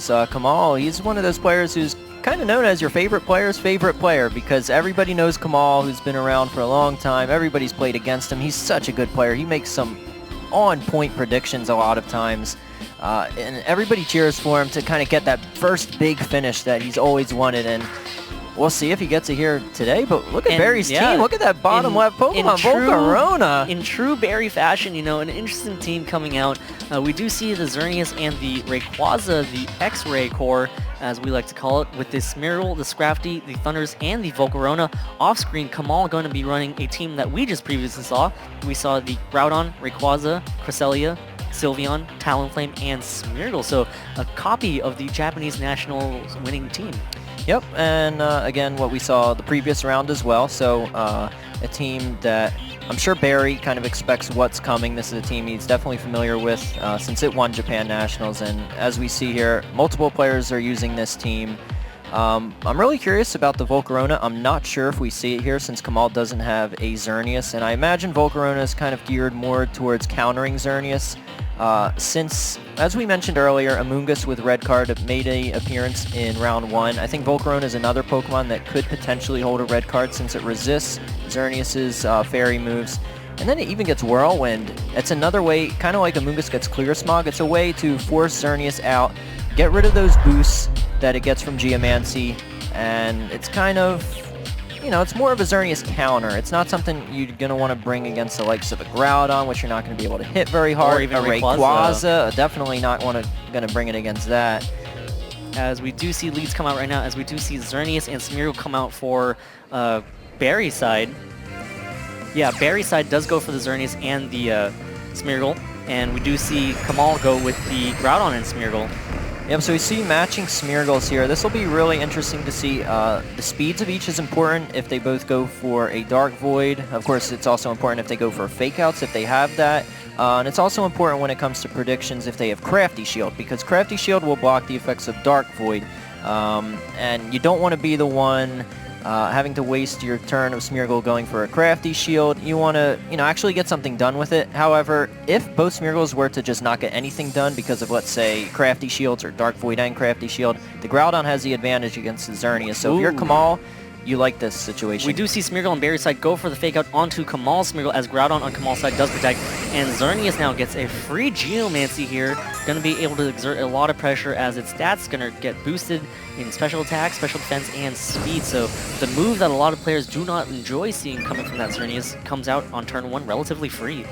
players. Kamal, he's one of those players who's kind of known as your favorite player's favorite player because everybody knows Kamal, who's been around for a long time. Everybody's played against him. He's such a good player. He makes some on-point predictions a lot of times. And everybody cheers for him to kind of get that first big finish that he's always wanted. And we'll see if he gets it here today, but look at Barry's team. Look at that bottom left Pokemon, Volcarona. In true Barry fashion, you know, an interesting team coming out. We do see the Xerneas and the Rayquaza, the X-Ray core, as we like to call it, with the Smeargle, the Scrafty, the Thunders, and the Volcarona. Off-screen, Kamal going to be running a team that we just previously saw. We saw the Groudon, Rayquaza, Cresselia, Sylveon, Talonflame, and Smeargle. So a copy of the Japanese national winning team. Yep, and again, what we saw the previous round as well. So a team that I'm sure Barry kind of expects what's coming. This is a team he's definitely familiar with since it won Japan Nationals. And as we see here, multiple players are using this team. I'm really curious about the Volcarona. I'm not sure if we see it here since Kamal doesn't have a Xerneas. And I imagine Volcarona is kind of geared more towards countering Xerneas. Since, as we mentioned earlier, Amoonguss with Red Card made an appearance in round 1. I think Volcarona is another Pokemon that could potentially hold a Red Card since it resists Xerneas' fairy moves. And then it even gets Whirlwind. It's another way, kind of like Amoonguss gets Clear Smog, it's a way to force Xerneas out, get rid of those boosts that it gets from Geomancy, and it's kind of, you know, it's more of a Xerneas counter. It's not something you're going to want to bring against the likes of a Groudon, which you're not going to be able to hit very hard. Or even a Rayquaza, definitely not going to bring it against that. As we do see leads come out right now, as we do see Xerneas and Smeargle come out for Barry's side. Yeah, Barry's side does go for the Xerneas and the Smeargle, and we do see Kamal go with the Groudon and Smeargle. Yep, so we see matching Smeargles here. This will be really interesting to see. The speeds of each is important if they both go for a Dark Void. Of course, it's also important if they go for Fake Outs, if they have that. And it's also important when it comes to predictions if they have Crafty Shield, because Crafty Shield will block the effects of Dark Void. And you don't want to be the one having to waste your turn of Smeargle going for a Crafty Shield. You want to, you know, actually get something done with it. However, if both Smeargles were to just not get anything done because of, let's say, Crafty Shields or Dark Void and Crafty Shield, the Groudon has the advantage against the Xerneas. So if you're Kamal, you like this situation. We do see Smeargle on Barry's side go for the Fake Out onto Kamal's Smeargle, as Groudon on Kamal's side does protect. And Xerneas now gets a free Geomancy here. Going to be able to exert a lot of pressure as its stats going to get boosted in special attack, special defense, and speed. So the move that a lot of players do not enjoy seeing coming from that Xerneas comes out on turn 1 relatively free.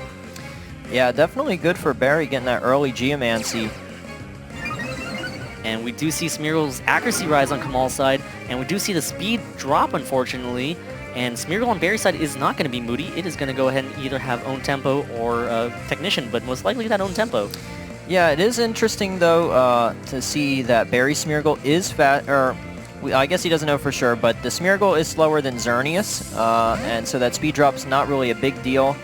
Yeah, definitely good for Barry getting that early Geomancy. And we do see Smeargle's accuracy rise on Kamal's side, and we do see the speed drop, unfortunately. And Smeargle on Barry's side is not going to be moody. It is going to go ahead and either have Own Tempo or Technician, but most likely that Own Tempo. Yeah, it is interesting, though, to see that Barry Smeargle is fat, or I guess he doesn't know for sure, but the Smeargle is slower than Xerneas, and so that speed drop's not really a big deal.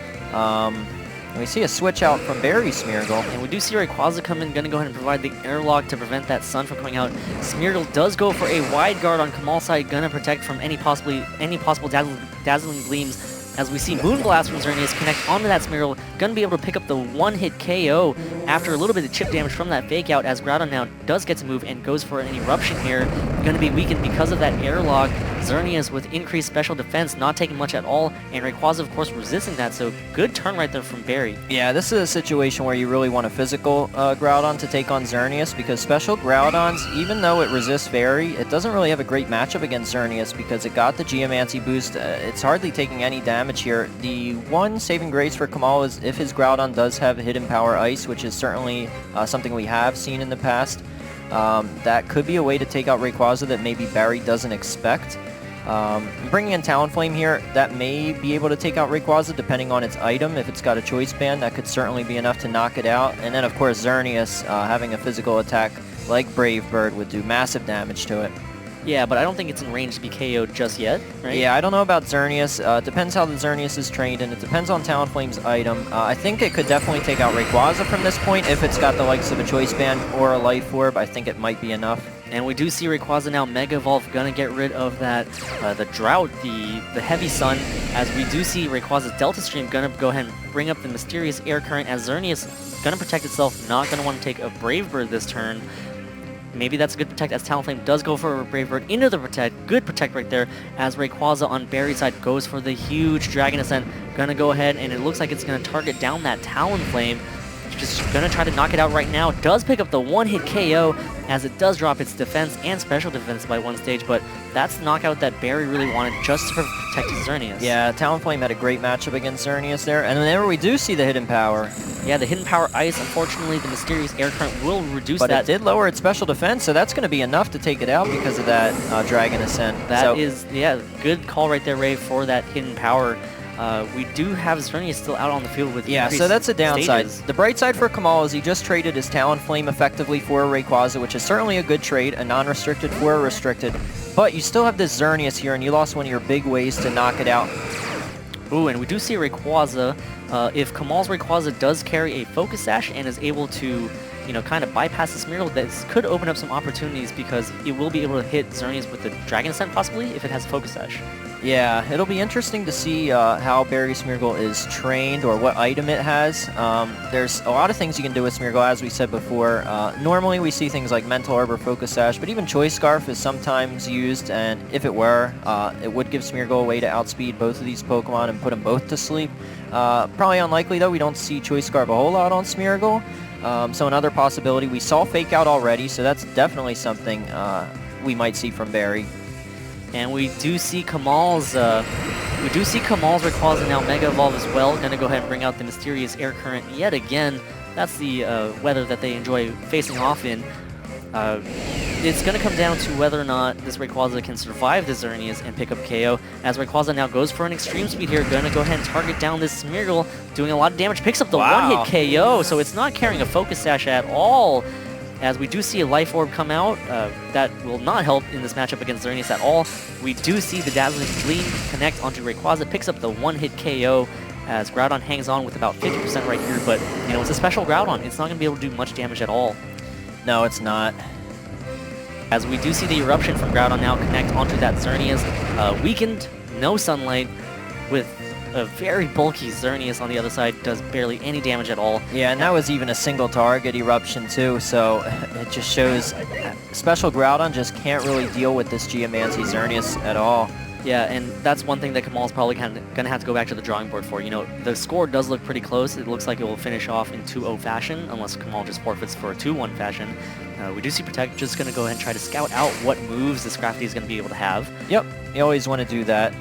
And we see a switch out from Barry Smeargle. And we do see Rayquaza come in, going to go ahead and provide the airlock to prevent that sun from coming out. Smeargle does go for a wide guard on Kamal's side, going to protect from any possible dazzling gleams. As we see Moonblast from Xerneas connect onto that Smeargle, going to be able to pick up the one-hit KO after a little bit of chip damage from that Fake Out, as Groudon now does get to move and goes for an Eruption here. Going to be weakened because of that airlock. Xerneas with increased special defense, not taking much at all, and Rayquaza, of course, resisting that, so good turn right there from Barry. Yeah, this is a situation where you really want a physical Groudon to take on Xerneas, because special Groudons, even though it resists Fairy, it doesn't really have a great matchup against Xerneas because it got the Geomancy boost. It's hardly taking any damage here. The one saving grace for Kamal is if his Groudon does have Hidden Power Ice, which is certainly something we have seen in the past. That could be a way to take out Rayquaza that maybe Barry doesn't expect. Bringing in Talonflame here, that may be able to take out Rayquaza depending on its item. If it's got a choice band, that could certainly be enough to knock it out. And then, of course, Xerneas having a physical attack like Brave Bird would do massive damage to it. Yeah, but I don't think it's in range to be KO'd just yet, right? Yeah, I don't know about Xerneas. It depends how the Xerneas is trained, and it depends on Talonflame's item. I think it could definitely take out Rayquaza from this point. If it's got the likes of a Choice Band or a Life Orb, I think it might be enough. And we do see Rayquaza now Mega Evolve, gonna get rid of that, the Drought, the Heavy Sun, as we do see Rayquaza's Delta Stream gonna go ahead and bring up the Mysterious Air Current, as Xerneas gonna protect itself, not gonna want to take a Brave Bird this turn. Maybe that's a good protect as Talonflame does go for a Brave Bird into the protect. Good protect right there as Rayquaza on Barry's side goes for the huge Dragon Ascent. Gonna go ahead and it looks like it's gonna target down that Talonflame. Just gonna try to knock it out right now. Does pick up the one-hit KO as it does drop its defense and special defense by one stage, but that's the knockout that Barry really wanted just to protect his Xerneas. Yeah, Talonflame had a great matchup against Xerneas there, and whenever we do see the hidden power. Yeah, the hidden power ice, unfortunately, the mysterious air current will reduce but that. But it did lower its special defense, so that's going to be enough to take it out because of that Dragon Ascent. That is, yeah, good call right there, Ray, for that hidden power. We do have Xerneas still out on the field with so that's a downside. Stages. The bright side for Kamal is he just traded his Talonflame effectively for a Rayquaza, which is certainly a good trade, a non-restricted for a restricted. But you still have this Xerneas here, and you lost one of your big ways to knock it out. Ooh, and we do see Rayquaza. If Kamal's Rayquaza does carry a Focus Sash and is able to, you know, kind of bypass the Smeargle, this could open up some opportunities because it will be able to hit Xerneas with the Dragon Ascent possibly if it has a Focus Sash. Yeah, it'll be interesting to see how Barry Smeargle is trained or what item it has. There's a lot of things you can do with Smeargle, as we said before. Normally we see things like Mental Orb or Focus Sash, but even Choice Scarf is sometimes used, and if it were, it would give Smeargle a way to outspeed both of these Pokemon and put them both to sleep. Probably unlikely, though. We don't see Choice Scarf a whole lot on Smeargle. So another possibility, we saw Fake Out already, so that's definitely something we might see from Barry. And we do see Kamal's Rayquaza now Mega Evolve as well. Gonna go ahead and bring out the mysterious air current yet again. That's the weather that they enjoy facing off in. It's gonna come down to whether or not this Rayquaza can survive the Xerneas and pick up KO. As Rayquaza now goes for an extreme speed here, gonna go ahead and target down this Smeargle, doing a lot of damage. Picks up the one-hit KO, so it's not carrying a Focus Sash at all. As we do see a Life Orb come out, that will not help in this matchup against Xerneas at all. We do see the Dazzling Gleam connect onto Rayquaza, picks up the one-hit KO as Groudon hangs on with about 50% right here, but you know, it's a special Groudon. It's not going to be able to do much damage at all. No, it's not. As we do see the Eruption from Groudon now connect onto that Xerneas. Weakened, no sunlight, with a very bulky Xerneas on the other side, does barely any damage at all. Yeah, and that was even a single target Eruption too, so it just shows Special Groudon just can't really deal with this Geomancy Xerneas at all. Yeah, and that's one thing that Kamal's probably going to have to go back to the drawing board for. You know, the score does look pretty close. It looks like it will finish off in 2-0 fashion, unless Kamal just forfeits for a 2-1 fashion. We do see Protect just going to go ahead and try to scout out what moves this Scrafty is going to be able to have. Yep, you always want to do that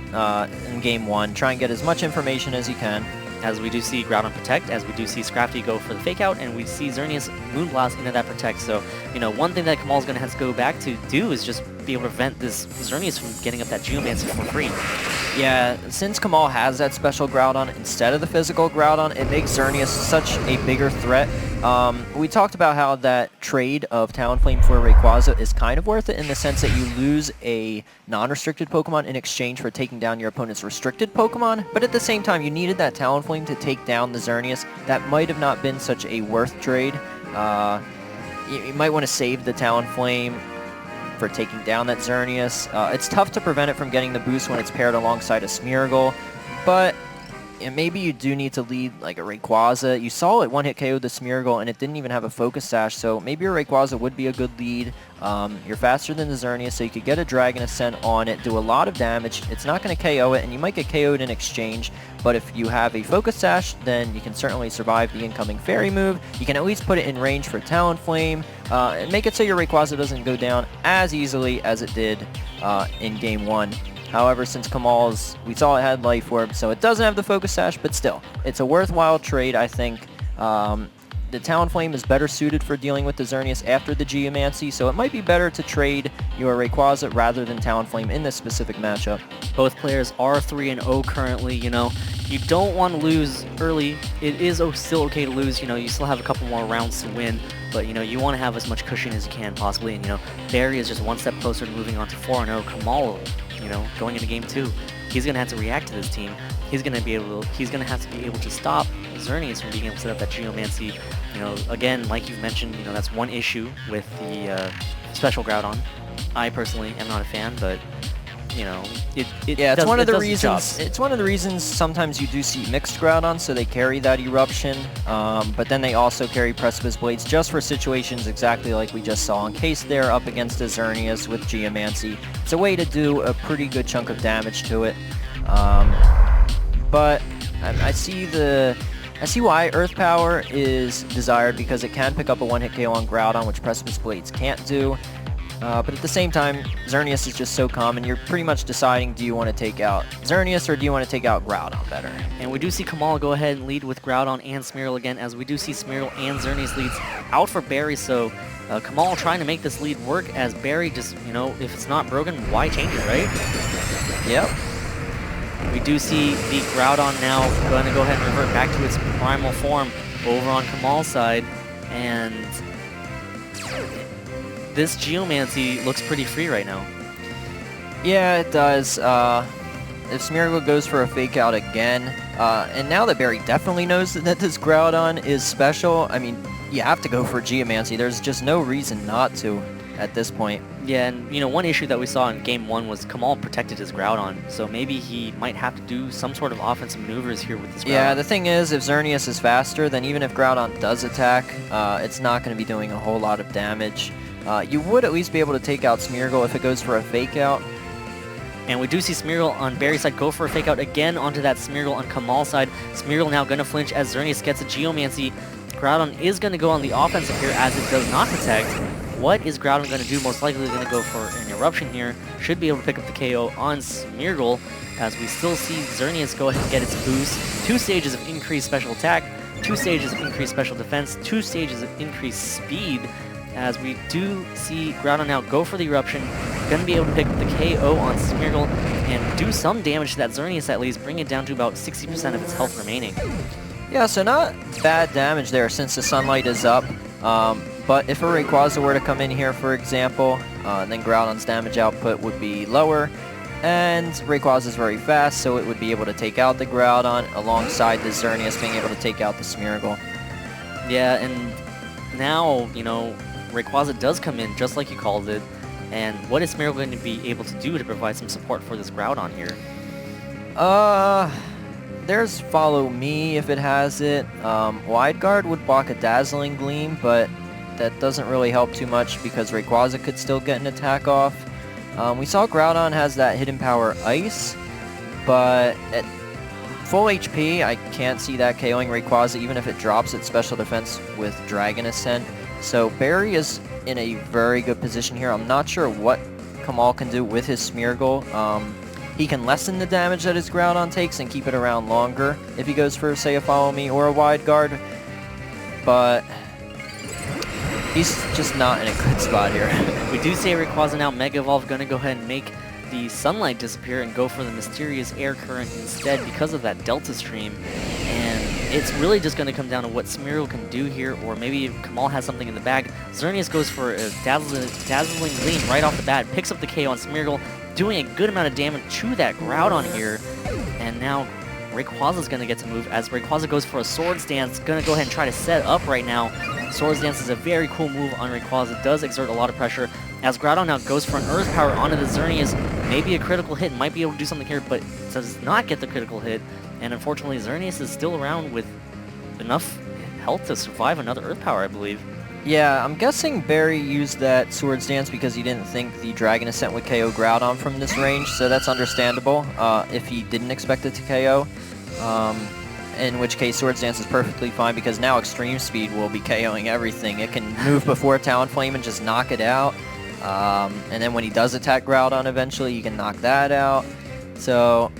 in Game 1. Try and get as much information as you can. As we do see Groudon Protect, as we do see Scrafty go for the Fake Out, and we see Xerneas Moonblast into that Protect. So, you know, one thing that Kamal's going to have to go back to do is just be able to prevent this Xerneas from getting up that Geomancy for free. Yeah, since Kamal has that special Groudon instead of the physical Groudon, it makes Xerneas such a bigger threat. We talked about how that trade of Talonflame for Rayquaza is kind of worth it in the sense that you lose a non-restricted Pokemon in exchange for taking down your opponent's restricted Pokemon, but at the same time you needed that Talonflame to take down the Xerneas. That might have not been such a worth trade. You might want to save the Talonflame for taking down that Xerneas. It's tough to prevent it from getting the boost when it's paired alongside a Smeargle, but maybe you do need to lead like a Rayquaza. You saw it one-hit KO the Smeargle, and it didn't even have a Focus Sash, so maybe your Rayquaza would be a good lead. You're faster than the Xerneas, so you could get a Dragon Ascent on it, do a lot of damage. It's not going to KO it, and you might get KO'd in exchange, but if you have a Focus Sash, then you can certainly survive the incoming Fairy move. You can at least put it in range for Talonflame, and make it so your Rayquaza doesn't go down as easily as it did in Game 1. However, since Kamal's, we saw it had Life Orb, so it doesn't have the Focus Sash, but still, it's a worthwhile trade, I think. The Talonflame is better suited for dealing with the Xerneas after the Geomancy, so it might be better to trade your Rayquaza rather than Talonflame in this specific matchup. Both players are 3-0 currently, you know. You don't want to lose early. It is still okay to lose, you know, you still have a couple more rounds to win, but, you know, you want to have as much cushion as you can possibly, and, you know, Barry is just one step closer to moving on to 4-0. Kamal, you know, going into Game 2, he's going to have to react to this team. He's going to have to be able to stop Xerneas from being able to set up that Geomancy. You know, again, like you've mentioned, you know, that's one issue with the special Groudon. I personally am not a fan, but you know, yeah, it's one of the reasons. jobs. It's one of the reasons sometimes you do see mixed Groudon, so they carry that Eruption, but then they also carry Precipice Blades just for situations exactly like we just saw. In case they're up against a Xerneas with Geomancy, it's a way to do a pretty good chunk of damage to it. But I see why Earth Power is desired, because it can pick up a one-hit KO on Groudon, which Precipice Blades can't do. But at the same time, Xerneas is just so common, you're pretty much deciding, do you want to take out Xerneas or do you want to take out Groudon better? And we do see Kamal go ahead and lead with Groudon and Smeargle again, as we do see Smeargle and Xerneas leads out for Barry, so Kamal trying to make this lead work, as Barry just, you know, if it's not broken, why change it, right? Yep. We do see the Groudon now going to go ahead and revert back to its primal form over on Kamal's side, and this Geomancy looks pretty free right now. Yeah, it does. If Smeargle goes for a Fake Out again, and now that Barry definitely knows that this Groudon is special, I mean, you have to go for Geomancy. There's just no reason not to at this point. Yeah, and you know, one issue that we saw in Game 1 was Kamal protected his Groudon, so maybe he might have to do some sort of offensive maneuvers here with this Groudon. Yeah, the thing is, if Xerneas is faster, then even if Groudon does attack, it's not going to be doing a whole lot of damage. You would at least be able to take out Smeargle if it goes for a Fake Out. And we do see Smeargle on Barry's side go for a Fake Out again onto that Smeargle on Kamal's side. Smeargle now going to flinch as Xerneas gets a Geomancy. Groudon is going to go on the offensive here as it does not protect. What is Groudon going to do? Most likely going to go for an Eruption here. Should be able to pick up the KO on Smeargle, as we still see Xerneas go ahead and get its boost. 2 stages of increased special attack, 2 stages of increased special defense, 2 stages of increased speed, as we do see Groudon now go for the Eruption. Going to be able to pick up the KO on Smeargle and do some damage to that Xerneas at least, bring it down to about 60% of its health remaining. Yeah, so not bad damage there since the Sunlight is up. But if a Rayquaza were to come in here, for example, then Groudon's damage output would be lower, and Rayquaza is very fast, so it would be able to take out the Groudon alongside the Xerneas being able to take out the Smeargle. Yeah, and now, you know, Rayquaza does come in just like you called it, and what is Smeargle going to be able to do to provide some support for this Groudon here? There's Follow Me if it has it. Wide Guard would block a Dazzling Gleam, but that doesn't really help too much because Rayquaza could still get an attack off. We saw Groudon has that Hidden Power Ice, but at full HP, I can't see that KOing Rayquaza even if it drops its special defense with Dragon Ascent. So Barry is in a very good position here. I'm not sure what Kamal can do with his Smeargle. He can lessen the damage that his Groudon takes and keep it around longer if he goes for, say, a Follow Me or a Wide Guard, but he's just not in a good spot here. We do see Rayquaza now Mega Evolve, going to go ahead and make the Sunlight disappear and go for the Mysterious Air Current instead because of that Delta Stream. And it's really just going to come down to what Smeargle can do here, or maybe if Kamal has something in the bag. Xerneas goes for a Dazzling Gleam right off the bat, picks up the KO on Smeargle, doing a good amount of damage to that Groudon here. And now Rayquaza's going to get to move as Rayquaza goes for a Swords Dance, going to go ahead and try to set up right now. Swords Dance is a very cool move on Rayquaza, does exert a lot of pressure, as Groudon now goes for an Earth Power onto the Xerneas. Maybe a critical hit, might be able to do something here, but does not get the critical hit, and unfortunately Xerneas is still around with enough health to survive another Earth Power, I believe. Yeah, I'm guessing Barry used that Swords Dance because he didn't think the Dragon Ascent would KO Groudon from this range, so that's understandable if he didn't expect it to KO. In which case Swords Dance is perfectly fine because now Extreme Speed will be KOing everything. It can move before Talonflame and just knock it out. And then when he does attack Groudon eventually, he can knock that out. So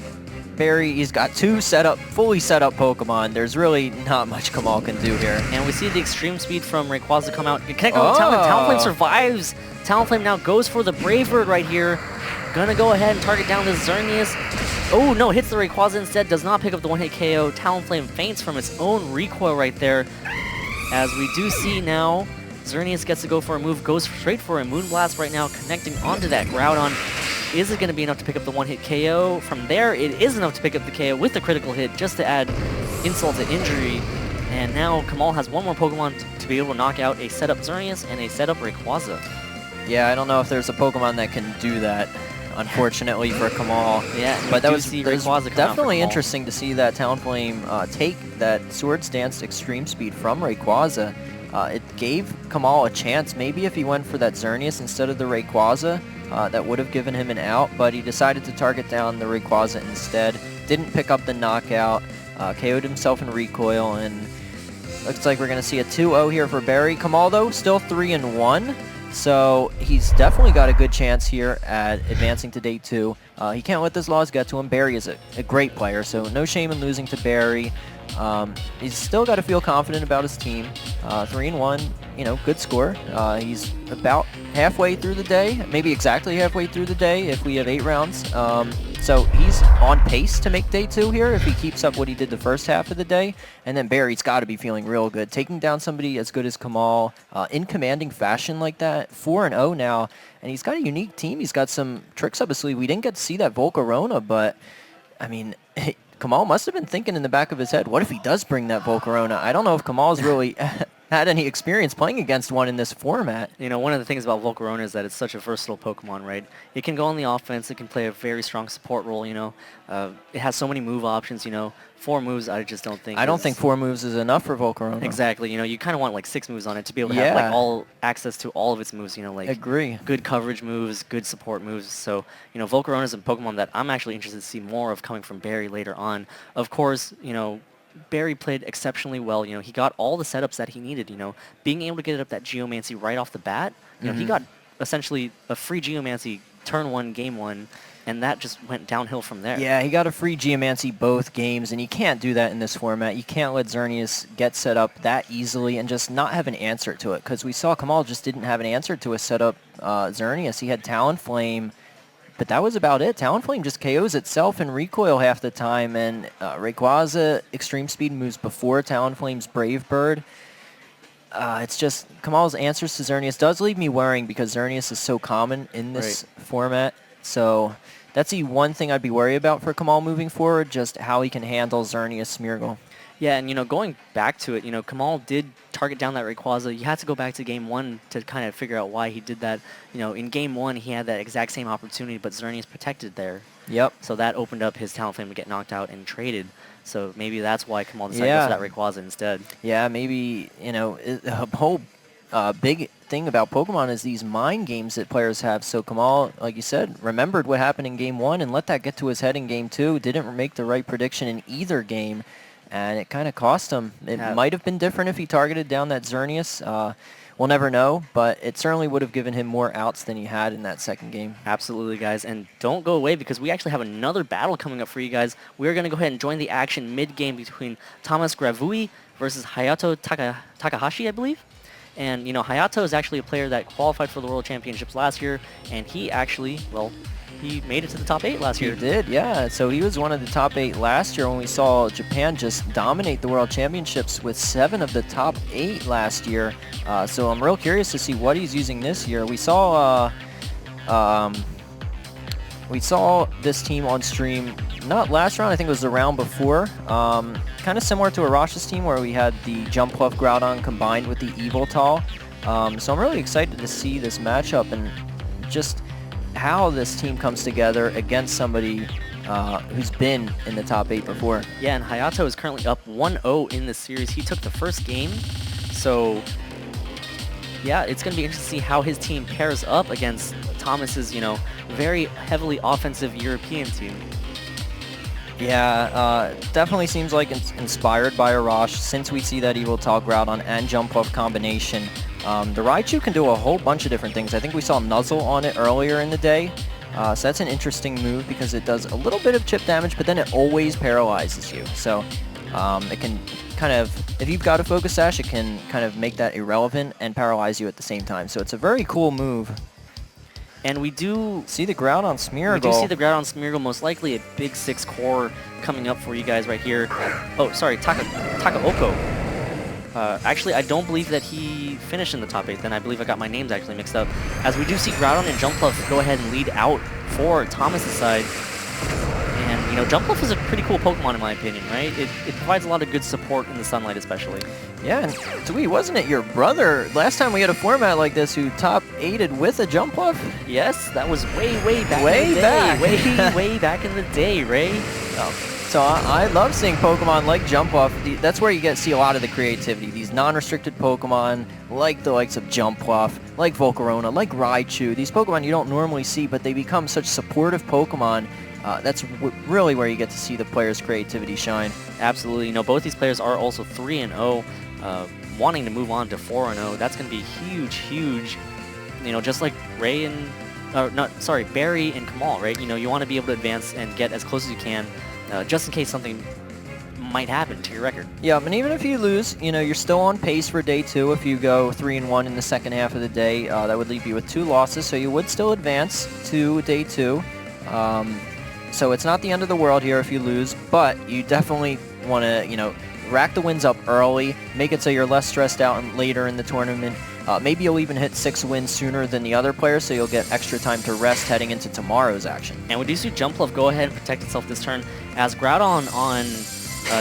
Barry, he's got 2 fully set up Pokemon. There's really not much Kamal can do here. And we see the Extreme Speed from Rayquaza come out. Talonflame survives. Talonflame now goes for the Brave Bird right here. Gonna go ahead and target down the Xerneas. Oh no, hits the Rayquaza instead, does not pick up the one-hit KO. Talonflame faints from its own recoil right there. As we do see now, Xerneas gets to go for a move, goes straight for a Moonblast right now, connecting onto that Groudon. Is it going to be enough to pick up the one-hit KO? From there, it is enough to pick up the KO with the critical hit, just to add insult to injury. And now Kamal has one more Pokemon to be able to knock out a set-up Xerneas and a set-up Rayquaza. Yeah, I don't know if there's a Pokemon that can do that. unfortunately for Kamal. Yeah, but that was definitely interesting to see that Talonflame take that Swords Dance Extreme Speed from Rayquaza. It gave Kamal a chance. Maybe if he went for that Xerneas instead of the Rayquaza, that would have given him an out, but he decided to target down the Rayquaza instead. Didn't pick up the knockout, KO'd himself in recoil, and looks like we're going to see a 2-0 here for Barry. Kamal, though, still 3-1, so he's definitely got a good chance here at advancing to Day 2. He can't let his laws get to him. Barry is a great player, so no shame in losing to Barry. He's still got to feel confident about his team. 3-1, you know, good score. He's about halfway through the day, maybe exactly halfway through the day if we have 8 rounds. So he's on pace to make Day 2 here if he keeps up what he did the first half of the day. And then Barry's got to be feeling real good. Taking down somebody as good as Kamal in commanding fashion like that, 4-0 now. And he's got a unique team. He's got some tricks up his sleeve. We didn't get to see that Volcarona, but, I mean, Kamal must have been thinking in the back of his head, what if he does bring that Volcarona? I don't know if Kamal's really had any experience playing against one in this format. You know, one of the things about Volcarona is that it's such a versatile Pokemon, right? It can go on the offense, it can play a very strong support role, you know. It has so many move options, you know. 4 moves, I just don't think. I don't think 4 moves is enough for Volcarona. Exactly, you know, you kind of want like 6 moves on it to be able to have like all access to all of its moves, you know, like agree. Good coverage moves, good support moves. So, you know, Volcarona is a Pokemon that I'm actually interested to see more of coming from Barry later on. Of course, you know, Barry played exceptionally well. You know, he got all the setups that he needed, you know, being able to get up that Geomancy right off the bat. You know, he got essentially a free Geomancy turn 1, game 1, and that just went downhill from there. Yeah, he got a free Geomancy both games, and you can't do that in this format. You can't let Xerneas get set up that easily and just not have an answer to it, because we saw Kamal just didn't have an answer to a setup Xerneas. He had Talonflame, but that was about it. Talonflame just KOs itself in recoil half the time, and Rayquaza Extreme Speed moves before Talonflame's Brave Bird. It's just, Kamal's answers to Xerneas does leave me worrying because Xerneas is so common in this format. So that's the one thing I'd be worried about for Kamal moving forward, just how he can handle Xerneas Smeargle. Yeah, and, you know, going back to it, you know, Kamal did target down that Rayquaza. You had to go back to Game 1 to kind of figure out why he did that. You know, in Game 1, he had that exact same opportunity, but Xerneas protected there. Yep. So that opened up his Talonflame to get knocked out and traded. So maybe that's why Kamal decided to go for that Rayquaza instead. Yeah, maybe, you know, a whole big thing about Pokemon is these mind games that players have. So Kamal, like you said, remembered what happened in Game 1 and let that get to his head in Game 2. Didn't make the right prediction in either game, and it kind of cost him. It might have been different if he targeted down that Xerneas. We'll never know, but it certainly would have given him more outs than he had in that second game. Absolutely, guys. And don't go away because we actually have another battle coming up for you guys. We're going to go ahead and join the action mid-game between Thomas Gravui versus Hayato Takahashi, I believe. And, you know, Hayato is actually a player that qualified for the World Championships last year, and he actually, well, he made it to the top 8 last year. He did, yeah. So he was one of the top 8 last year when we saw Japan just dominate the World Championships with 7 of the top 8 last year. So I'm real curious to see what he's using this year. We saw this team on stream, not last round, I think it was the round before. Kind of similar to Arash's team where we had the Jumpluff Groudon combined with the Evoltal. So I'm really excited to see this matchup and just how this team comes together against somebody who's been in the top 8 before. Yeah, and Hayato is currently up 1-0 in this series. He took the first game, so yeah, it's going to be interesting to see how his team pairs up against Thomas's, you know, very heavily offensive European team. Yeah, definitely seems like it's inspired by Arash since we see that Evoltal Groudon and Jumpluff combination. The Raichu can do a whole bunch of different things. I think we saw Nuzzle on it earlier in the day. So that's an interesting move because it does a little bit of chip damage, but then it always paralyzes you. So it can kind of, if you've got a Focus Sash, it can kind of make that irrelevant and paralyze you at the same time. So it's a very cool move. And we do see the Groudon Smeargle. We do see the Groudon Smeargle, most likely a big 6 core coming up for you guys right here. Oh, sorry, Takaoko. Actually, I don't believe that he finished in the top 8 then. I believe I got my names actually mixed up. As we do see Groudon and Jumpluff go ahead and lead out for Thomas' side. And you know, Jumpluff is a pretty cool Pokemon in my opinion, right? It provides a lot of good support in the sunlight especially. Yeah, and Dewey, wasn't it your brother last time we had a format like this who top 8'd with a Jumpluff? Yes, that was way back Way in the day. back. way back in the day, Ray. So I love seeing Pokemon like Jumpluff. That's where you get to see a lot of the creativity. These non-restricted Pokemon, like the likes of Jumpluff, like Volcarona, like Raichu. These Pokemon you don't normally see, but they become such supportive Pokemon. That's really where you get to see the players' creativity shine. Absolutely. You know, both these players are also 3-0, wanting to move on to 4-0. That's going to be huge. You know, just like Ray and, Barry and Kamal, right? You know, you want to be able to advance and get as close as you can, just in case something might happen to your record. Yeah, and even if you lose, you know, you're still on pace for day 2. If you go 3-1 in the second half of the day, that would leave you with 2 losses, so you would still advance to day 2. So it's not the end of the world here if you lose, but you definitely want to, you know, rack the wins up early, make it so you're less stressed out and later in the tournament. Maybe you'll even hit 6 wins sooner than the other players, so you'll get extra time to rest heading into tomorrow's action. And we do see Jumpluff go ahead and protect itself this turn, as Groudon on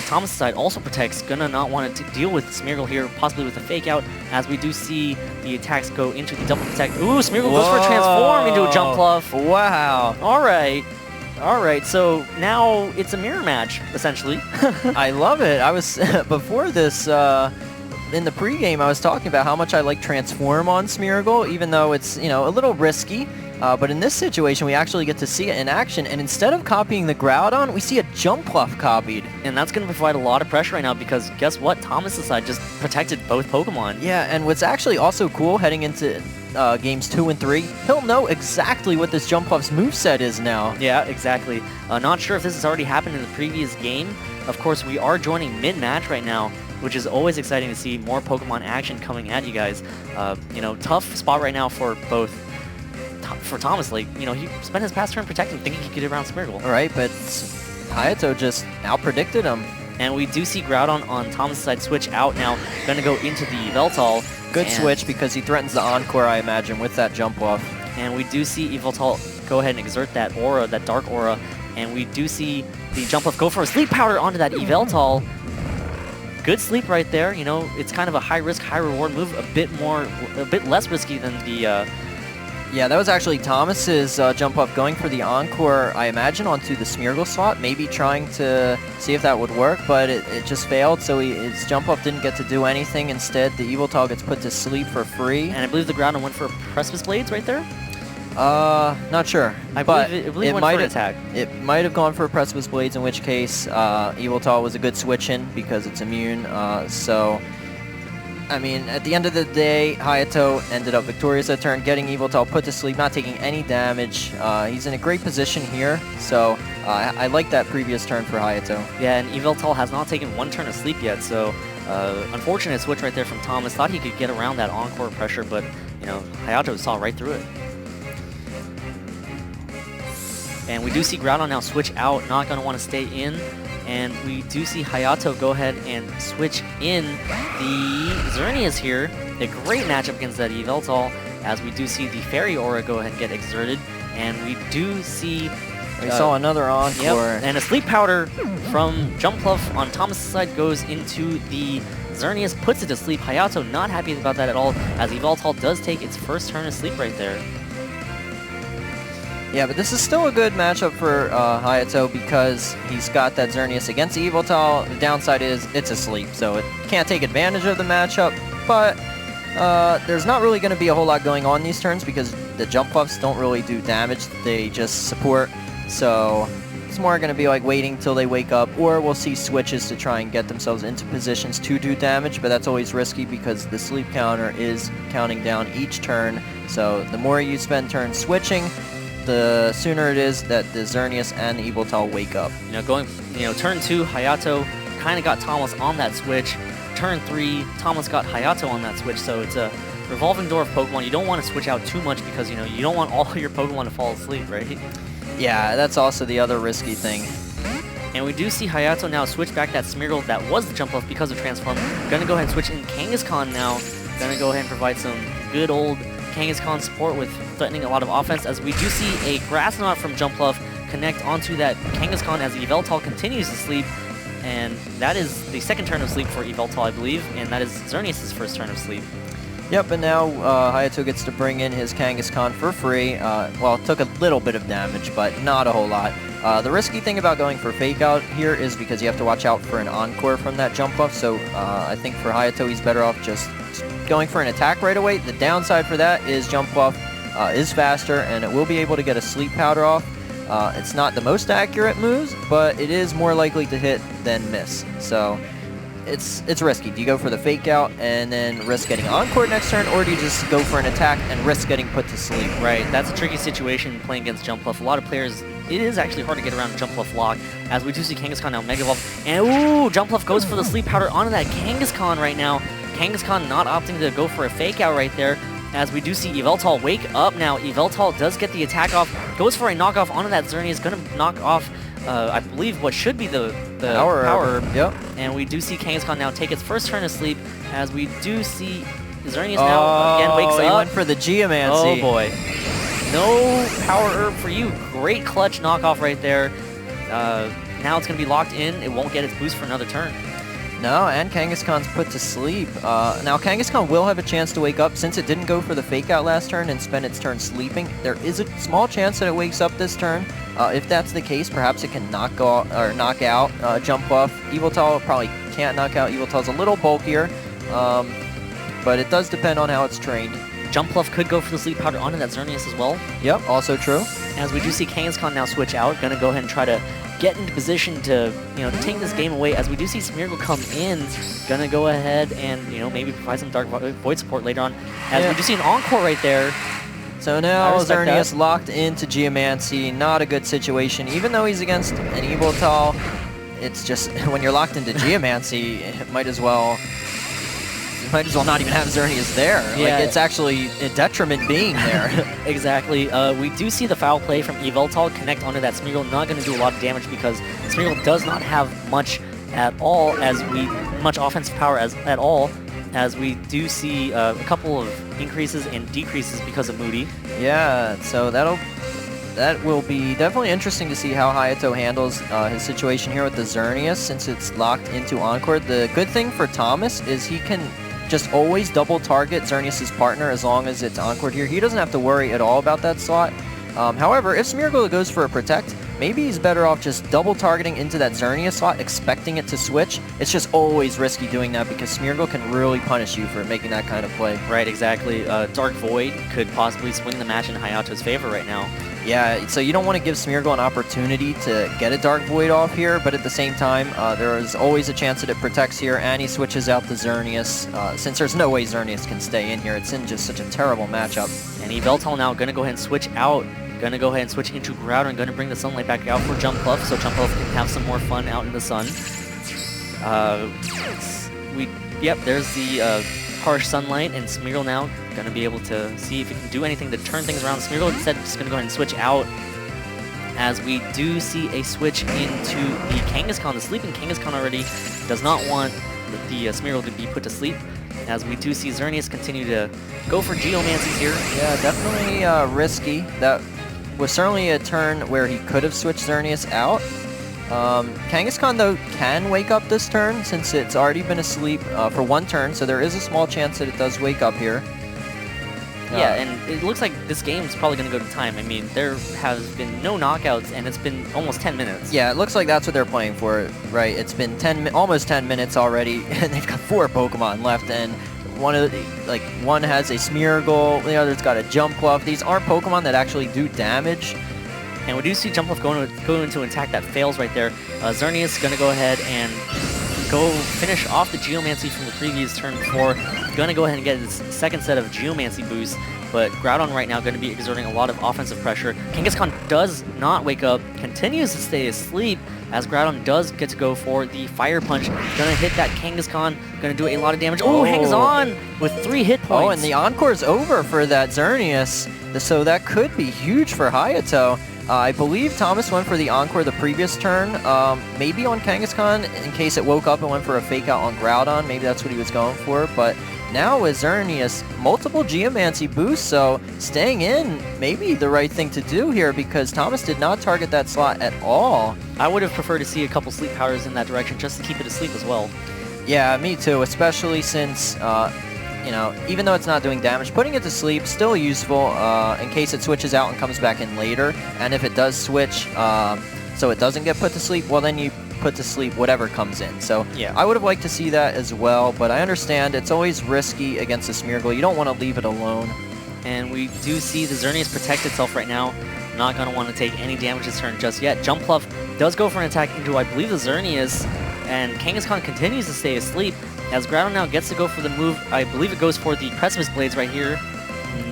Thomas' side also protects, gonna not want to deal with Smeargle here, possibly with a fake out, as we do see the attacks go into the double protect. Ooh, Smeargle goes for a transform into a Jumpluff. Wow. All right, so now it's a mirror match, essentially. I love it. I was, before this, in the pregame, I was talking about how much I like Transform on Smeargle, even though it's, you know, a little risky. But in this situation, we actually get to see it in action, and instead of copying the Groudon, we see a Jumpluff copied. And that's going to provide a lot of pressure right now, because guess what? Thomas' side just protected both Pokemon. Yeah, and what's actually also cool heading into games 2 and 3, he'll know exactly what this Jumpluff's moveset is now. Yeah, exactly. Not sure if this has already happened in the previous game. Of course, we are joining mid-match right now, which is always exciting to see more Pokemon action coming at you guys. You know, tough spot right now for both. For Thomas, like, you know, he spent his past turn protecting, thinking he could get around Smeargle. All right, but Hayato just out-predicted him. And we do see Groudon on Thomas' side switch out now, gonna go into the Yveltal. Good switch, because he threatens the Encore, I imagine, with that Jumpluff. And we do see Yveltal go ahead and exert that aura, that dark aura, and we do see the Jumpluff go for a sleep powder onto that Yveltal. Good sleep right there. You know, it's kind of a high risk, high reward move, a bit less risky than the Yeah, that was actually Thomas's Jumpluff going for the Encore, I imagine, onto the Smeargle slot, maybe trying to see if that would work, but it just failed, so his Jumpluff didn't get to do anything. Instead, the Yveltal gets put to sleep for free. And I believe the Groudon went for Precipice Blades right there? Not sure. I believe it went for an attack. It might have gone for Precipice Blades, in which case Yveltal was a good switch in because it's immune, so... I mean, at the end of the day, Hayato ended up victorious that turn, getting Yveltal put to sleep, not taking any damage. He's in a great position here, so I like that previous turn for Hayato. Yeah, and Yveltal has not taken 1 turn of sleep yet, so unfortunate switch right there from Thomas. Thought he could get around that Encore pressure, but, you know, Hayato saw right through it. And we do see Groudon now switch out, not going to want to stay in. And we do see Hayato go ahead and switch in the Xerneas here. A great matchup against that Yveltal, as we do see the Fairy Aura go ahead and get exerted. And we do see... We saw another Encore. Yep, and a Sleep Powder from Jumpluff on Thomas' side goes into the Xerneas, puts it to sleep. Hayato not happy about that at all, as Yveltal does take its first turn of sleep right there. Yeah, but this is still a good matchup for Hayato because he's got that Xerneas against Yveltal. The downside is it's asleep, so it can't take advantage of the matchup, but there's not really going to be a whole lot going on these turns because the Jumpluffs don't really do damage, they just support, so it's more going to be like waiting till they wake up, or we'll see switches to try and get themselves into positions to do damage, but that's always risky because the sleep counter is counting down each turn, so the more you spend turns switching, the sooner it is that the Xerneas and the Yveltal wake up. Turn 2, Hayato kind of got Thomas on that switch. Turn 3, Thomas got Hayato on that switch, so it's a revolving door of Pokemon. You don't want to switch out too much because, you know, you don't want all your Pokemon to fall asleep, right? Yeah, that's also the other risky thing. And we do see Hayato now switch back that Smeargle that was the Jumpluff because of Transform. Gonna go ahead and switch in Kangaskhan now. Gonna go ahead and provide some good old Kangaskhan support with threatening a lot of offense, as we do see a Grass Knot from Jumpluff connect onto that Kangaskhan as Yveltal continues to sleep. And that is the second turn of sleep for Yveltal, I believe, and that is Xerneas' first turn of sleep. Yep, and now Hayato gets to bring in his Kangaskhan for free. Well, it took a little bit of damage, but not a whole lot. The risky thing about going for Fake Out here is because you have to watch out for an Encore from that jump buff, so I think for Hayato he's better off just going for an attack right away. The downside for that is jump buff is faster, and it will be able to get a Sleep Powder off. It's not the most accurate moves, but it is more likely to hit than miss. So it's risky. Do you go for the Fake Out and then risk getting Encore next turn, or do you just go for an attack and risk getting put to sleep? Right, that's a tricky situation playing against Jump Bluff. A lot of players, it is actually hard to get around Jump Bluff lock, as we do see Kangaskhan now Mega Evolve. And ooh, Jump Bluff goes for the Sleep Powder onto that Kangaskhan right now. Kangaskhan not opting to go for a Fake Out right there, as we do see Yveltal wake up now. Yveltal does get the attack off, goes for a knockoff onto that Xerneas, going to knock off, I believe, what should be the power herb. Yep. And we do see Kangaskhan now take its first turn of sleep, as we do see Xerneas now again wakes up. He went for the Geomancy. Oh boy. No power herb for you. Great clutch knockoff right there. Now it's going to be locked in. It won't get its boost for another turn. No, and Kangaskhan's put to sleep. Now, Kangaskhan will have a chance to wake up. Since it didn't go for the Fake Out last turn and spend its turn sleeping, there is a small chance that it wakes up this turn. If that's the case, perhaps it can knock out Jump Buff. Yveltal probably can't knock out. Yveltal's a little bulkier, but it does depend on how it's trained. Jump Bluff could go for the Sleep Powder onto that Xerneas as well. Yep, also true. As we do see Kangaskhan now switch out, gonna go ahead and try to get into position to, take this game away, as we do see Smeargle come in, gonna go ahead and, maybe provide some Dark Void support later on, as we do see an Encore right there. So now Xerneas locked into Geomancy, not a good situation, even though he's against an Yveltal. It's just, when you're locked into Geomancy, it might as well not even have Xerneas there. Yeah. Like, it's actually a detriment being there. Exactly. We do see the foul play from Yveltal connect onto that Smeargle. Not going to do a lot of damage because Smeargle does not have much at all, much offensive power at all, as we do see a couple of increases and decreases because of Moody. Yeah, so that will be definitely interesting to see how Hayato handles his situation here with the Xerneas, since it's locked into Encore. The good thing for Thomas is he can just always double target Xerneas' partner as long as it's Encored here. He doesn't have to worry at all about that slot. However, if Smeargle goes for a Protect, maybe he's better off just double targeting into that Xerneas slot, expecting it to switch. It's just always risky doing that because Smeargle can really punish you for making that kind of play. Right, exactly. Dark Void could possibly swing the match in Hayato's favor right now. Yeah, so you don't want to give Smeargle an opportunity to get a Dark Void off here, but at the same time, there is always a chance that it protects here, and he switches out the Xerneas, since there's no way Xerneas can stay in here. It's in just such a terrible matchup. And Yveltal now going to go ahead and switch out. Going to go ahead and switch into Groudon, going to bring the Sunlight back out for Jump Bluff, so Jump Bluff can have some more fun out in the sun. Yep, there's the harsh Sunlight, and Smeargle now going to be able to see if he can do anything to turn things around. Smeargle instead just going to go ahead and switch out, as we do see a switch into the Kangaskhan. The sleeping Kangaskhan already does not want the Smeargle to be put to sleep, as we do see Xerneas continue to go for Geomancies here. Yeah, definitely risky. That was certainly a turn where he could have switched Xerneas out. Kangaskhan, though, can wake up this turn since it's already been asleep for one turn, so there is a small chance that it does wake up here. Yeah, and it looks like this game is probably going to go to time. I mean, there has been no knockouts, and it's been almost 10 minutes. Yeah, it looks like that's what they're playing for, right? It's been almost 10 minutes already, and they've got 4 Pokemon left, and one has a Smeargle, the other's got a Jump Bluff. These aren't Pokemon that actually do damage. And we do see Jump Bluff going into an attack that fails right there. Xerneas going to go ahead and go finish off the Geomancy from the previous turn before. Going to go ahead and get his second set of Geomancy boosts, but Groudon right now going to be exerting a lot of offensive pressure. Kangaskhan does not wake up, continues to stay asleep, as Groudon does get to go for the Fire Punch. Going to hit that Kangaskhan, going to do a lot of damage. Oh, hangs on with 3 hit points. Oh, and the Encore's over for that Xerneas, so that could be huge for Hayato. I believe Thomas went for the Encore the previous turn, maybe on Kangaskhan in case it woke up and went for a fake out on Groudon. Maybe that's what he was going for, but now with Xerneas, multiple Geomancy boosts, so staying in may be the right thing to do here because Thomas did not target that slot at all. I would have preferred to see a couple sleep powers in that direction just to keep it asleep as well. Yeah, me too, especially since, you know, even though it's not doing damage, putting it to sleep still useful in case it switches out and comes back in later. And if it does switch so it doesn't get put to sleep, well then you put to sleep whatever comes in. So yeah, I would have liked to see that as well, but I understand it's always risky against a Smeargle. You don't want to leave it alone. And we do see the Xerneas protect itself right now. Not going to want to take any damage this turn just yet. Jumpluff does go for an attack into, I believe, the Xerneas, and Kangaskhan continues to stay asleep as Groudon now gets to go for the move. I believe it goes for the Precipice Blades right here.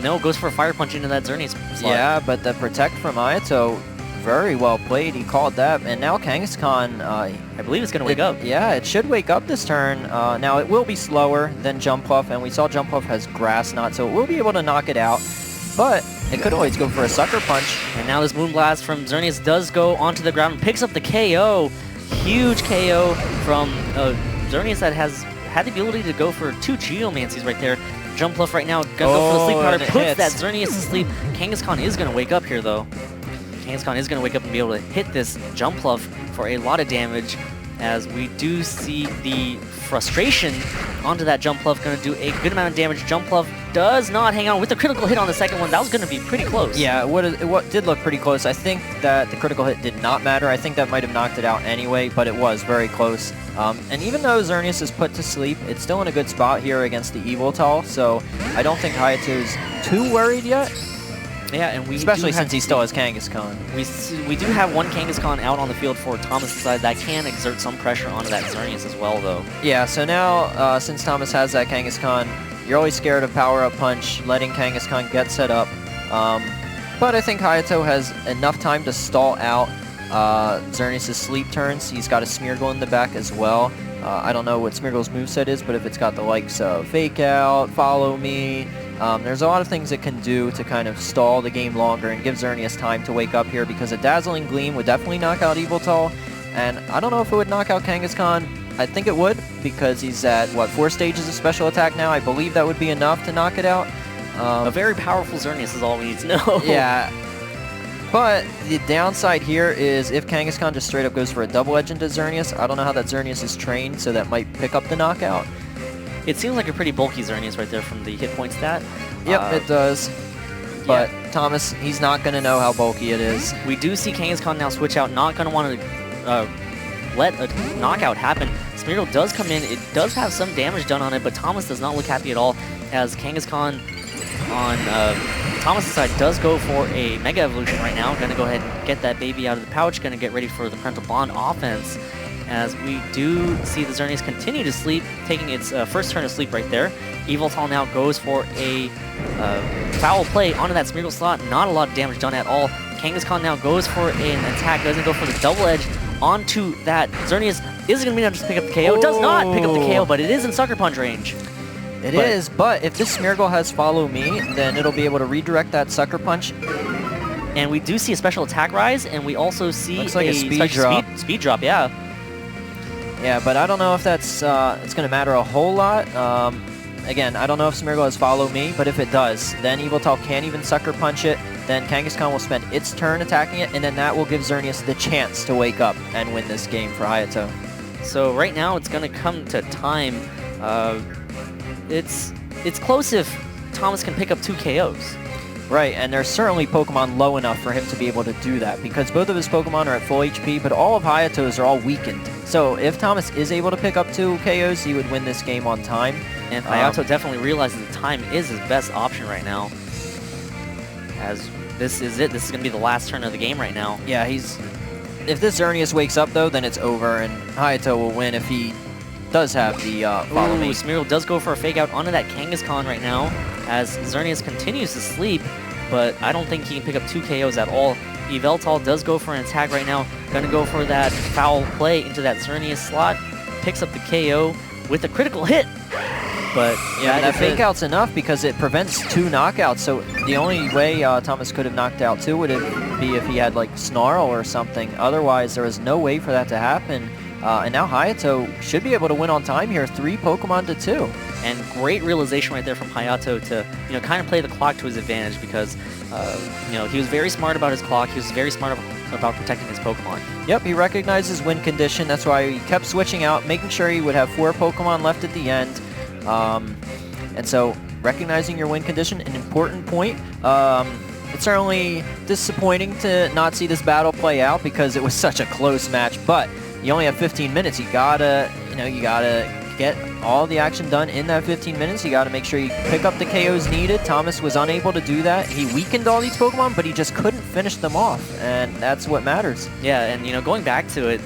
No, it goes for a Fire Punch into that Xerneas slot. Yeah, but the Protect from Ayato, very well played. He called that, and now Kangaskhan, I believe it's going to wake up. Yeah, it should wake up this turn. Now, it will be slower than Jumpluff, and we saw Jumpluff has Grass Knot, so it will be able to knock it out, but it could always go for a Sucker Punch. And now this Moonblast from Xerneas does go onto the ground and picks up the KO. Huge KO from Xerneas that has had the ability to go for 2 Geomancies right there. Jumpluff right now gonna go for the sleep powder, puts that Xerneas to sleep. Kangaskhan is gonna wake up here though. Kangaskhan is gonna wake up and be able to hit this Jumpluff for a lot of damage, as we do see the frustration onto that Jumpluff gonna do a good amount of damage. Jumpluff does not hang on with the critical hit on the second one. That was gonna be pretty close. Yeah, it did look pretty close. I think that the critical hit did not matter. I think that might have knocked it out anyway, but it was very close. And even though Xerneas is put to sleep, it's still in a good spot here against the Evoltal, so I don't think Hayato's too worried yet. Yeah, and we especially since he still has Kangaskhan. We do have one Kangaskhan out on the field for Thomas' side. That can exert some pressure onto that Xerneas as well, though. Yeah, so now, since Thomas has that Kangaskhan, you're always scared of Power-Up Punch, letting Kangaskhan get set up. But I think Hayato has enough time to stall out Xerneas' sleep turns. He's got a Smeargle in the back as well. I don't know what Smeargle's moveset is, but if it's got the likes of Fake Out, Follow Me, there's a lot of things it can do to kind of stall the game longer and give Xerneas time to wake up here, because a Dazzling Gleam would definitely knock out Evoltal, and I don't know if it would knock out Kangaskhan. I think it would, because he's at, what, 4 stages of special attack now? I believe that would be enough to knock it out. A very powerful Xerneas is all we need to know. Yeah. But the downside here is if Kangaskhan just straight up goes for a double edge into Xerneas, I don't know how that Xerneas is trained, so that might pick up the knockout. It seems like a pretty bulky Xerneas right there from the hit point stat. Yep, it does. But yeah. Thomas, he's not going to know how bulky it is. We do see Kangaskhan now switch out, not going to want to let a knockout happen. Smeargle does come in. It does have some damage done on it, but Thomas does not look happy at all, as Kangaskhan on Thomas' side does go for a Mega Evolution right now. Going to go ahead and get that baby out of the pouch. Going to get ready for the Parental Bond offense, as we do see the Xerneas continue to sleep, taking its first turn of sleep right there. Evoltal now goes for a foul play onto that Smeargle slot. Not a lot of damage done at all. Kangaskhan now goes for an attack, doesn't go for the double edge onto that Xerneas. Is going to be able to pick up the KO. It does not pick up the KO, but it is in Sucker Punch range. It is, but if this Smeargle has Follow Me, then it'll be able to redirect that Sucker Punch. And we do see a special attack rise, and we also see looks like a speed drop. Speed drop, yeah. Yeah, but I don't know if that's it's going to matter a whole lot. Again, I don't know if Smeargle has Follow Me, but if it does, then Evoltal can't even Sucker Punch it. Then Kangaskhan will spend its turn attacking it, and then that will give Xerneas the chance to wake up and win this game for Hayato. So right now it's going to come to time. It's close if Thomas can pick up 2 KOs. Right, and there's certainly Pokemon low enough for him to be able to do that, because both of his Pokemon are at full HP, but all of Hayato's are all weakened. So if Thomas is able to pick up 2 KOs, he would win this game on time. And Hayato definitely realizes the time is his best option right now, as this is it. This is going to be the last turn of the game right now. Yeah, if this Xerneas wakes up, though, then it's over, and Hayato will win if he does have the Follow Me. Smeargle does go for a fake out onto that Kangaskhan right now, as Xerneas continues to sleep, but I don't think he can pick up 2 KOs at all. Yveltal does go for an attack right now, gonna go for that foul play into that Xerneas slot, picks up the KO with a critical hit. But yeah, that fake out's enough because it prevents 2 knockouts. So the only way Thomas could have knocked out 2 would be if he had like Snarl or something. Otherwise, there was no way for that to happen. And now Hayato should be able to win on time here, 3 Pokemon to 2. And great realization right there from Hayato to, kind of play the clock to his advantage because, he was very smart about his clock. He was very smart about protecting his Pokemon. Yep, he recognized his win condition. That's why he kept switching out, making sure he would have 4 Pokemon left at the end. And so recognizing your win condition, an important point. It's certainly disappointing to not see this battle play out because it was such a close match, but you only have 15 minutes. You gotta get all the action done in that 15 minutes. You gotta make sure you pick up the KOs needed. Thomas was unable to do that. He weakened all these Pokemon, but he just couldn't finish them off, and that's what matters. Yeah, and going back to it,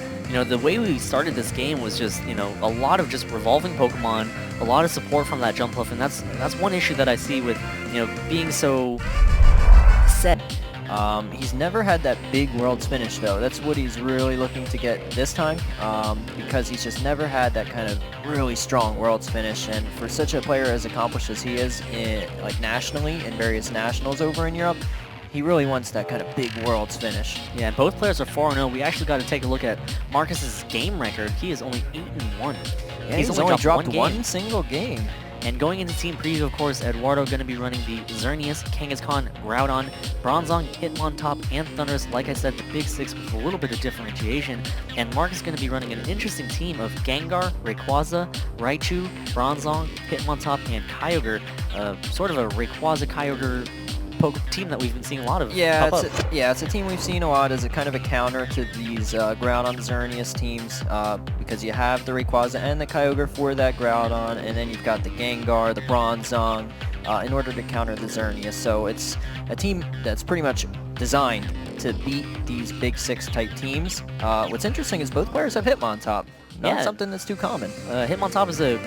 the way we started this game was just, a lot of just revolving Pokemon, a lot of support from that Jumpluff, and that's one issue that I see with, being so set. He's never had that big Worlds finish, though. That's what he's really looking to get this time, because he's just never had that kind of really strong Worlds finish. And for such a player as accomplished as he is, nationally, in various nationals over in Europe, he really wants that kind of big Worlds finish. Yeah, and both players are 4-0. We actually got to take a look at Marcus's game record. He is only 8-1. Yeah, he's only dropped one single game. And going into team preview, of course, Eduardo going to be running the Xerneas, Kangaskhan, Groudon, Bronzong, Hitmontop, and Thundurus. Like I said, the big 6 with a little bit of differentiation. And Marcus is going to be running an interesting team of Gengar, Rayquaza, Raichu, Bronzong, Hitmontop, and Kyogre. Sort of a Rayquaza-Kyogre team that we've been seeing a lot of. Yeah, it's a team we've seen a lot as a kind of a counter to these Groudon Xerneas teams, because you have the Rayquaza and the Kyogre for that Groudon, and then you've got the Gengar, the Bronzong, in order to counter the Xerneas. So it's a team that's pretty much designed to beat these big 6 type teams. What's interesting is both players have Hitmontop. Not something that's too common. Hitmontop is a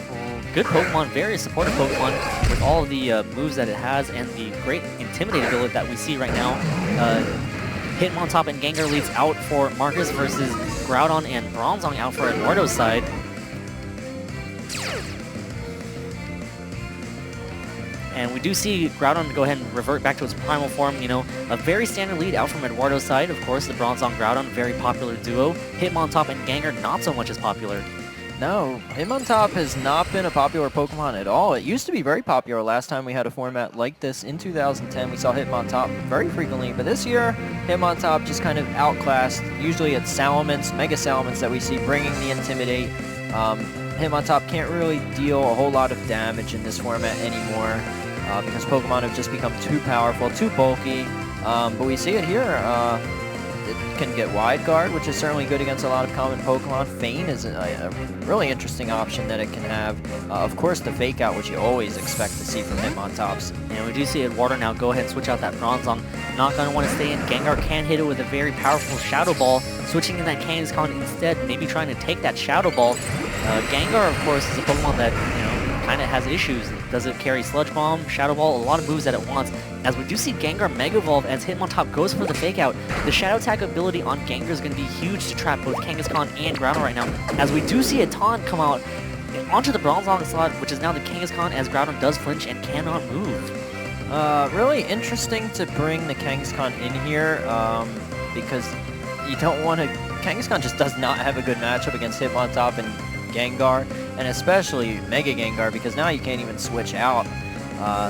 good Pokemon, very supportive Pokemon with all of the moves that it has and the great Intimidate ability that we see right now. Hitmontop and Gengar leads out for Marcus versus Groudon and Bronzong out for Eduardo's side. And we do see Groudon go ahead and revert back to its primal form, a very standard lead out from Eduardo's side. Of course, the Bronzong Groudon, very popular duo. Hitmontop and Gengar, not so much as popular. No, Hitmontop has not been a popular Pokemon at all. It used to be very popular last time we had a format like this in 2010. We saw Hitmontop very frequently, but this year, Hitmontop just kind of outclassed. Usually it's Salamence, Mega Salamence that we see bringing the Intimidate. Hitmontop can't really deal a whole lot of damage in this format anymore because Pokemon have just become too powerful, too bulky. But we see it here. It can get Wide Guard, which is certainly good against a lot of common Pokemon. Feign is a really interesting option that it can have. Of course, the Fake Out, which you always expect to see from Hitmontops. And we do see Eduardo now go ahead and switch out that Bronzong. Not going to want to stay in. Gengar can hit it with a very powerful Shadow Ball. Switching in that Kangaskhan instead, maybe trying to take that Shadow Ball. Gengar, of course, is a Pokemon that, kind of has issues. Does it carry Sludge Bomb, Shadow Ball, a lot of moves that it wants. As we do see Gengar Mega Evolve as Hitmontop goes for the Fake Out. The Shadow Tag ability on Gengar is going to be huge to trap both Kangaskhan and Groudon right now. As we do see a Taunt come out onto the Bronzong slot, which is now the Kangaskhan, as Groudon does flinch and cannot move. Really interesting to bring the Kangaskhan in here because you don't want to... Kangaskhan just does not have a good matchup against Hitmontop and Gengar, and especially Mega Gengar, because now you can't even switch out.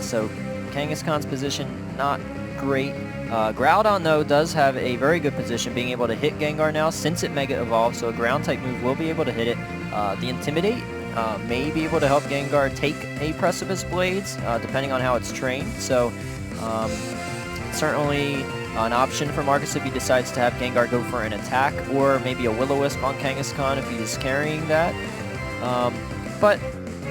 So Kangaskhan's position, not great. Groudon, though, does have a very good position, being able to hit Gengar now since it Mega Evolved, so a Ground-type move will be able to hit it. The Intimidate may be able to help Gengar take a Precipice Blades, depending on how it's trained. So certainly an option for Marcus if he decides to have Gengar go for an attack, or maybe a Will-O-Wisp on Kangaskhan if he's carrying that. But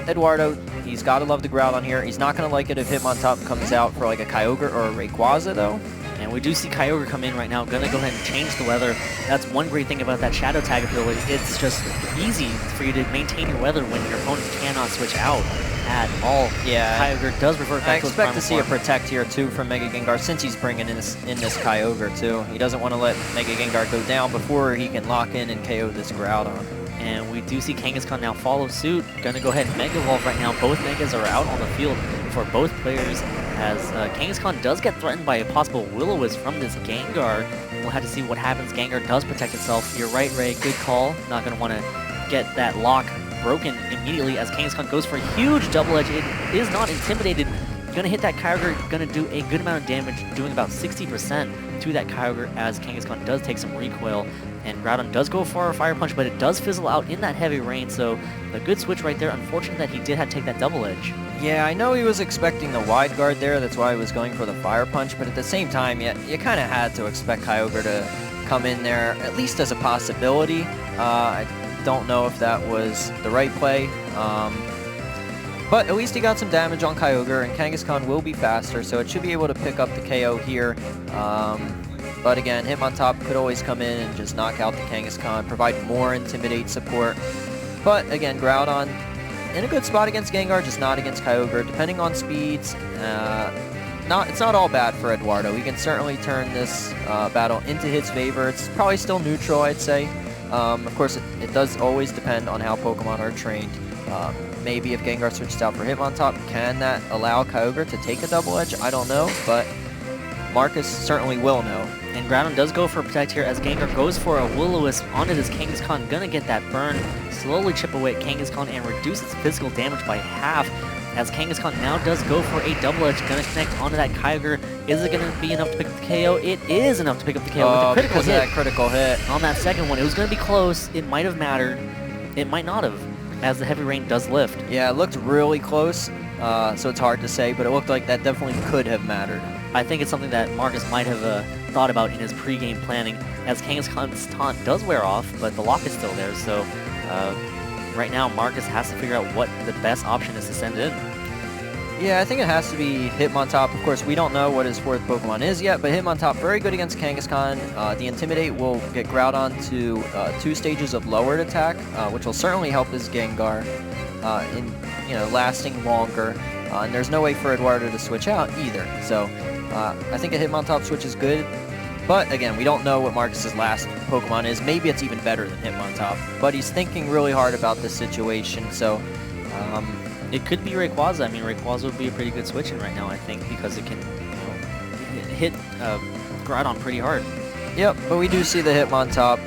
Eduardo, he's got to love the Groudon here. He's not going to like it if Hitmontop comes out for like a Kyogre or a Rayquaza, though. And we do see Kyogre come in right now, going to go ahead and change the weather. That's one great thing about that Shadow Tag ability. It's just easy for you to maintain your weather when your opponent cannot switch out at all. Yeah. Kyogre does revert back to his primal form. I expect to see a Protect here, too, from Mega Gengar, since he's bringing in this Kyogre, too. He doesn't want to let Mega Gengar go down before he can lock in and KO this Groudon. And we do see Kangaskhan now follow suit. Gonna go ahead and Mega Evolve right now. Both Megas are out on the field for both players, as Kangaskhan does get threatened by a possible Will-O-Wisp from this Gengar. We'll have to see what happens. Gengar does protect itself. You're right, Ray. Good call. Not gonna want to get that lock broken immediately as Kangaskhan goes for a huge double edge. It is not intimidated. Gonna hit that Kyogre, gonna do a good amount of damage, doing about 60% to that Kyogre as Kangaskhan does take some recoil. And Groudon does go for a Fire Punch, but it does fizzle out in that heavy rain, so a good switch right there. Unfortunate that he did have to take that double edge. Yeah, I know he was expecting the wide guard there, that's why he was going for the Fire Punch, but at the same time, you kind of had to expect Kyogre to come in there, at least as a possibility. I don't know if that was the right play, but at least he got some damage on Kyogre, and Kangaskhan will be faster, so it should be able to pick up the KO here. But again, Hitmontop could always come in and just knock out the Kangaskhan, provide more Intimidate support. But again, Groudon in a good spot against Gengar, just not against Kyogre. Depending on speeds, it's not all bad for Eduardo. He can certainly turn this battle into his favor. It's probably still neutral, I'd say. Of course, it does always depend on how Pokemon are trained. Maybe if Gengar switches out for Hitmontop, can that allow Kyogre to take a double edge? I don't know, but Marcus certainly will know. And Groudon does go for Protect here as Gengar goes for a Will-O-Wisp onto this Kangaskhan. Gonna get that burn, slowly chip away at Kangaskhan and reduce its physical damage by half. As Kangaskhan now does go for a double edge, gonna connect onto that Kyogre. Is it gonna be enough to pick up the KO? It is enough to pick up the KO with a critical hit. That critical hit. On that second one, it was gonna be close. It might have mattered. It might not have, as the heavy rain does lift. Yeah, it looked really close, so it's hard to say, but it looked like that definitely could have mattered. I think it's something that Marcus might have thought about in his pre-game planning, as Kangaskhan's taunt does wear off, but the lock is still there, so right now Marcus has to figure out what the best option is to send in. Yeah, I think it has to be Hitmontop. Of course, we don't know what his fourth Pokemon is yet, but Hitmontop very good against Kangaskhan. The Intimidate will get Groudon to 2 stages of lowered attack, which will certainly help his Gengar in lasting longer. And there's no way for Eduardo to switch out either. So I think a Hitmontop switch is good. But again, we don't know what Marcus's last Pokemon is. Maybe it's even better than Hitmontop. But he's thinking really hard about this situation, so it could be Rayquaza. I mean, Rayquaza would be a pretty good switch in right now, I think, because it can hit Groudon pretty hard. Yep, but we do see the Hitmontop.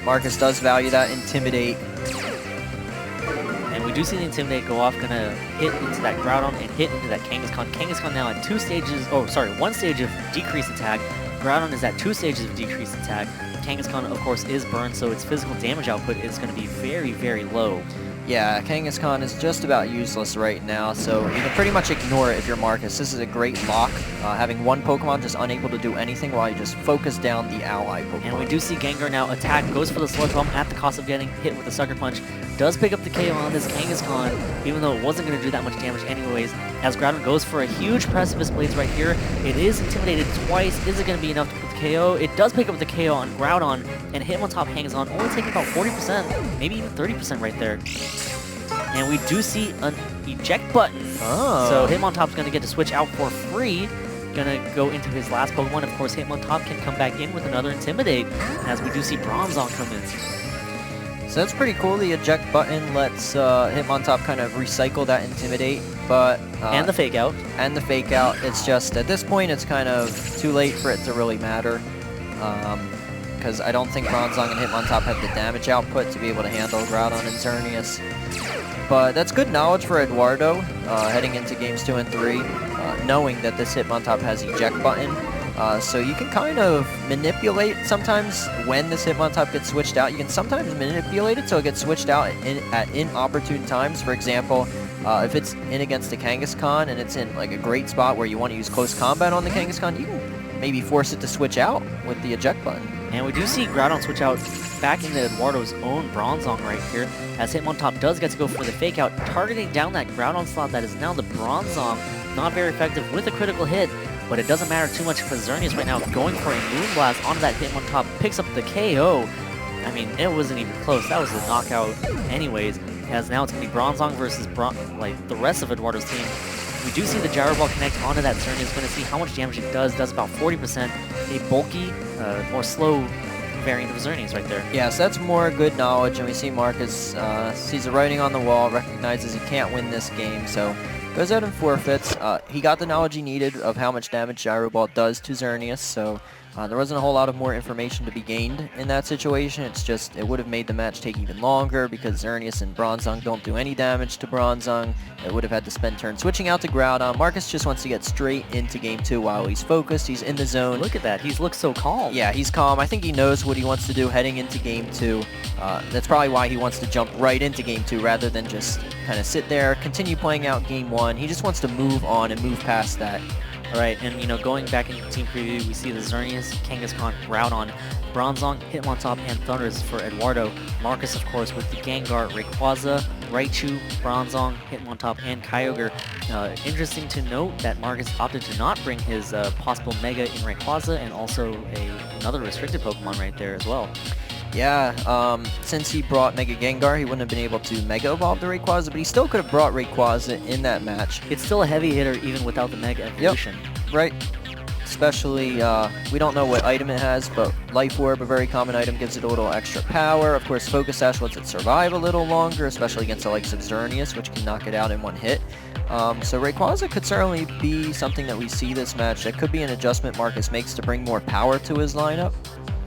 Marcus does value that Intimidate. And we do see the Intimidate go off, gonna hit into that Groudon and hit into that Kangaskhan. Kangaskhan now at 1 stage of decreased attack. Groudon is at 2 stages of decreased attack. Kangaskhan, of course, is burned, so its physical damage output is going to be very, very low. Yeah, Kangaskhan is just about useless right now, so you can pretty much ignore it if you're Marcus. This is a great lock, having one Pokemon just unable to do anything while you just focus down the ally Pokemon. And we do see Gengar now attack, goes for the Sludge Bomb at the cost of getting hit with the Sucker Punch. Does pick up the KO on this Kangaskhan, even though it wasn't going to do that much damage anyways, as Groudon goes for a huge Precipice Blades right here. It is intimidated twice. Is it going to be enough to put the KO? It does pick up the KO on Groudon, and Hitmontop hangs on, only taking about 40%, maybe even 30% right there. And we do see an eject button. Oh. So Hitmontop's going to get to switch out for free. Going to go into his last Pokemon. Of course, Hitmontop can come back in with another Intimidate, as we do see Bronzong come in. So that's pretty cool. The eject button lets Hitmontop kind of recycle that Intimidate, but... and the Fake Out. And the Fake Out. It's just, at this point, it's kind of too late for it to really matter. Because I don't think Bronzong and Hitmontop have the damage output to be able to handle Groudon and Xerneas. But that's good knowledge for Eduardo heading into games 2 and 3, knowing that this Hitmontop has eject button. So you can kind of manipulate sometimes when this Hitmontop gets switched out. You can sometimes manipulate it so it gets switched out at inopportune times. For example, if it's in against a Kangaskhan and it's in like a great spot where you want to use close combat on the Kangaskhan, you can maybe force it to switch out with the eject button. And we do see Groudon switch out back into Eduardo's own Bronzong right here, as Hitmontop does get to go for the Fake Out, targeting down that Groudon slot that is now the Bronzong. Not very effective with a critical hit, but it doesn't matter too much for Xerneas right now, going for a Moonblast onto that Hitmontop, picks up the KO. I mean, it wasn't even close. That was a knockout anyways, as now it's going to be Bronzong versus the rest of Eduardo's team. We do see the Gyro Ball connect onto that Xerneas. Going to see how much damage it does. Does about 40%. A bulky, more slow variant of Xerneas right there. Yes, that's more good knowledge, and we see Marcus sees the writing on the wall, recognizes he can't win this game, so goes out and forfeits. He got the knowledge he needed of how much damage Gyro Ball does to Xerneas, so there wasn't a whole lot of more information to be gained in that situation. It's just, it would have made the match take even longer because Xerneas and Bronzong don't do any damage to Bronzong. It would have had to spend turns switching out to Groudon. Marcus just wants to get straight into Game 2 while he's focused. He's in the zone. Look at that. He looks so calm. Yeah, he's calm. I think he knows what he wants to do heading into Game 2. That's probably why he wants to jump right into Game 2 rather than just kind of sit there, continue playing out Game 1. He just wants to move on and move past that. All right, and you know, going back into team preview, we see the Xerneas, Kangaskhan, Groudon, Bronzong, Hitmontop, and Thundurus for Eduardo. Marcus, of course, with the Gengar, Rayquaza, Raichu, Bronzong, Hitmontop, and Kyogre. Interesting to note that Marcus opted to not bring his possible Mega in Rayquaza, and also another restricted Pokemon right there as well. Yeah, since he brought Mega Gengar, he wouldn't have been able to Mega Evolve the Rayquaza, but he still could have brought Rayquaza in that match. It's still a heavy hitter even without the Mega Evolution. Yep, right. Especially, we don't know what item it has, but Life Orb, a very common item, gives it a little extra power. Of course, Focus Sash lets it survive a little longer, especially against the likes of Xerneas, which can knock it out in one hit. So Rayquaza could certainly be something that we see this match. That could be an adjustment Marcus makes to bring more power to his lineup.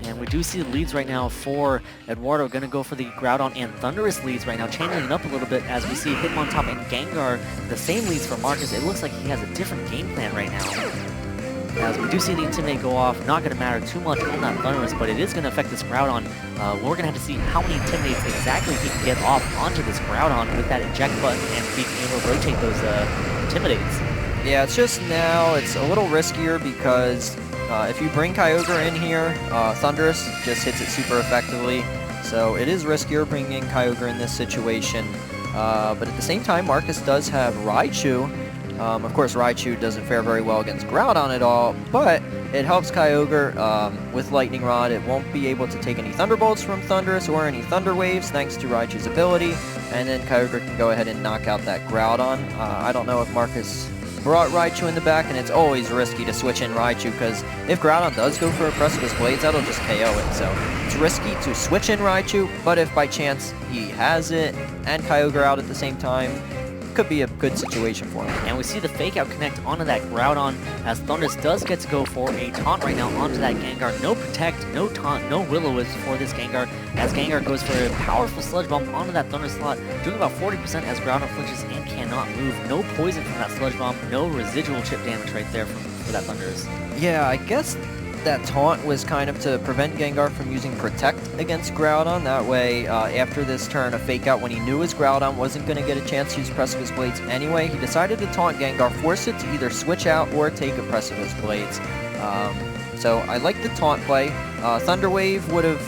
And we do see the leads right now for Eduardo. Going to go for the Groudon and Thundurus leads right now, changing it up a little bit as we see Hitmontop and Gengar, the same leads for Marcus. It looks like he has a different game plan right now. As we do see the Intimidate go off, not going to matter too much on that Thundurus, but it is going to affect this Groudon. We're going to have to see how many Intimidates exactly he can get off onto this Groudon with that eject button and being able to rotate those Intimidates. Yeah, it's just now, it's a little riskier because if you bring Kyogre in here, Thundurus just hits it super effectively. So it is riskier bringing Kyogre in this situation. But at the same time, Marcus does have Raichu. Of course, Raichu doesn't fare very well against Groudon at all, but it helps Kyogre with Lightning Rod. It won't be able to take any Thunderbolts from Thundurus or any Thunder Waves thanks to Raichu's ability, and then Kyogre can go ahead and knock out that Groudon. I don't know if Marcus brought Raichu in the back, and it's always risky to switch in Raichu because if Groudon does go for a Precipice Blades, that'll just KO it. So it's risky to switch in Raichu, but if by chance he has it and Kyogre out at the same time, could be a good situation for him. And we see the Fake Out connect onto that Groudon as Thundurus does get to go for a taunt right now onto that Gengar. No Protect, no taunt, no Will-O-Wisp for this Gengar as Gengar goes for a powerful Sludge Bomb onto that Thundurus slot, doing about 40% as Groudon flinches and cannot move. No poison from that Sludge Bomb, no residual chip damage right there for that Thundurus. Yeah, I guess that taunt was kind of to prevent Gengar from using Protect against Groudon. That way, after this turn, a Fake Out when he knew his Groudon wasn't going to get a chance to use Precipice Blades anyway, he decided to taunt Gengar, force it to either switch out or take a Precipice Blades. So I like the taunt play. Thunder Wave would have,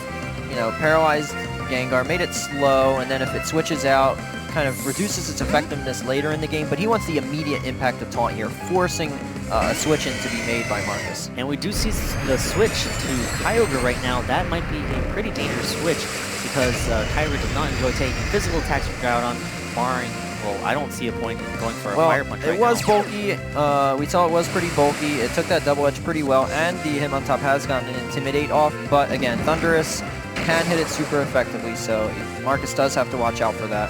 paralyzed Gengar, made it slow, and then if it switches out, kind of reduces its effectiveness later in the game, but he wants the immediate impact of taunt here, forcing a switch in to be made by Marcus. And we do see the switch to Kyogre right now. That might be a pretty dangerous switch because Kyogre does not enjoy taking physical attacks from Groudon, barring, well, I don't see a point in going for a Fire Punch right now. It was bulky. We saw it was pretty bulky. It took that double edge pretty well, and the Hitmontop has gotten an Intimidate off, but again, Thundurus can hit it super effectively, so Marcus does have to watch out for that.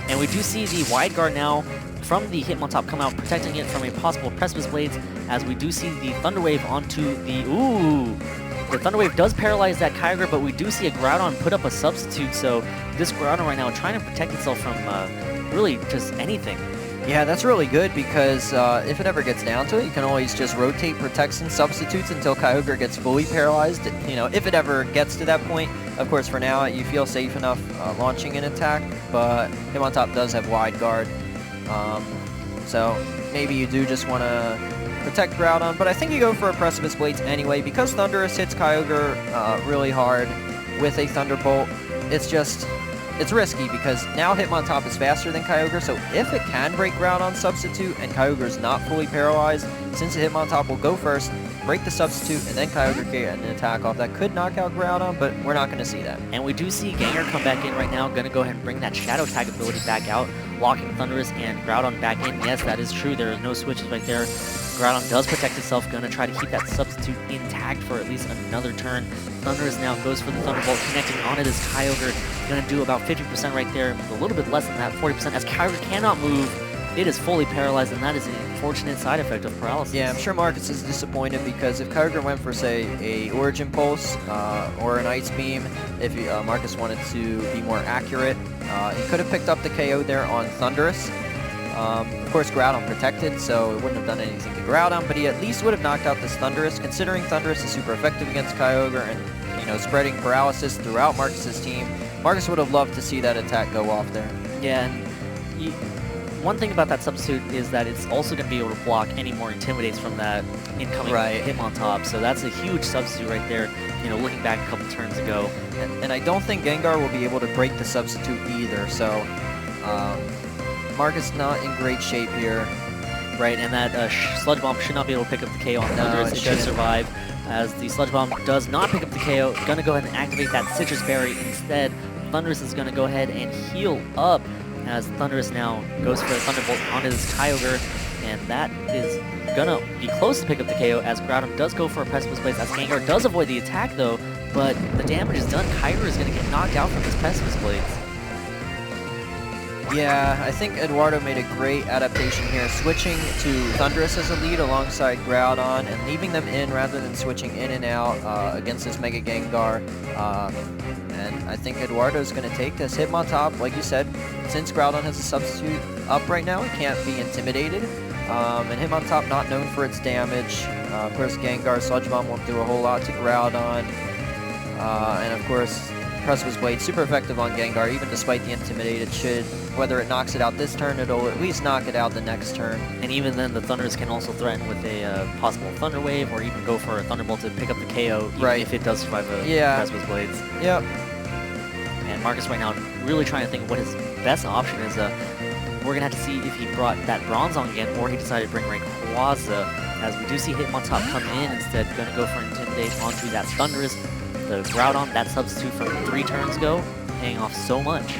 And we do see the Wide Guard now from the Hitmontop come out, protecting it from a possible Precipice Blades, as we do see the Thunder Wave onto the... Ooh! The Thunder Wave does paralyze that Kyogre, but we do see a Groudon put up a substitute, so this Groudon right now trying to protect itself from really just anything. Yeah, that's really good because if it ever gets down to it, you can always just rotate protects and substitutes until Kyogre gets fully paralyzed. If it ever gets to that point. Of course, for now, you feel safe enough launching an attack, but Hitmontop does have Wide Guard. So maybe you do just want to protect Groudon, but I think you go for a Precipice Blades anyway because Thundurus hits Kyogre really hard with a Thunderbolt. It's risky because now Hitmontop is faster than Kyogre, so if it can break Groudon's substitute and Kyogre's not fully paralyzed, since the Hitmontop will go first, break the substitute, and then Kyogre get an attack off, that could knock out Groudon, but we're not going to see that. And we do see Gengar come back in right now, going to go ahead and bring that Shadow Tag ability back out, locking Thundurus and Groudon back in. Yes, that is true. There are no switches right there. Groudon does protect itself, gonna try to keep that substitute intact for at least another turn. Thundurus now goes for the Thunderbolt, connecting onto this Kyogre. Gonna do about 50% right there, a little bit less than that, 40%, as Kyogre cannot move. It is fully paralyzed, and that is an unfortunate side effect of paralysis. Yeah, I'm sure Marcus is disappointed because if Kyogre went for, say, a Origin Pulse or an Ice Beam, if Marcus wanted to be more accurate, he could have picked up the KO there on Thundurus. Of course, Groudon protected, so it wouldn't have done anything to Groudon, but he at least would have knocked out this Thundurus, considering Thundurus is super effective against Kyogre and, you know, spreading paralysis throughout Marcus's team. Marcus would have loved to see that attack go off there. Yeah, and one thing about that substitute is that it's also going to be able to block any more Intimidates from that incoming Hitmontop, so that's a huge substitute right there, you know, looking back a couple turns ago. And I don't think Gengar will be able to break the substitute either, so Marcus not in great shape here. Right, and that Sludge Bomb should not be able to pick up the KO on Thundurus. It should survive, as the Sludge Bomb does not pick up the KO. Going to go ahead and activate that Citrus Berry instead. Thundurus is going to go ahead and heal up, as Thundurus now goes for a Thunderbolt onto this Kyogre, and that is going to be close to pick up the KO, as Groudon does go for a Precipice Blades, as Gengar does avoid the attack though, but the damage is done. Kyogre is going to get knocked out from his Precipice Blades. Yeah, I think Eduardo made a great adaptation here, switching to Thundurus as a lead alongside Groudon and leaving them in rather than switching in and out against this Mega Gengar. And I think Eduardo is going to take this. Hitmontop, like you said, since Groudon has a substitute up right now, it can't be intimidated. And Hitmontop not known for its damage. Of course, Gengar Sludge Bomb won't do a whole lot to Groudon. And of course, Precipice Blade, super effective on Gengar, even despite the Intimidate. It should, whether it knocks it out this turn, it'll at least knock it out the next turn. And even then, the Thundurus can also threaten with a possible Thunder Wave, or even go for a Thunderbolt to pick up the KO, even if it does survive a Precipice Blades. Yep. And Marcus right now really trying to think what his best option is. We're going to have to see if he brought that Bronzong again, or he decided to bring Rayquaza, as we do see Hitmontop come in instead, going to go for Intimidate onto that Thundurus. The Groudon, that substitute from 3 turns ago, paying off so much.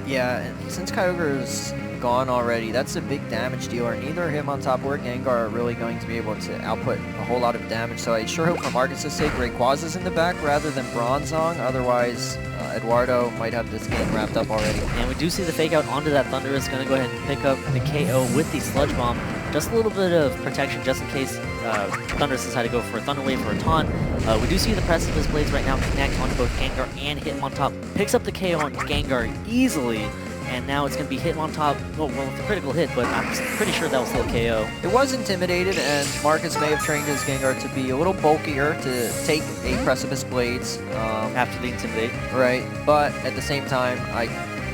Yeah, and since Kyogre's gone already, that's a big damage dealer. Neither Hitmontop or Gengar are really going to be able to output a whole lot of damage, so I sure hope for Marcus' sake Rayquaza's in the back rather than Bronzong. Otherwise, Eduardo might have this game wrapped up already. And we do see the fake out onto that Thundurus, going to go ahead and pick up the KO with the Sludge Bomb. Just a little bit of protection just in case Thundurus decide to go for a Thunder Wave or a Taunt. We do see the Precipice Blades right now connect on both Gengar and Hitmontop. Picks up the KO on Gengar easily, and now it's going to be Hitmontop, well, with a critical hit, but I'm pretty sure that was still a KO. It was Intimidated, and Marcus may have trained his Gengar to be a little bulkier to take a Precipice Blades. After the Intimidate. Right, but at the same time, I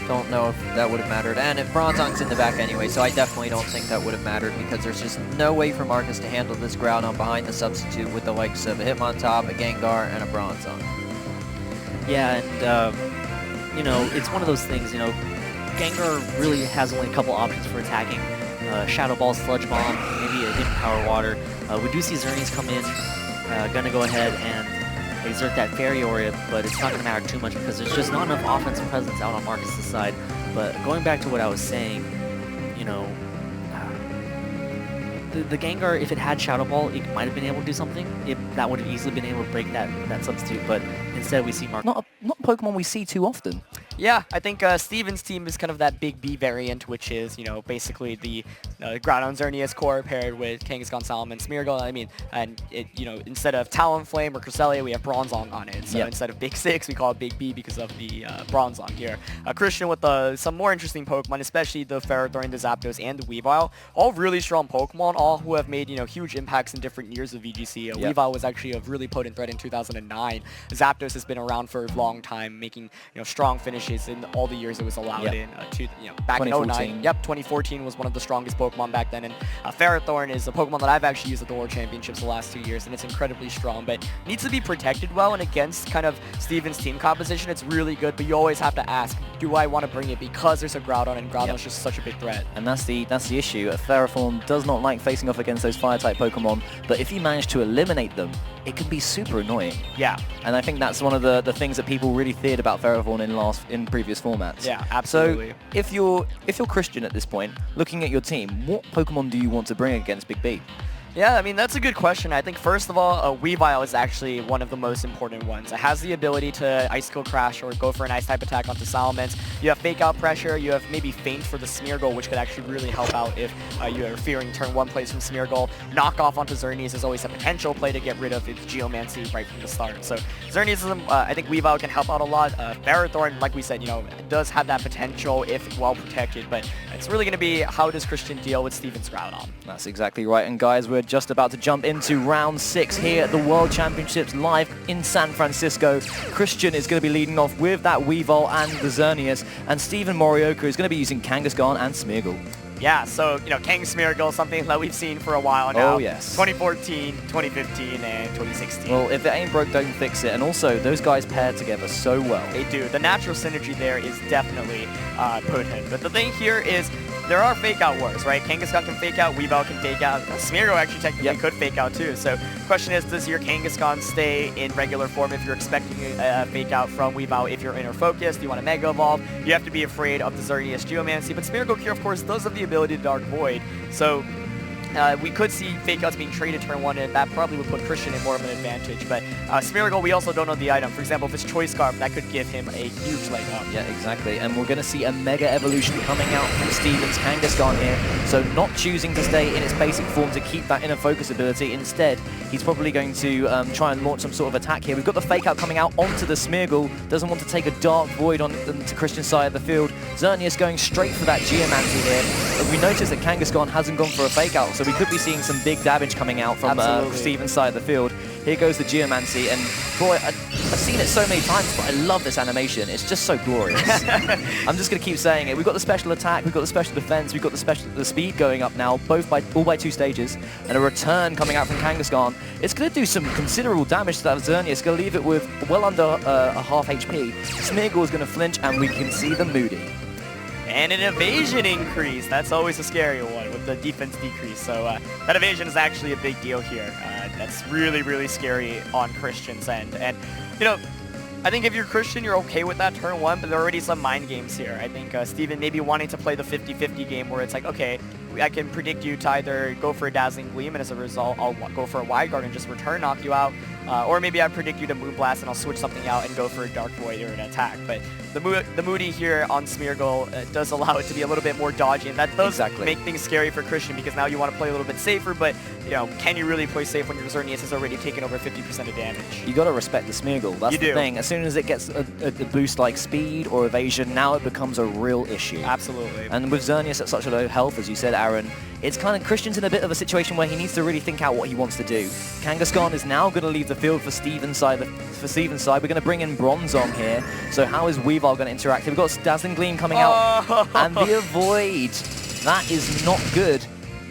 don't know if that would have mattered. And if Bronzong's in the back anyway, so I definitely don't think that would have mattered, because there's just no way for Marcus to handle this Groudon behind the substitute with the likes of a Hitmontop, a Gengar, and a Bronzong. Yeah, and, you know, it's one of those things, you know, Gengar really has only a couple options for attacking. Shadow Ball, Sludge Bomb, maybe a Hidden Power Water. We do see Xerneas come in, gonna go ahead and exert that Fairy Aura, but it's not going to matter too much because there's just not enough offensive presence out on Marcus' side. But going back to what I was saying, you know, the Gengar, if it had Shadow Ball, it might have been able to do something. That would have easily been able to break that substitute, but instead we see Marcus. Not a Pokemon we see too often. Yeah, I think Steven's team is kind of that Big B variant, which is, you know, basically the Groudon Xerneas core paired with Kangaskhan, Salmon, Smeargle. I mean, and it, you know, instead of Talonflame or Cresselia, we have Bronzong on it. So instead of Big 6, we call it Big B because of the Bronzong here. Christian with some more interesting Pokemon, especially the Ferrothorn, the Zapdos, and the Weavile. All really strong Pokemon, all who have made, you know, huge impacts in different years of VGC. Weavile was actually a really potent threat in 2009. Zapdos has been around for a long time, making, you know, strong finishes in all the years it was allowed in. Back in 2009. Yep, 2014 was one of the strongest Pokemon back then. And Ferrothorn is a Pokemon that I've actually used at the World Championships the last 2 years, and it's incredibly strong, but needs to be protected well. And against kind of Steven's team composition, it's really good, but you always have to ask, do I want to bring it because there's a Groudon, and Groudon's just such a big threat. And that's the issue. Ferrothorn does not like facing off against those Fire-type Pokemon, but if you manage to eliminate them, it can be super annoying. Yeah. And I think that's one of the things that people really feared about Ferrothorn in in previous formats. Yeah, absolutely. So if you're Christian at this point, looking at your team, what Pokemon do you want to bring against Big B? Yeah, I mean, that's a good question. I think, first of all, Weavile is actually one of the most important ones. It has the ability to Icicle Crash or go for an Ice-type attack onto Salamence. You have Fake Out Pressure. You have maybe Feint for the Smeargle, which could actually really help out if you are fearing turn 1 plays from Smeargle. Knock off onto Xerneas is always a potential play to get rid of its Geomancy right from the start. So Xerneas, I think Weavile can help out a lot. Ferrothorn, like we said, does have that potential if well protected, but it's really going to be how does Christian deal with Steven's Groudon. That's exactly right. And guys, we're just about to jump into round 6 here at the World Championships live in San Francisco. Christian is going to be leading off with that Weavile and the Xerneas, and Steven Morioka is going to be using Kangaskhan and Smeargle. Yeah, so, King Smeargle, something that we've seen for a while now. Oh, yes. 2014, 2015, and 2016. Well, if it ain't broke, don't fix it. And also, those guys pair together so well. They do. The natural synergy there is definitely potent. But the thing here is, there are fake out wars, right? Kangaskhan can fake out, Weavile can fake out. Smeargle actually technically could fake out too. So question is, does your Kangaskhan stay in regular form if you're expecting a fake out from Weavile? If you're inner focused, you want to Mega Evolve, you have to be afraid of the Xerneas Geomancy. But Smeargle here, of course, does have the ability to Dark Void. So we could see fake outs being traded turn 1, and that probably would put Christian in more of an advantage. But Smeargle, we also don't know the item. For example, if it's Choice Scarf, that could give him a huge leg up. Yeah, exactly. And we're going to see a Mega Evolution coming out from Steven's Kangaskhan here. So not choosing to stay in its basic form to keep that inner focus ability. Instead, he's probably going to try and launch some sort of attack here. We've got the fake out coming out onto the Smeargle. Doesn't want to take a Dark Void on to Christian's side of the field. Xerneas going straight for that Geomancy here. But we noticed that Kangaskhan hasn't gone for a fake out, so we could be seeing some big damage coming out from Steven's side of the field. Here goes the Geomancy, and boy, I've seen it so many times, but I love this animation. It's just so glorious. I'm just going to keep saying it. We've got the special attack, we've got the special defense, we've got the speed going up now, all by 2 stages, and a return coming out from Kangaskhan. It's going to do some considerable damage to that Xerneas. It's going to leave it with well under a half HP. Smeargle is going to flinch, and we can see the Moody. And an evasion increase. That's always a scary one with the defense decrease. So that evasion is actually a big deal here. That's really, really scary on Christian's end. And, I think if you're Christian, you're okay with that turn 1, but there are already some mind games here. I think Steven maybe wanting to play the 50-50 game where it's like, okay, I can predict you to either go for a Dazzling Gleam, and as a result, I'll go for a Wide Guard and just return knock you out. Or maybe I predict you to Moonblast and I'll switch something out and go for a Dark Void or an attack. But the Moody here on Smeargle does allow it to be a little bit more dodgy, and that does make things scary for Christian, because now you want to play a little bit safer, but can you really play safe when your Xerneas has already taken over 50% of damage? You got to respect the Smeargle. That's the thing. As soon as it gets a boost like speed or evasion, now it becomes a real issue. Absolutely. And with Xerneas at such a low health, as you said, Aaron, it's kind of Christian's in a bit of a situation where he needs to really think out what he wants to do. Kangaskhan is now going to leave the field for Steven's side. We're going to bring in Bronzong here. So how is Weavile going to interact? We've got Dazzling Gleam coming out, and the Avoid. That is not good.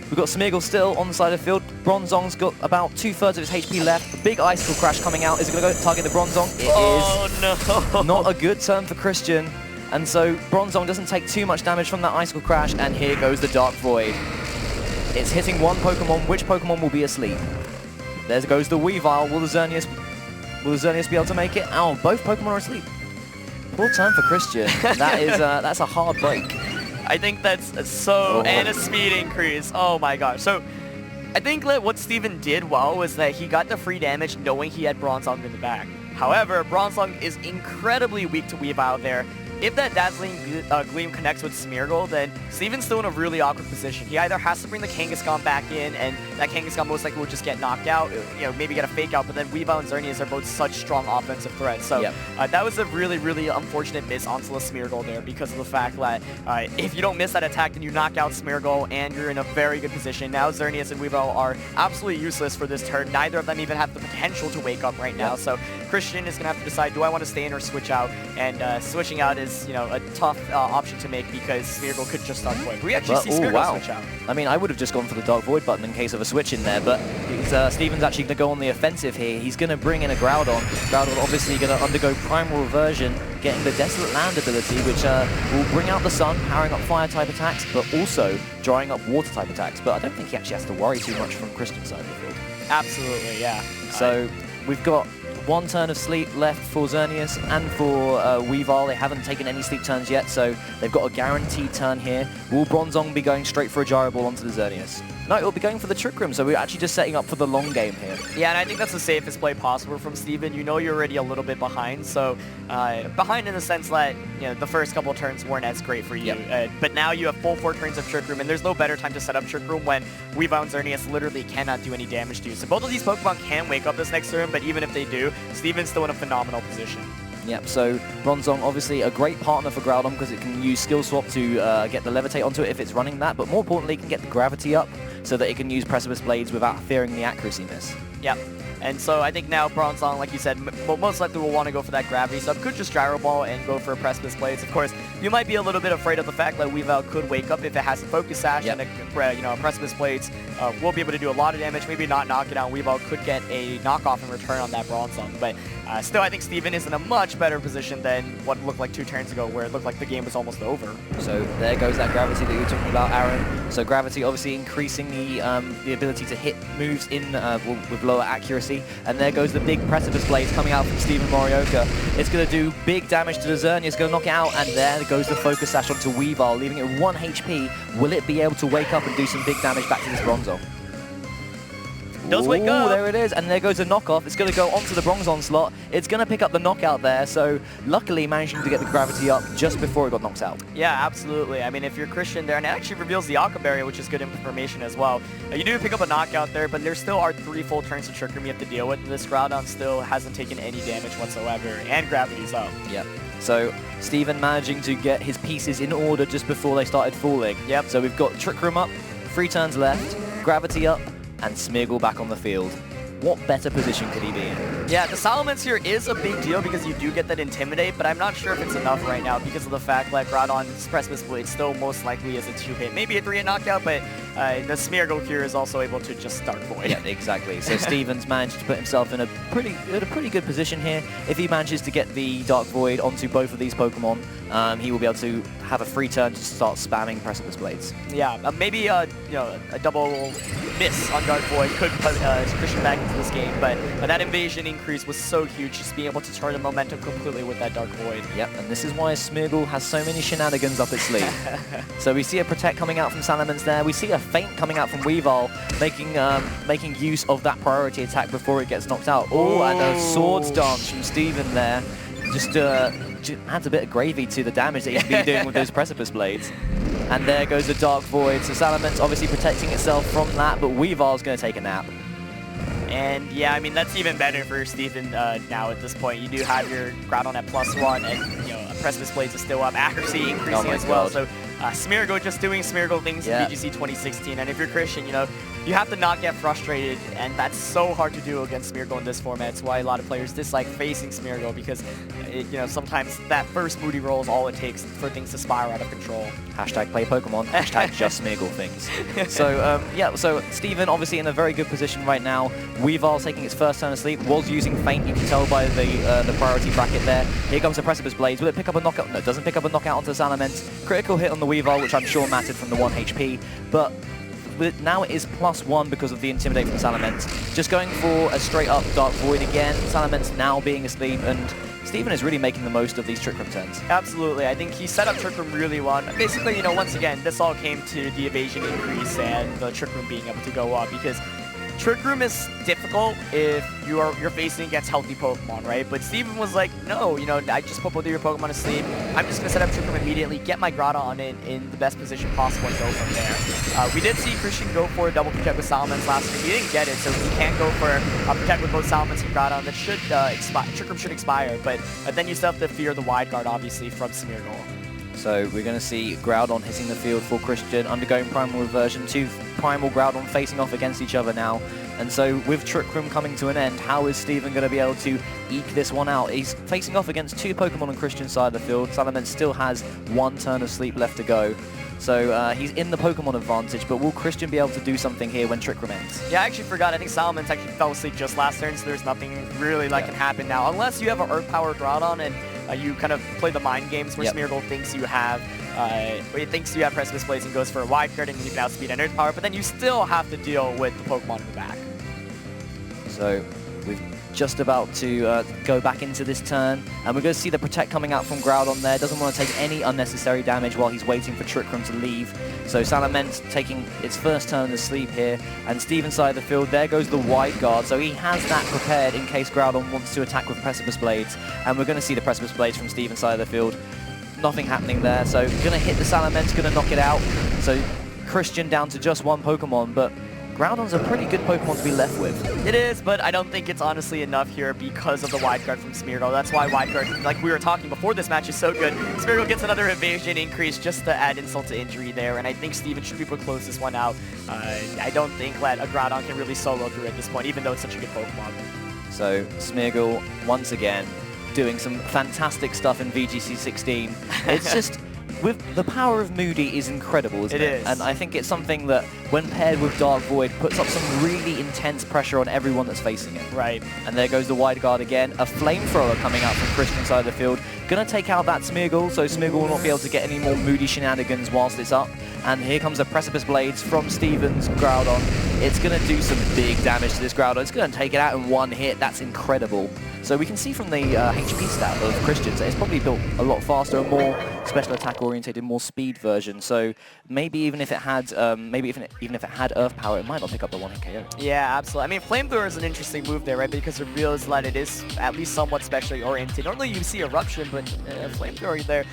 We've got Smeargle still on the side of the field. Bronzong's got about 2/3 of his HP left. A big Icicle Crash coming out. Is it going to go target the Bronzong? It is no. Not a good turn for Christian. And so Bronzong doesn't take too much damage from that Icicle Crash, and here goes the Dark Void. It's hitting one Pokemon. Which Pokemon will be asleep? There goes the Weavile. Will the Xerneas be able to make it? Oh, both Pokemon are asleep. Poor turn for Christian. That is that's a hard break. I think that's so... And a speed increase. Oh my gosh. So I think that what Steven did well was that he got the free damage knowing he had Bronzong in the back. However, Bronzong is incredibly weak to Weavile there. If that Dazzling Gleam connects with Smeargle, then Steven's still in a really awkward position. He either has to bring the Kangaskhan back in, and that Kangaskhan most likely will just get knocked out, maybe get a fake out, but then Weavile and Xerneas are both such strong offensive threats. So that was a really, really unfortunate miss onto the Smeargle there, because of the fact that if you don't miss that attack, then you knock out Smeargle, and you're in a very good position. Now Xerneas and Weavile are absolutely useless for this turn. Neither of them even have the potential to wake up right now. So Christian is going to have to decide, do I want to stay in or switch out? And switching out is a tough option to make, because Smeargle could just Dark Void. We actually see Smeargle switch out. I mean, I would have just gone for the Dark Void button in case of a switch in there, but Steven's actually going to go on the offensive here. He's going to bring in a Groudon. Groudon obviously going to undergo Primal Reversion, getting the Desolate Land ability, which will bring out the Sun, powering up Fire-type attacks, but also drying up Water-type attacks. But I don't think he actually has to worry too much from Christian's side of the field. Absolutely, yeah. So we've got 1 turn of sleep left for Xerneas and for Weavile. They haven't taken any sleep turns yet, so they've got a guaranteed turn here. Will Bronzong be going straight for a Gyro Ball onto the Xerneas? No, it'll be going for the Trick Room, so we're actually just setting up for the long game here. Yeah, and I think that's the safest play possible from Steven. You know you're already a little bit behind, so behind in the sense that the first couple of turns weren't as great for you. Yep. But now you have full 4 turns of Trick Room, and there's no better time to set up Trick Room when Weavile and Xerneas literally cannot do any damage to you. So both of these Pokemon can wake up this next turn, but even if they do, Steven's still in a phenomenal position. Yep, so Bronzong, obviously a great partner for Groudon because it can use Skill Swap to get the Levitate onto it if it's running that, but more importantly, it can get the Gravity up so that it can use Precipice Blades without fearing the accuracy miss. Yep. And so I think now Bronzong, like you said, most likely will want to go for that Gravity sub. Could just Gyro Ball and go for a Precipice Blades. Of course, you might be a little bit afraid of the fact that Weavile could wake up if it has a Focus Sash, and a Precipice Blades will be able to do a lot of damage. Maybe not knock it out. Weavile could get a knockoff in return on that Bronzong. But still, I think Steven is in a much better position than what looked like 2 turns ago, where it looked like the game was almost over. So there goes that Gravity that you were talking about, Aaron. So Gravity obviously increasing the ability to hit moves in with lower accuracy. And there goes the big Precipice Blades coming out from Steven Morioka. It's going to do big damage to the Xerneas. It's going to knock it out. And there goes the Focus Sash onto Weavile, leaving it 1 HP. Will it be able to wake up and do some big damage back to this Bronzong? Does wake up. There it is, and there goes the knockoff. It's going to go onto the Bronzong slot. It's going to pick up the knockout there, so luckily managing to get the Gravity up just before it got knocked out. Yeah, absolutely. I mean, if you're Christian there, and it actually reveals the Aqua Barrier, which is good information as well. You do pick up a knockout there, but there still are 3 full turns of Trick Room you have to deal with. This Groudon still hasn't taken any damage whatsoever, and Gravity's up. Yep. So Steven managing to get his pieces in order just before they started falling. Yep. So we've got Trick Room up, 3 turns left, Gravity up, and Smeargle back on the field. What better position could he be in? Yeah, the Salamence here is a big deal because you do get that Intimidate, but I'm not sure if it's enough right now because of the fact that Groudon's Precipice Blade still most likely is a 2-hit, maybe a 3-hit knockout, but the Smeargle here is also able to just Dark Void. Yeah, exactly. So Steven's managed to put himself in a pretty good position here. If he manages to get the Dark Void onto both of these Pokemon, he will be able to have a free turn to start spamming Precipice Blades. Yeah, maybe a double miss on Dark Void could put Christian back into this game, but that invasion increase was so huge, just being able to turn the momentum completely with that Dark Void. Yep, and this is why Smeargle has so many shenanigans up its sleeve. So we see a Protect coming out from Salamence there. We see a Feint coming out from Weavile, making use of that priority attack before it gets knocked out. Oh, and a Swords Dance from Steven there. Just adds a bit of gravy to the damage that he's been doing with those Precipice Blades. And there goes the Dark Void. So Salamence obviously protecting itself from that, but Weavile's going to take a nap. And yeah, I mean, that's even better for Steven now at this point. You do have your Groudon at +1, and Precipice Blades is still up, accuracy increasing as well. So Smeargle just doing Smeargle things in VGC 2016. And if you're Christian, you have to not get frustrated, and that's so hard to do against Smeargle in this format. It's why a lot of players dislike facing Smeargle because sometimes that first Moody roll is all it takes for things to spiral out of control. Hashtag play Pokemon, hashtag just Smeargle things. So so Steven obviously in a very good position right now. Weavile taking its first turn of sleep, was using Feint, you can tell by the priority bracket there. Here comes the Precipice Blades. Will it pick up a knockout? No, it doesn't pick up a knockout onto the Salamence. Critical hit on the Weavile, which I'm sure mattered from the 1 HP, but now it is +1 because of the Intimidate from Salamence. Just going for a straight up Dark Void again. Salamence now being asleep, and Steven is really making the most of these Trick Room turns. Absolutely. I think he set up Trick Room really well. Basically, once again, this all came to the evasion increase and the Trick Room being able to go up because Trick Room is difficult if you're facing against healthy Pokemon, right? But Steven was like, no, I just put both of your Pokemon to sleep. I'm just going to set up Trick Room immediately, get my Groudon in the best position possible and go from there. We did see Christian go for a double Protect with Salamence last game. He didn't get it, so he can't go for a Protect with both Salamence and Groudon. That should Trick Room should expire, but then you still have to fear the Wide Guard, obviously, from Smeargle. So we're going to see Groudon hitting the field for Christian, undergoing Primal Reversion, 2 Primal Groudon facing off against each other now. And so with Trick Room coming to an end, how is Steven going to be able to eke this one out? He's facing off against 2 Pokemon on Christian's side of the field. Salamence still has 1 turn of sleep left to go. So he's in the Pokemon advantage, but will Christian be able to do something here when Trick Room ends? Yeah, I actually forgot. I think Salamence actually fell asleep just last turn, so there's nothing really that can happen now. Unless you have an Earth Power Groudon and you kind of play the mind games where Smeargle thinks you have Precipice Blades and goes for a Wide Guard and you can outspeed an Earth Power, but then you still have to deal with the Pokemon in the back. So we've just about to go back into this turn, and we're going to see the Protect coming out from Groudon there. Doesn't want to take any unnecessary damage while he's waiting for Trick Room to leave. So Salamence taking its first turn to sleep here, and Steven's side of the field, there goes the wide guard. So he has that prepared in case Groudon wants to attack with Precipice Blades, and we're going to see the Precipice Blades from Steven's side of the field. Nothing happening there, so going to hit the Salamence, going to knock it out. So Christian down to just one Pokemon, but Groudon's a pretty good Pokemon to be left with. It is, but I don't think it's honestly enough here because of the wide guard from Smeargle. That's why wide guard, like we were talking before this match, is so good. Smeargle gets another evasion increase just to add insult to injury there, and I think Steven should be able to close this one out. I don't think that a Groudon can really solo through at this point, even though it's such a good Pokemon. So Smeargle, once again, doing some fantastic stuff in VGC 16. It's just, with the power of Moody is incredible, isn't it? It is. And I think it's something that, when paired with Dark Void, puts up some really intense pressure on everyone that's facing it. Right. And there goes the wide guard again. A Flamethrower coming out from Christian's side of the field. Going to take out that Smeargle, so Smeargle will not be able to get any more Moody shenanigans whilst it's up. And here comes the Precipice Blades from Steven's Groudon. It's going to do some big damage to this Groudon. It's going to take it out in one hit. That's incredible. So we can see from the HP stat of Christian's that it's probably built a lot faster, a more special attack oriented, more speed version. So maybe even if it had, even if it had Earth Power, it might not pick up the one-hit KO. Yeah, absolutely. I mean, Flamethrower is an interesting move there, right? Because it reveals that it is at least somewhat specially oriented. Normally you see Eruption, but Flamethrower there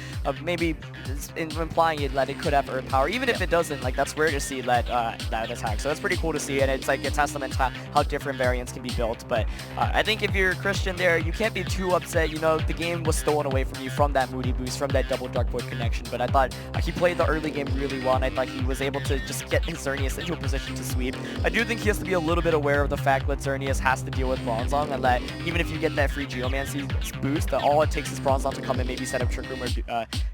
maybe is implying it that it could have Earth Power. Even if it doesn't, like that's rare to see that attack. So that's pretty cool to see, and it's like a testament to how different variants can be built. But I think if you're Christian there, you can't be too upset. You know, the game was stolen away from you from that Moody boost, from that double Dark Void connection. But I thought he played the early game really well, and I thought he was able to just get his Xerneas into a position to sweep. I do think he has to be a little bit aware of the fact that Xerneas has to deal with Bronzong, and that even if you get that free Geomancy boost, that all it takes is Bronzong to come in, maybe set up Trick Room or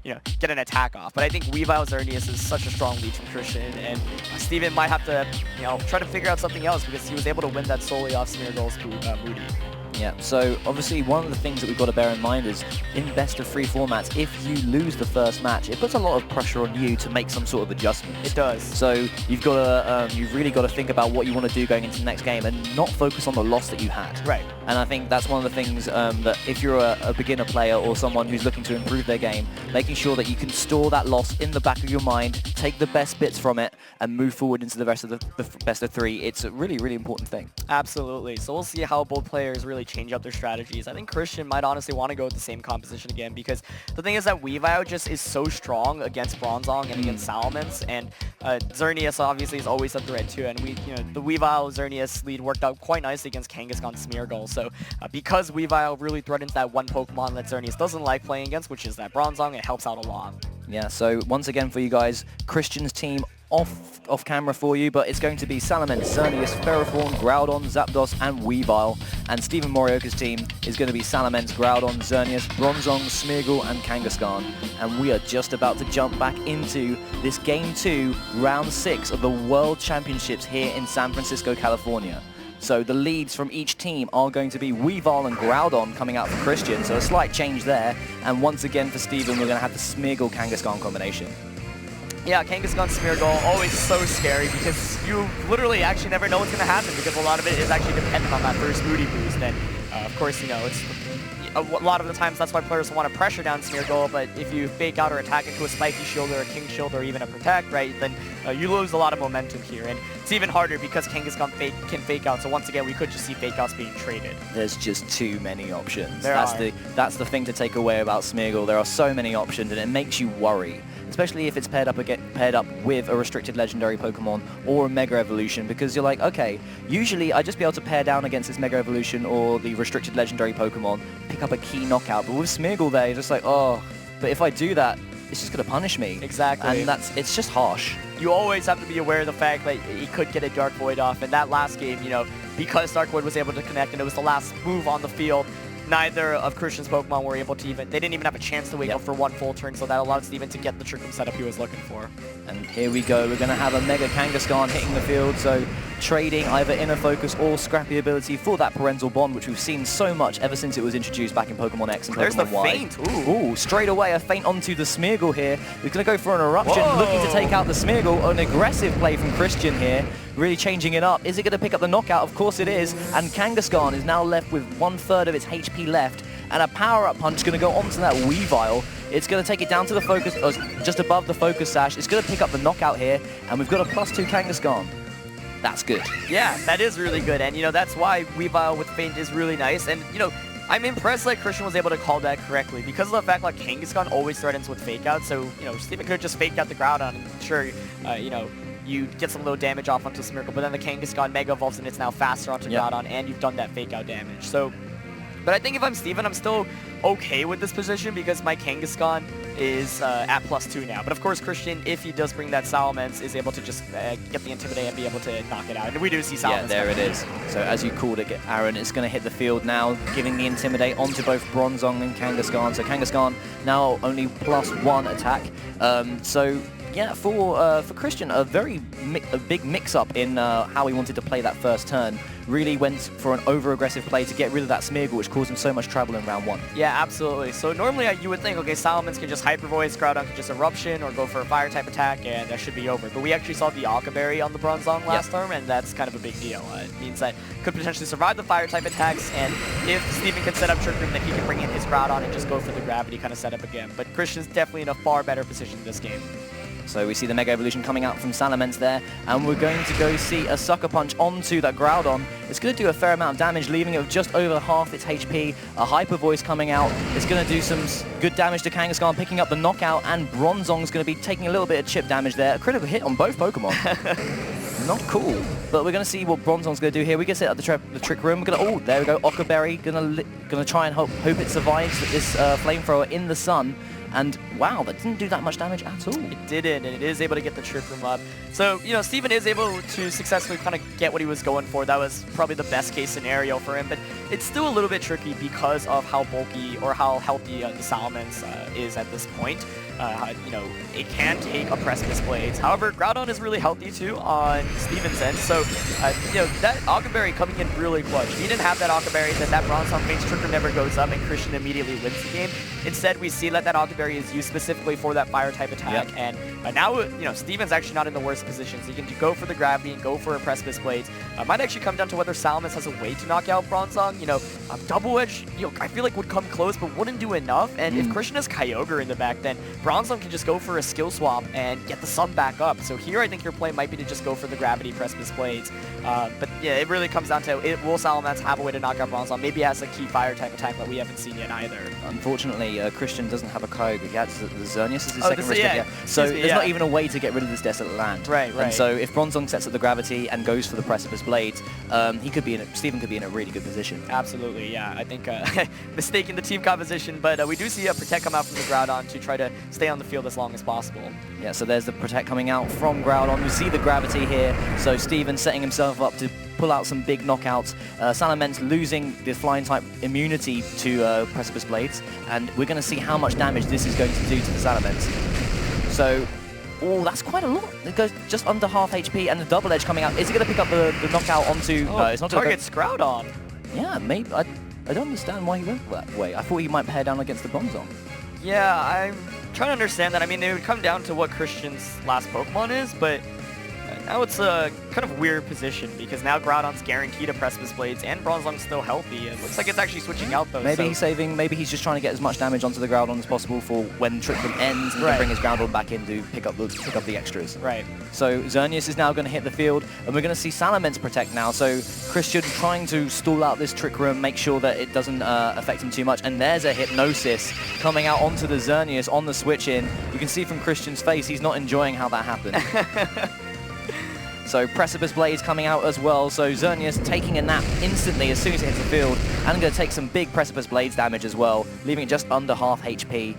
you know, get an attack off. But I think Weavile Xerneas is such a strong lead from Christian, and Steven might have to, you know, try to figure out something else because he was able to win that solely off Smeargle's Moody. Yeah, so obviously one of the things that we've got to bear in mind is in best of 3 formats, if you lose the first match, it puts a lot of pressure on you to make some sort of adjustment. It does. So you've got to, you've really got to think about what you want to do going into the next game and not focus on the loss that you had. Right. And I think that's one of the things that if you're a beginner player or someone who's looking to improve their game, making sure that you can store that loss in the back of your mind, take the best bits from it, and move forward into the rest of the best of 3. It's a really, really important thing. Absolutely. So we'll see how both players really change up their strategies. I think Christian might honestly want to go with the same composition again because the thing is that Weavile just is so strong against Bronzong and against Salamence, and Xerneas obviously is always a threat too, and the Weavile Xerneas lead worked out quite nicely against Kangaskhan Smeargle. So because Weavile really threatens that one Pokemon that Xerneas doesn't like playing against, which is that Bronzong, it helps out a lot. Yeah, so once again for you guys, Christian's team off camera for you, but it's going to be Salamence, Xerneas, Ferrothorn, Groudon, Zapdos, and Weavile. And Stephen Morioka's team is going to be Salamence, Groudon, Xerneas, Bronzong, Smeargle, and Kangaskhan. And we are just about to jump back into this Game 2, Round 6 of the World Championships here in San Francisco, California. So the leads from each team are going to be Weavile and Groudon coming out for Christian, so a slight change there. And once again for Stephen, we're going to have the Smeargle-Kangaskhan combination. Yeah, Kangaskhan Smeargle, always so scary because you literally actually never know what's going to happen because a lot of it is actually dependent on that first Moody boost. And of course, you know, it's a lot of the times that's why players want to pressure down Smeargle, but if you fake out or attack into a Spiky Shield or a King Shield or even a Protect, right, then you lose a lot of momentum here. And it's even harder because Kangaskhan can fake out, so once again, we could just see fake outs being traded. There's just too many options. That's the thing to take away about Smeargle. There are so many options, and it makes you worry. Especially if it's paired up with a restricted legendary Pokemon or a Mega Evolution, because you're like, okay, usually I'd just be able to pair down against this Mega Evolution or the restricted legendary Pokemon, pick up a key knockout, but with Smeargle there, you're just like, oh, but if I do that, it's just going to punish me. Exactly. And it's just harsh. You always have to be aware of the fact that he could get a Dark Void off, and that last game, you know, because Dark Void was able to connect and it was the last move on the field, neither of Christian's Pokemon were able to they didn't even have a chance to wake up for one full turn, so that allowed Steven to get the Trick Room setup he was looking for. And here we go, we're going to have a Mega Kangaskhan hitting the field, so trading either inner focus or scrappy ability for that parental bond, which we've seen so much ever since it was introduced back in Pokemon X and There's the Pokemon Y. feint. Ooh, straight away a feint onto the Smeargle here. We're going to go for an Eruption, Whoa. looking to take out the Smeargle. An aggressive play from Christian here, really changing it up. Is it going to pick up the knockout? Of course it is. And Kangaskhan is now left with 1/3 of its HP left. And a power-up punch going to go onto that Weavile. It's going to take it down to the focus, just above the focus sash. It's going to pick up the knockout here, and we've got a +2 Kangaskhan. That's good. Yeah, that is really good, and that's why Weavile with feint is really nice, and I'm impressed that Christian was able to call that correctly because of the fact like Kangaskhan always threatens with fake out, so Steven could have just faked out the Groudon and sure, you get some low damage off onto Smeargle, but then the Kangaskhan Mega Evolves and it's now faster onto Groudon, and you've done that fake out damage. So, but I think if I'm Steven, I'm still okay with this position because my Kangaskhan is at +2 now. But of course, Christian, if he does bring that Salamence, is able to just get the Intimidate and be able to knock it out. And we do see Salamence. Yeah, there it is. So as you called it, Aaron, it's going to hit the field now, giving the Intimidate onto both Bronzong and Kangaskhan. So Kangaskhan now only +1 attack. So yeah, for Christian, a big mix-up in how he wanted to play that first turn. Really went for an over-aggressive play to get rid of that Smeargle, which caused him so much trouble in round 1. Yeah, absolutely. So normally you would think, okay, Salamence can just Hyper Voice, Groudon can just Eruption or go for a Fire-type attack, and that should be over. But we actually saw the Aqua Berry on the Bronzong last turn, and that's kind of a big deal. It means that could potentially survive the Fire-type attacks, and if Steven can set up Trick Room, then he can bring in his Groudon and just go for the Gravity kind of setup again. But Christian's definitely in a far better position in this game. So we see the Mega Evolution coming out from Salamence there, and we're going to go see a Sucker Punch onto that Groudon. It's going to do a fair amount of damage, leaving it with just over half its HP. A Hyper Voice coming out. It's going to do some good damage to Kangaskhan, picking up the knockout, and Bronzong's going to be taking a little bit of chip damage there. A critical hit on both Pokemon. Not cool. But we're going to see what Bronzong's going to do here. We can set up the Trick Room. We're going to, oh, there we go. Aqua Berry going to try and hope it survives this Flamethrower in the sun. And wow, that didn't do that much damage at all. It didn't, and it is able to get the Trick Room up. So, Steven is able to successfully kind of get what he was going for. That was probably the best case scenario for him, but it's still a little bit tricky because of how bulky or how healthy the Salamence is at this point. It can take a Precipice Blades. However, Groudon is really healthy too on Steven's end. So, that Aqua Berry coming in really clutch. If he didn't have that Aqua Berry, then that Bronzong Faint's Trick Room never goes up and Christian immediately wins the game. Instead, we see that Aqua Berry is used specifically for that Fire-type attack. Yep. And now, Steven's actually not in the worst position. So he can go for the Gravity and go for a Precipice Blades. Might actually come down to whether Salamence has a way to knock out Bronzong. Double Edge, I feel like would come close, but wouldn't do enough. And if Christian has Kyogre in the back, then Bronzong can just go for a skill swap and get the Sun back up. So here I think your play might be to just go for the Gravity Precipice Blades. But yeah, it really comes down to, will Salamence have a way to knock out Bronzong? Maybe it has a key Fire-type attack that we haven't seen yet either. Unfortunately, Christian doesn't have a Kyogre. He has the Xerneas as his second wrist. So there's not even a way to get rid of this Desolate Land. Right. And so if Bronzong sets up the Gravity and goes for the Precipice Blades, Steven could be in a really good position. Absolutely, yeah. I think mistaking the team composition, but we do see a Protect come out from the Groudon to try to stay on the field as long as possible. Yeah, so there's the Protect coming out from Groudon. We see the Gravity here, so Steven setting himself up to pull out some big knockouts. Salamence losing the Flying type immunity to Precipice Blades, and we're going to see how much damage this is going to do to the Salamence. So, oh, that's quite a lot. It goes just under half HP, and the Double Edge coming out. Is it going to pick up the knockout onto... no, it's not targets Groudon. Yeah, maybe. I don't understand why he went that way. I thought he might pair down against the Bronzong. Yeah, I'm trying to understand that. I mean, it would come down to what Christian's last Pokemon is, but now it's a kind of weird position because now Groudon's guaranteed a Precipice Blades and Bronzong's still healthy. It looks like it's actually switching out though. Maybe he's saving, maybe he's just trying to get as much damage onto the Groudon as possible for when Trick Room ends and bring his Groudon back in to pick up the extras. Right. So Xerneas is now going to hit the field, and we're going to see Salamence Protect now. So Christian trying to stall out this Trick Room, make sure that it doesn't affect him too much. And there's a Hypnosis coming out onto the Xerneas on the switch in. You can see from Christian's face, he's not enjoying how that happened. So Precipice Blades coming out as well. So Xerneas taking a nap instantly as soon as it hits the field, and going to take some big Precipice Blades damage as well, leaving it just under half HP.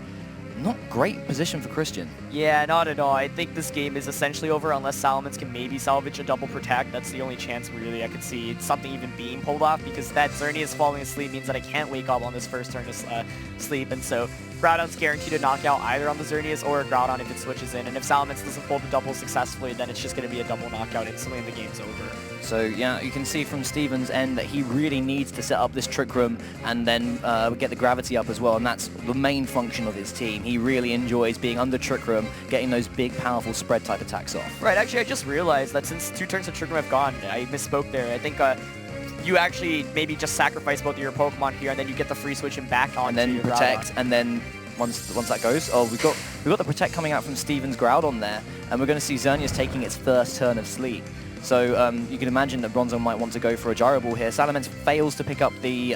Not great position for Christian. Yeah, not at all. I think this game is essentially over unless Salamence can maybe salvage a double Protect. That's the only chance really I could see something even being pulled off, because that Xerneas falling asleep means that I can't wake up on this first turn to sleep. And so Groudon's guaranteed a knockout either on the Xerneas or a Groudon if it switches in. And if Salamence doesn't pull the double successfully, then it's just going to be a double knockout instantly and the game's over. So yeah, you can see from Steven's end that he really needs to set up this Trick Room and then get the gravity up as well, and that's the main function of his team. He really enjoys being under Trick Room, getting those big, powerful spread type attacks off. Right, actually I just realized that since 2 turns of Trick Room have gone, I misspoke there. I think you actually maybe just sacrifice both of your Pokemon here and then you get the free switching back on and then your protect, Groudon. and then once that goes, oh, we've got the protect coming out from Steven's Groudon there, and we're going to see Xerneas taking its first turn of sleep. So you can imagine that Bronzong might want to go for a Gyro Ball here. Salamence fails to pick up the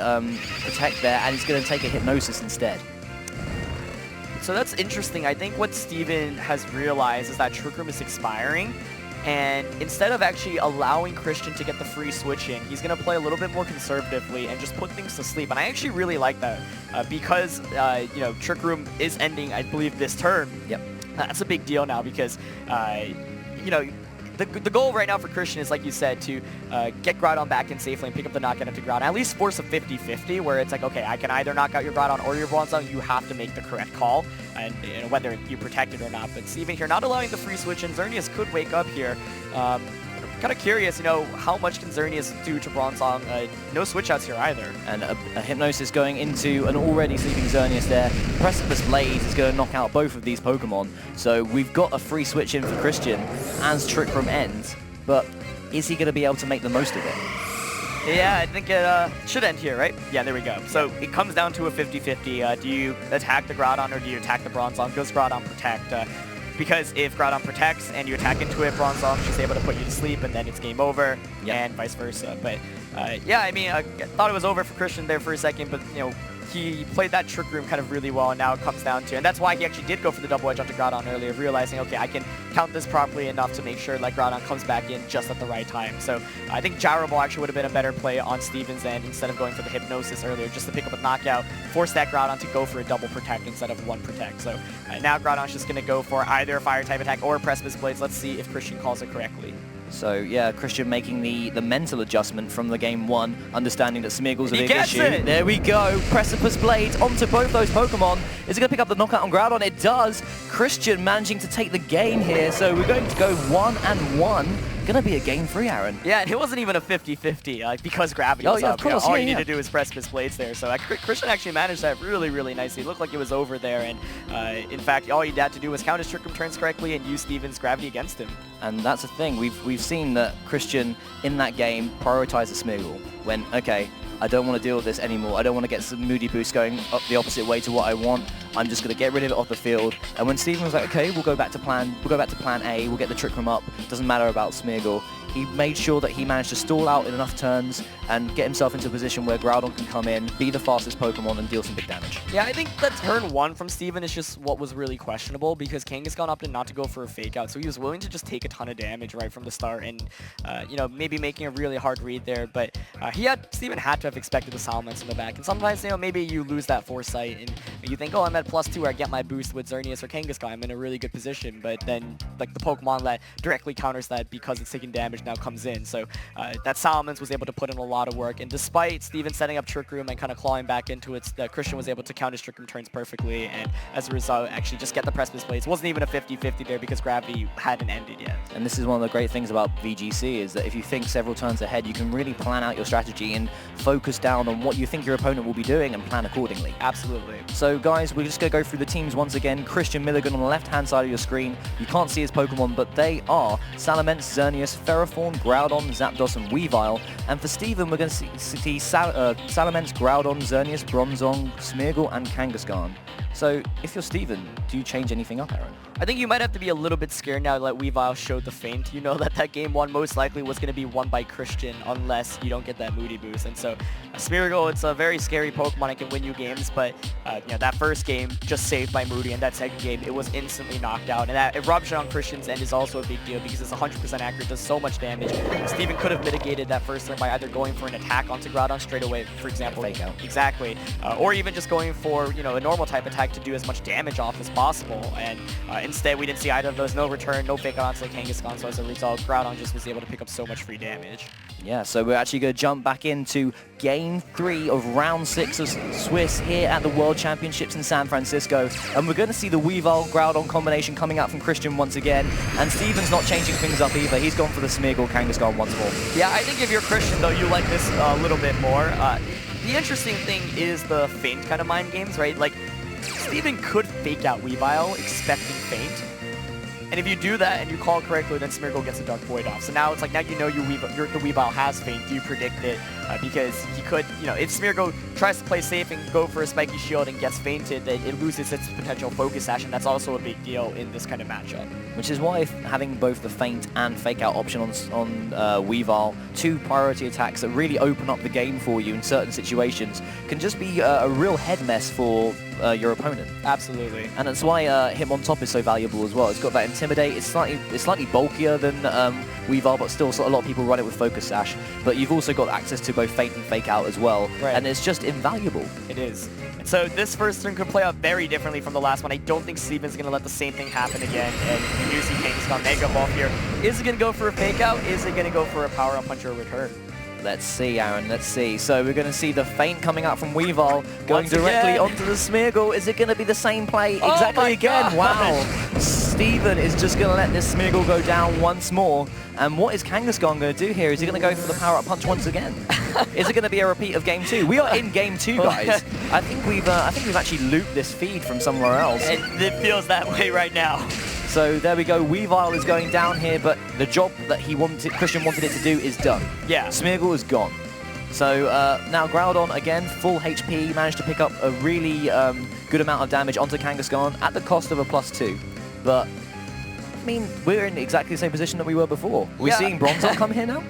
protect there, and he's going to take a Hypnosis instead. So that's interesting. I think what Steven has realized is that Trick Room is expiring, and instead of actually allowing Christian to get the free switch in, he's going to play a little bit more conservatively and just put things to sleep. And I actually really like that because, you know, Trick Room is ending, I believe, this turn. Yep. That's a big deal now because, you know, the goal right now for Christian is, like you said, to get Groudon back in safely and pick up the knockout into Groudon. At least force a 50-50 where it's like, okay, I can either knock out your Groudon or your Bronzong. You have to make the correct call, and you know, whether you protect it or not. But Steven here not allowing the free switch, and Xerneas could wake up here. Kind of curious, you know, how much can Xerneas do to Bronzong? No switch outs here either. And a Hypnosis going into an already sleeping Xerneas there. Precipice Blade is going to knock out both of these Pokemon. So we've got a free switch in for Christian as Trick Room ends, but is he going to be able to make the most of it? Yeah, I think it should end here, right? Yeah, there we go. So it comes down to a 50-50. Do you attack the Groudon or do you attack the Bronzong? Goes Groudon Protect. Because if Groudon protects and you attack into it, Bronzong, she's able to put you to sleep, and then it's game over, and vice versa. But yeah, I mean, I thought it was over for Christian there for a second, but you know, he played that Trick Room kind of really well, and now it comes down to, and that's why he actually did go for the double edge onto Groudon earlier, realizing, okay, I can count this properly enough to make sure like Groudon comes back in just at the right time. So I think Gyro Ball actually would have been a better play on Steven's end instead of going for the Hypnosis earlier, just to pick up a knockout, force that Groudon to go for a double protect instead of one protect. So now Groudon's just going to go for either a fire type attack or a Precipice Blades. Let's see if Christian calls it correctly. So yeah, Christian making the mental adjustment from the game one, understanding that Smeargle's a big issue. It. There we go, Precipice Blades onto both those Pokemon. Is it going to pick up the knockout on Groudon? It does. Christian managing to take the game here, so we're going to go 1-1. Gonna be a game 3, Aaron. Yeah, and it wasn't even a 50-50, like, because gravity was up. Of course, all you need to do is Precipice Blades there. So Christian actually managed that really, really nicely. It looked like it was over there, and in fact, all he had to do was count his Trick Room turns correctly and use Steven's gravity against him. And that's the thing. We've seen that Christian in that game prioritized the Smeargle. When, okay, I don't want to deal with this anymore. I don't want to get some Moody Boost going up the opposite way to what I want. I'm just going to get rid of it off the field. And when Steven was like, okay, we'll go back to plan A, we'll get the Trick Room up, doesn't matter about Smeargle, he made sure that he managed to stall out in enough turns and get himself into a position where Groudon can come in, be the fastest Pokemon, and deal some big damage. Yeah, I think that turn 1 from Steven is just what was really questionable, because Kangaskhan opted not to go for a fake out, so he was willing to just take a ton of damage right from the start, and you know, maybe making a really hard read there. But Steven had to have expected the Salamence in the back, and sometimes, you know, maybe you lose that foresight and you think, oh, I'm at +2 where I get my boost with Xerneas or Kangaskhan, I'm in a really good position, but then like the Pokemon that directly counters that because it's taking damage now comes in. So that Salamence was able to put in a lot of work, and despite Steven setting up Trick Room and kind of clawing back into it, Christian was able to count his Trick Room turns perfectly, and as a result actually just get the Precipice Blades. It wasn't even a 50-50 there because gravity hadn't ended yet. And this is one of the great things about VGC, is that if you think several turns ahead, you can really plan out your strategy and focus down on what you think your opponent will be doing and plan accordingly. Absolutely. So guys, we're just going to go through the teams once again. Christian Milligan on the left-hand side of your screen. You can't see his Pokemon, but they are Salamence, Xerneas, Ferrothorn, Groudon, Zapdos, and Weavile. And for Steven, we're going to see Salamence, Groudon, Xerneas, Bronzong, Smeargle, and Kangaskhan. So if you're Steven, do you change anything up, Aaron? I think you might have to be a little bit scared now that Weavile showed the feint. You know that game 1 most likely was going to be won by Christian unless you don't get that Moody Boost. And so Smeargle, it's a very scary Pokemon. It can win you games, but you know, that first game just saved by Moody, and that second game it was instantly knocked out. And that eruption on Christian's end is also a big deal because it's 100% accurate, does so much damage. Steven could have mitigated that first turn by either going for an attack onto Groudon straight away, for example. Fake out. Exactly. Or even just going for, you know, a normal type attack attack to do as much damage off as possible. And instead, we didn't see either of those. No return, no fake out onto the Kangaskhan, so as a result, Groudon just was able to pick up so much free damage. Yeah, so we're actually going to jump back into Game 3 of Round 6 of Swiss here at the World Championships in San Francisco. And we're going to see the Weavile-Groudon combination coming out from Christian once again. And Steven's not changing things up either. He's gone for the Smeargle Kangaskhan once more. Yeah, I think if you're Christian, though, you like this a little bit more. The interesting thing is the feint kind of mind games, right? Like, Steven could fake out Weavile expecting feint. And if you do that and you call it correctly, then Smeargle gets a Dark Void off. So now it's like, now you know the Weavile has feint. Do you predict it? Because he could, you know, if Smeargle tries to play safe and go for a spiky shield and gets feinted, it loses its potential focus action. That's also a big deal in this kind of matchup. Which is why having both the feint and fake out option on Weavile, 2 priority attacks that really open up the game for you in certain situations, can just be a real head mess for your opponent. Absolutely. And that's why Hitmontop is so valuable as well. It's got that Intimidate. It's slightly bulkier than Weavile, but still a lot of people run it with Focus Sash. But you've also got access to both feint and fake out as well. Right. And it's just invaluable. It is. And so this first turn could play out very differently from the last one. I don't think Steven's going to let the same thing happen again. And you do see Kangaskhan Mega Evolve here. Is it going to go for a fake out? Is it going to go for a Power Up Punch or a return? Let's see, Aaron, let's see. So we're going to see the feint coming out from Weavile, going directly onto the Smeargle. Is it going to be the same play exactly again? Wow. Steven is just going to let this Smeargle go down once more. And what is Kangaskhan going to do here? Is he going to go for the power-up punch once again? Is it going to be a repeat of Game 2? We are in Game 2, guys. I think we've actually looped this feed from somewhere else. It feels that way right now. So there we go. Weavile is going down here, but the job that Christian wanted it to do is done. Yeah. Smeargle is gone. So now Groudon, again, full HP, managed to pick up a really good amount of damage onto Kangaskhan at the cost of a +2. But, I mean, we're in exactly the same position that we were before. We're seeing Bronzor come here now?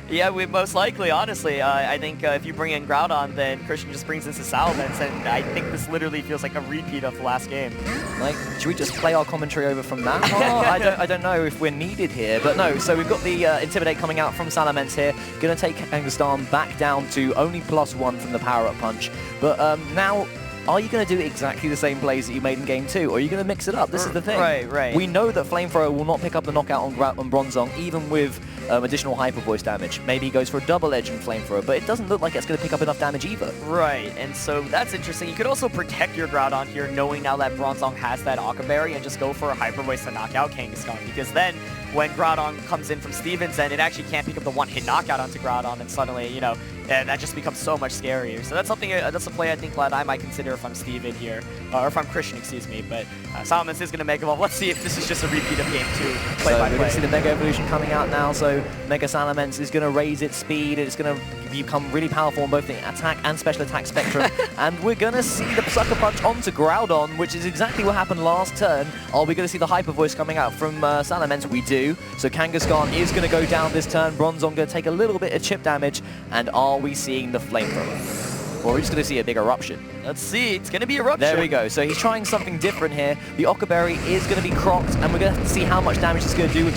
Yeah, we most likely, honestly. I think if you bring in Groudon, then Christian just brings in Salamence, and I think this literally feels like a repeat of the last game. Like, should we just play our commentary over from that? I don't know if we're needed here, but no. So we've got the Intimidate coming out from Salamence here. Going to take Kangaskhan back down to only +1 from the power-up punch. But now, are you going to do exactly the same plays that you made in Game 2, or are you going to mix it up? This is the thing. Right. We know that Flamethrower will not pick up the knockout on Bronzong, even with additional Hyper Voice damage. Maybe he goes for a double edge in Flamethrower, but it doesn't look like it's going to pick up enough damage either. Right, and so that's interesting. You could also protect your Groudon here, knowing now that Bronzong has that Aqua Berry, and just go for a Hyper Voice to knock out Kangaskhan, because then when Groudon comes in from Steven's end, it actually can't pick up the one-hit knockout onto Groudon, and suddenly, you know, that just becomes so much scarier. So that's something, that's a play I think that I might consider if I'm Steven here, or if I'm Christian, excuse me. But Salamence is going to Mega Evolve. Let's see if this is just a repeat of Game 2, play by play. We're going to see the Mega Evolution coming out now, so Mega Salamence is going to raise its speed. It's going to become really powerful on both the attack and special attack spectrum. And we're going to see the Sucker Punch onto Groudon, which is exactly what happened last turn. Are we going to see the Hyper Voice coming out from Salamence? We do. So Kangaskhan is going to go down this turn. Bronzong going to take a little bit of chip damage. And are we seeing the Flamethrower? Or are we just going to see a big Eruption? Let's see. It's going to be Eruption. There we go. So he's trying something different here. The Aqua Berry is going to be crocked, and we're going to see how much damage it's going to do with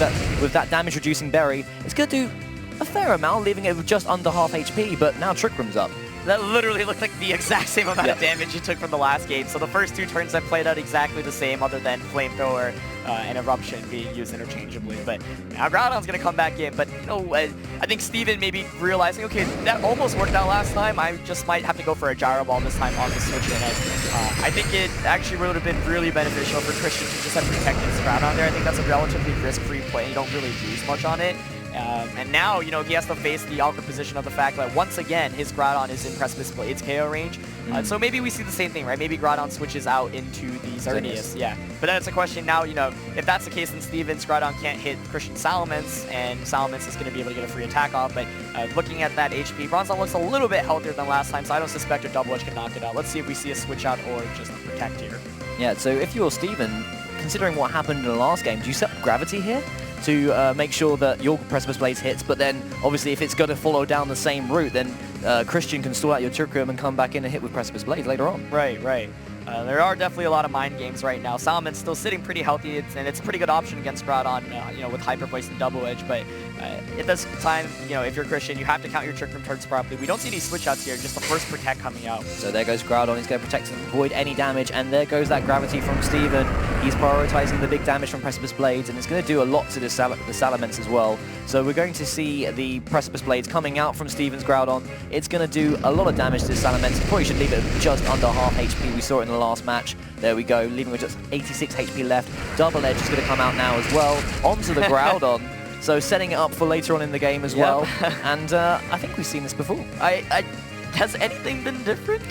that damage-reducing berry. It's going to do a fair amount, leaving it with just under half HP, but now Trick Room's up. That literally looked like the exact same amount of damage you took from the last game. So the first 2 turns have played out exactly the same, other than Flamethrower and Eruption being used interchangeably. But now Groudon's going to come back in. But, you know, I think Steven maybe realizing, okay, that almost worked out last time. I just might have to go for a Gyro Ball this time on the switch in. I think it actually would have been really beneficial for Christian to just have protected his Groudon there. I think that's a relatively risk-free play. You don't really lose much on it. And now, you know, he has to face the awkward position of the fact that once again, his Groudon is in Precipice Blade's KO range. So maybe we see the same thing, right? Maybe Groudon switches out into the Xerneas. Yeah. But then it's a question now, you know, if that's the case, then Steven's Groudon can't hit Christian Salamence, and Salamence is going to be able to get a free attack off. But looking at that HP, Bronzong looks a little bit healthier than last time, so I don't suspect a double edge can knock it out. Let's see if we see a switch out or just protect here. Yeah, so if you're Steven, considering what happened in the last game, do you set up Gravity here to make sure that your Precipice Blades hits, but then obviously if it's going to follow down the same route, then Christian can stall out your Trick Room and come back in and hit with Precipice Blades later on. Right. There are definitely a lot of mind games right now. Salaman's still sitting pretty healthy, and it's a pretty good option against Groudon, with Hyper Voice and Double Edge. But at this time, if you're Christian, you have to count your Trick Room turns properly. We don't see any switch outs here, just the first Protect coming out. So there goes Groudon. He's going to protect and avoid any damage, and there goes that gravity from Steven. He's prioritizing the big damage from Precipice Blades, and it's going to do a lot to the Salamence as well. So we're going to see the Precipice Blades coming out from Steven's Groudon. It's going to do a lot of damage to the Salamence. Probably should leave it just under half HP. We saw it in the last match. There we go, leaving with just 86 HP left. Double Edge is going to come out now as well, onto the Groudon. So setting it up for later on in the game as well. And I think we've seen this before. Has anything been different?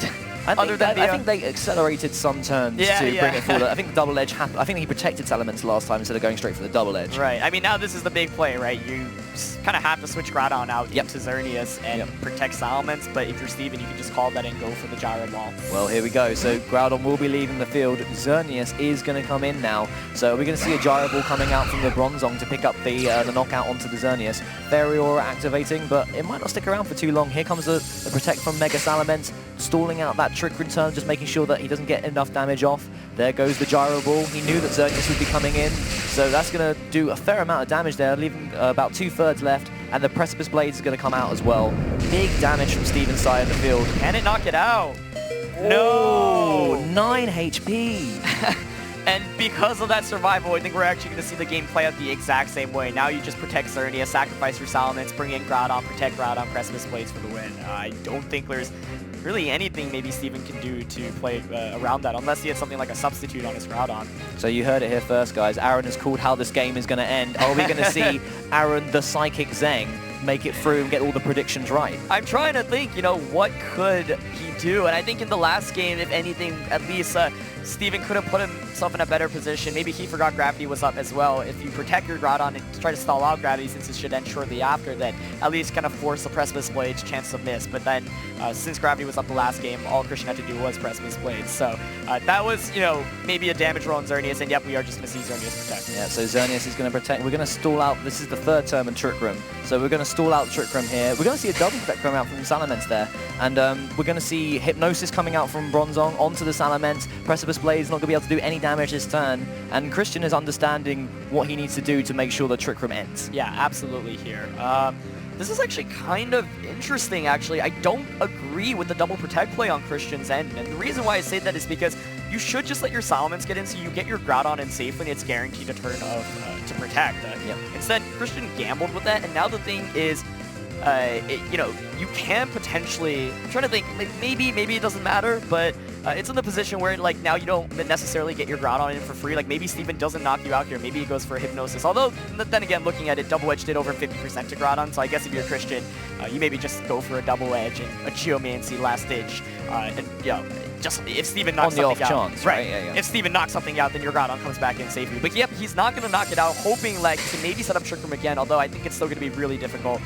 I think they accelerated some turns to bring it forward. I think Double Edge I think he protected Salamence last time instead of going straight for the Double Edge. Right. I mean, now this is the big play, right? You kind of have to switch Groudon out into Xerneas and protect Salamence, but if you're Steven, you can just call that and go for the Gyro Ball. Well, here we go. So Groudon will be leaving the field. Xerneas is going to come in now. So we're going to see a Gyro Ball coming out from the Bronzong to pick up the knockout onto the Xerneas. Fairy Aura activating, but it might not stick around for too long. Here comes the Protect from Mega Salamence, stalling out that Trick Return, just making sure that he doesn't get enough damage off. There goes the Gyro Ball. He knew that Xerneas would be coming in, so that's going to do a fair amount of damage there, leaving about 2/3 left, and the Precipice Blades is going to come out as well. Big damage from Steven's side of the field. Can it knock it out? No! 9 HP! And because of that survival, I think we're actually going to see the game play out the exact same way. Now you just protect Xerneas, sacrifice your Salamence, bring in Groudon, protect Groudon, Precipice Blades for the win. I don't think there's really anything maybe Steven can do to play around that, unless he had something like a substitute on his Groudon. So you heard it here first, guys. Aaron has called how this game is going to end. Are we going to see Aaron, the Psychic Zeng, make it through and get all the predictions right? I'm trying to think, what could he do? And I think in the last game, if anything, at least Steven could have put himself in a better position. Maybe he forgot Gravity was up as well. If you protect your Groudon and try to stall out Gravity, since it should end shortly after, then at least kind of force the Precipice Blade's chance to miss. But then, since Gravity was up the last game, all Christian had to do was Precipice Blades. So that was, maybe a damage roll on Xerneas, and yep, we are just going to see Xerneas protect. Yeah, so Xerneas is going to protect. We're going to stall out. This is the third term in Trick Room. So we're going to stall out Trick Room here. We're going to see a double protect come out from Salamence there. And we're going to see Hypnosis coming out from Bronzong onto the Salamence. Precipice Blade's not going to be able to do any damage this turn. And Christian is understanding what he needs to do to make sure the Trick Room ends. Yeah, absolutely here. This is actually kind of interesting, actually. I don't agree with the double protect play on Christian's end. And the reason why I say that is because you should just let your Salamence get in so you get your Groudon in safely and it's guaranteed a turn of to protect. Instead, Christian gambled with that, and now the thing is, you can potentially, I'm trying to think, maybe it doesn't matter, but it's in the position where, now you don't necessarily get your Groudon in for free. Maybe Steven doesn't knock you out here. Maybe he goes for a Hypnosis. Although, then again, looking at it, Double Edge did over 50% to Groudon, so I guess if you're a Christian, you maybe just go for a Double Edge and a Geomancy last ditch. Just if Steven knocks something out. On the off chance, right? Yeah. If Steven knocks something out, then your Groudon comes back in safely. But yep, he's not going to knock it out, hoping to maybe set up Trick Room again, although I think it's still going to be really difficult.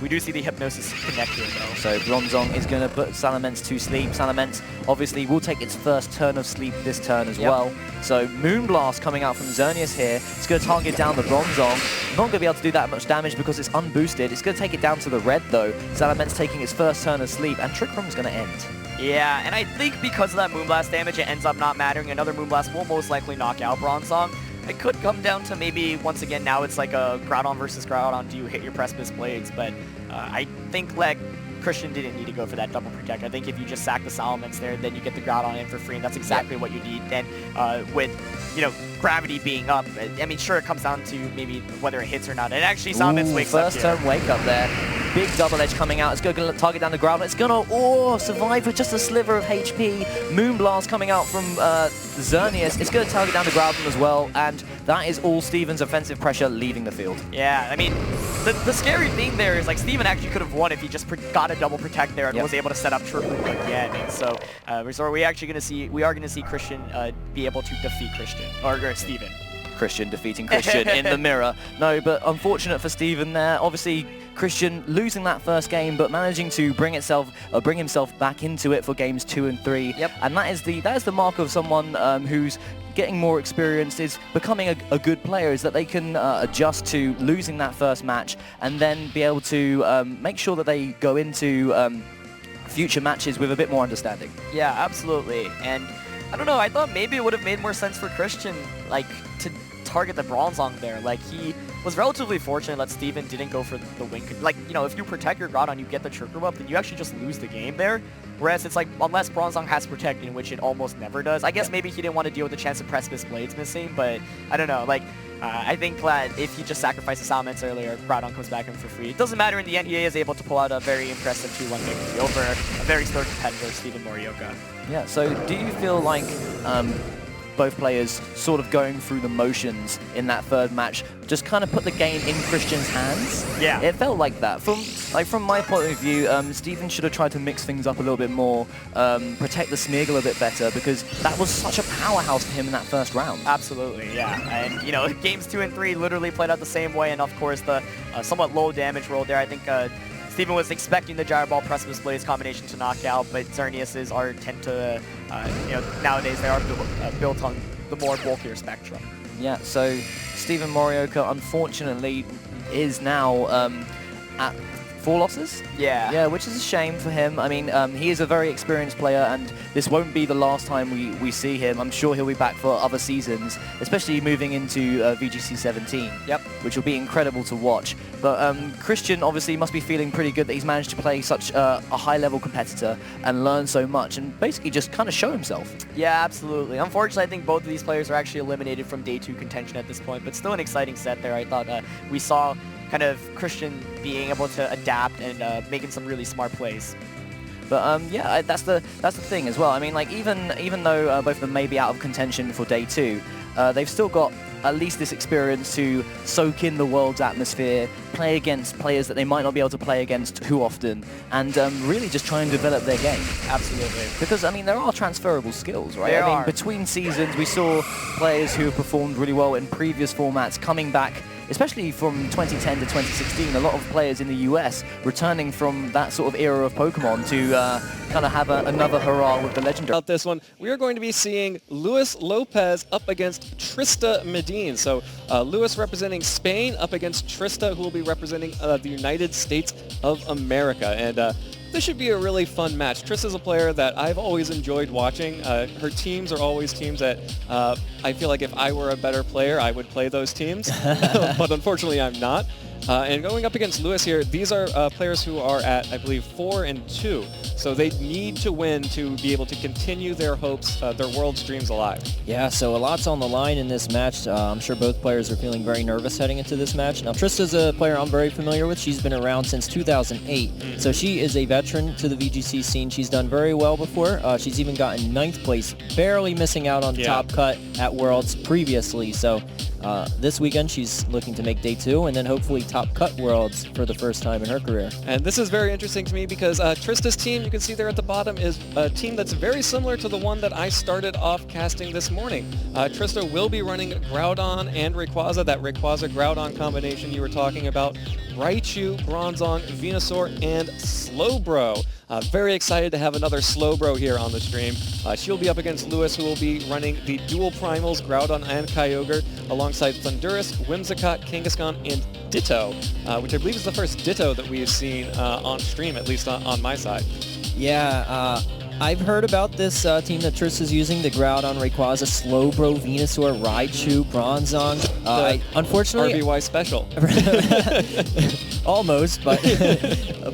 We do see the Hypnosis connect here, though. So Bronzong is going to put Salamence to sleep. Salamence obviously will take its first turn of sleep this turn as well. So Moonblast coming out from Xerneas here. It's going to target down the Bronzong. Not going to be able to do that much damage because it's unboosted. It's going to take it down to the red, though. Salamence taking its first turn of sleep, and Trick Room's going to end. Yeah, and I think because of that Moonblast damage, it ends up not mattering. Another Moonblast will most likely knock out Bronzong. It could come down to maybe, once again, now it's like a Groudon versus Groudon. Do you hit your Precipice Blades? But I think, Christian didn't need to go for that double protect. I think if you just sack the Salamence there, then you get the Groudon in for free, and that's exactly what you need. Then with, Gravity being up, I mean, sure, it comes down to maybe whether it hits or not. And actually, Salamence wakes up here. First turn wake up there. Big Double Edge coming out. It's going to target down the Groudon. It's going to survive with just a sliver of HP. Moonblast coming out from Xerneas. It's going to target down the Groudon as well. And that is all Steven's offensive pressure leaving the field. Yeah, I mean, the scary thing there is, Steven actually could have won if he just got a double protect there and was able to set up Trick Room again. And so, we are going to see Christian be able to defeat Christian, or Steven. Christian defeating Christian in the mirror. No, but unfortunate for Steven there. Obviously, Christian losing that first game, but managing to bring himself back into it for games 2 and 3. Yep. And that is the mark of someone who's getting more experience, is becoming a good player, is that they can adjust to losing that first match and then be able to make sure that they go into future matches with a bit more understanding. Yeah, absolutely. And I don't know. I thought maybe it would have made more sense for Christian, like, to target the Bronzong there. Like, he was relatively fortunate that Steven didn't go for the wing. Like, you know, if you protect your Groudon, you get the trigger up, then you actually just lose the game there. Whereas it's like, unless Bronzong has Protect, in which it almost never does. I guess maybe he didn't want to deal with the chance of Precipice Blades missing, but I don't know. Like, I think that if he just sacrificed the Salamence earlier, Groudon comes back in for free. It doesn't matter in the end, he is able to pull out a very impressive 2-1 victory over a very slow competitor, Steven Morioka. Yeah, so do you feel like both players sort of going through the motions in that third match just kind of put the game in Christian's hands? Yeah. It felt like that. From my point of view, Steven should have tried to mix things up a little bit more, protect the Smeargle a bit better, because that was such a powerhouse for him in that first round. Absolutely, yeah. And, you know, games 2 and 3 literally played out the same way, and of course the somewhat low damage roll there. I think Steven was expecting the Gyro Ball Precipice Blaze combination to knock out, but Xerneas's tend to, you know, nowadays they are built on the more bulkier spectrum. Yeah, so Steven Morioka, unfortunately, is now at 4 losses. Yeah. Yeah, which is a shame for him. I mean, he is a very experienced player, and this won't be the last time we see him. I'm sure he'll be back for other seasons, especially moving into VGC 17. Yep. Which will be incredible to watch. But Christian obviously must be feeling pretty good that he's managed to play such a high-level competitor and learn so much, and basically just kind of show himself. Yeah, absolutely. Unfortunately, I think both of these players are actually eliminated from Day 2 contention at this point, but still an exciting set there. I thought we saw kind of Christian being able to adapt and making some really smart plays. But yeah, that's the thing as well. I mean, like even though both of them may be out of contention for Day 2, they've still got at least this experience to soak in the world's atmosphere, play against players that they might not be able to play against too often, and really just try and develop their game. Absolutely. Because, I mean, there are transferable skills, right? There I mean, are. between seasons, we saw players who have performed really well in previous formats coming back, especially from 2010 to 2016, a lot of players in the US returning from that sort of era of Pokemon to kind of have another hurrah with the legendary. About this one, we are going to be seeing Luis Lopez up against Trista Medine. So Luis representing Spain up against Trista, who will be representing the United States of America. And this should be a really fun match. Trista's a player that I've always enjoyed watching. Her teams are always teams that I feel like if I were a better player, I would play those teams. But unfortunately, I'm not. And going up against Luis here, these are players who are at, I believe, 4-2. So they need to win to be able to continue their hopes, their world's dreams alive. Yeah, so a lot's on the line in this match. I'm sure both players are feeling very nervous heading into this match. Now, Trista's a player I'm very familiar with. She's been around since 2008. So she is a veteran to the VGC scene. She's done very well before. She's even gotten 9th place, barely missing out on the top cut at Worlds previously. So this weekend, she's looking to make Day 2 and then hopefully top cut Worlds for the first time in her career. And this is very interesting to me because Trista's team, you can see there at the bottom, is a team that's very similar to the one that I started off casting this morning. Trista will be running Groudon and Rayquaza, that Rayquaza-Groudon combination you were talking about, Raichu, Bronzong, Venusaur, and Slowbro. Very excited to have another Slowbro here on the stream. She'll be up against Luis, who will be running the dual primals, Groudon and Kyogre, alongside Thundurus, Whimsicott, Kangaskhan, and Ditto, which I believe is the first Ditto that we've seen on stream, at least on my side. Yeah, I've heard about this team that Trista's using, the Groudon, Rayquaza, Slowbro, Venusaur, Raichu, Bronzong. Unfortunately, RBY special. Almost, but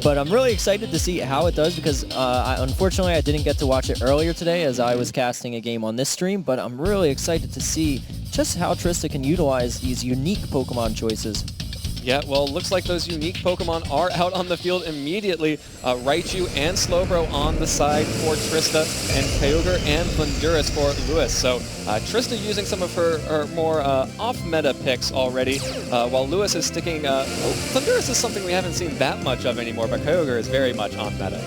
but I'm really excited to see how it does because unfortunately I didn't get to watch it earlier today as I was casting a game on this stream, but I'm really excited to see just how Trista can utilize these unique Pokemon choices. Yeah, well, looks like those unique Pokemon are out on the field immediately. Raichu and Slowbro on the side for Trista, and Kyogre and Thundurus for Luis. So Trista using some of her more off-meta picks already, while Luis is sticking... Thundurus is something we haven't seen that much of anymore, but Kyogre is very much on meta.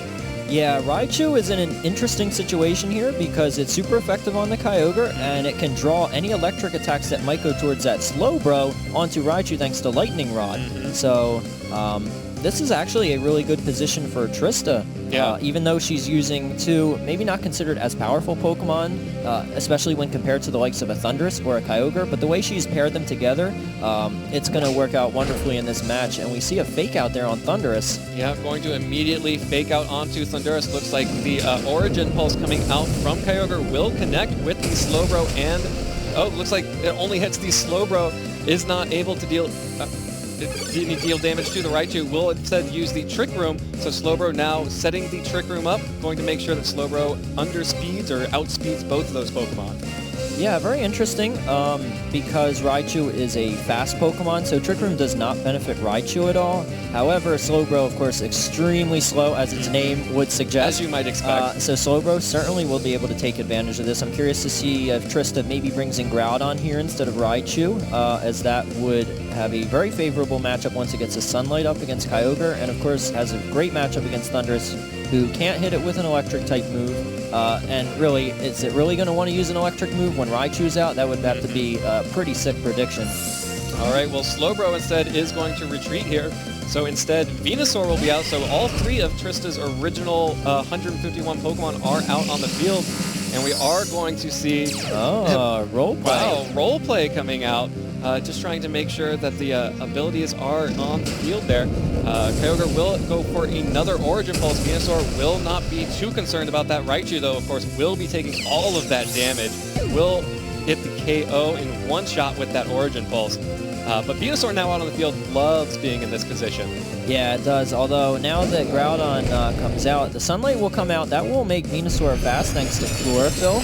Yeah, Raichu is in an interesting situation here because it's super effective on the Kyogre and it can draw any electric attacks that might go towards that Slowbro onto Raichu thanks to Lightning Rod. So this is actually a really good position for Trista Yeah. Even though she's using two maybe not considered as powerful Pokemon, especially when compared to the likes of a Thundurus or a Kyogre, but the way she's paired them together, it's going to work out wonderfully in this match. And we see a fake out there on Thundurus. Yeah, going to immediately fake out onto Thundurus. Looks like the Origin Pulse coming out from Kyogre will connect with the Slowbro, and looks like it only hits the Slowbro. Is not able to deal damage to the Raichu. Will instead use the Trick Room. So Slowbro now setting the Trick Room up, going to make sure that Slowbro underspeeds or outspeeds both of those Pokemon. Yeah, very interesting, because Raichu is a fast Pokemon, so Trick Room does not benefit Raichu at all. However, Slowbro, of course, extremely slow, as its name would suggest. As you might expect. So Slowbro certainly will be able to take advantage of this. I'm curious to see if Trista maybe brings in Groudon here instead of Raichu, as that would have a very favorable matchup once it gets a Sunlight up against Kyogre, and of course has a great matchup against Thundurus, who can't hit it with an electric-type move. And really, is it really going to want to use an electric move when Raichu's out? That would have to be a pretty sick prediction. All right, well, Slowbro instead is going to retreat here. So instead, Venusaur will be out. So all three of Trista's original 151 Pokemon are out on the field. And we are going to see... Roleplay. Wow, roleplay coming out. Just trying to make sure that the abilities are on the field there. Kyogre will go for another Origin Pulse. Venusaur will not be too concerned about that. Raichu, though, of course, will be taking all of that damage. Will hit the KO in one shot with that Origin Pulse. But Venusaur now out on the field loves being in this position. Yeah, it does. Although now that Groudon comes out, the Sunlight will come out. That will make Venusaur fast thanks to Chlorophyll.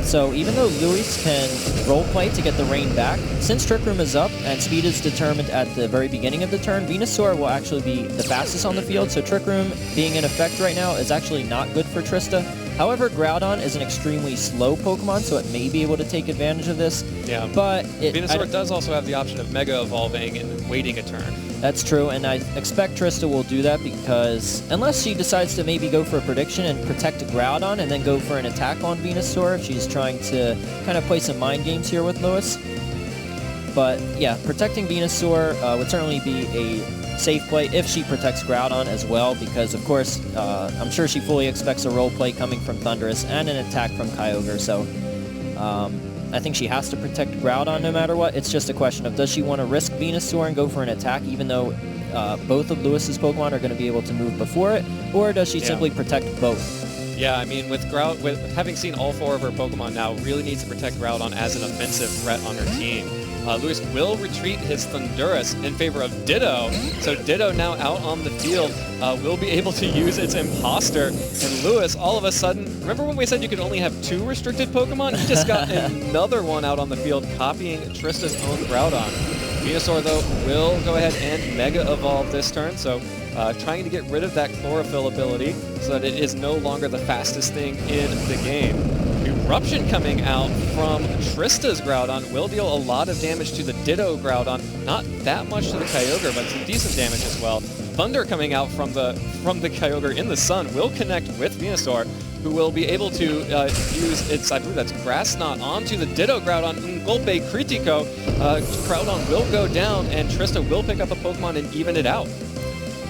So even though Luis can roleplay to get the Rain back, since Trick Room is up and speed is determined at the very beginning of the turn, Venusaur will actually be the fastest on the field. So Trick Room being in effect right now is actually not good for Trista. However, Groudon is an extremely slow Pokemon, so it may be able to take advantage of this. Yeah, but Venusaur does also have the option of Mega Evolving and waiting a turn. That's true, and I expect Trista will do that because unless she decides to maybe go for a prediction and protect Groudon and then go for an attack on Venusaur, if she's trying to kind of play some mind games here with Lewis. But yeah, protecting Venusaur would certainly be a safe play if she protects Groudon as well, because of course, I'm sure she fully expects a role play coming from Thundurus and an attack from Kyogre, so I think she has to protect Groudon no matter what. It's just a question of does she want to risk Venusaur and go for an attack even though both of Lewis's Pokemon are going to be able to move before it, or does she simply protect both? Yeah, I mean, with having seen all four of her Pokemon now, really needs to protect Groudon as an offensive threat on her team. Lewis will retreat his Thundurus in favor of Ditto. So Ditto now out on the field will be able to use its Imposter. And Lewis, all of a sudden, remember when we said you could only have 2 restricted Pokemon? He just got another one out on the field, copying Trista's own Groudon. Venusaur, though, will go ahead and Mega Evolve this turn. So trying to get rid of that Chlorophyll ability so that it is no longer the fastest thing in the game. Eruption coming out from Trista's Groudon will deal a lot of damage to the Ditto Groudon. Not that much to the Kyogre, but some decent damage as well. Thunder coming out from the Kyogre in the sun will connect with Venusaur, who will be able to use its, I believe that's Grass Knot, onto the Ditto Groudon. Golpe Critico. Groudon will go down, and Trista will pick up a Pokemon and even it out.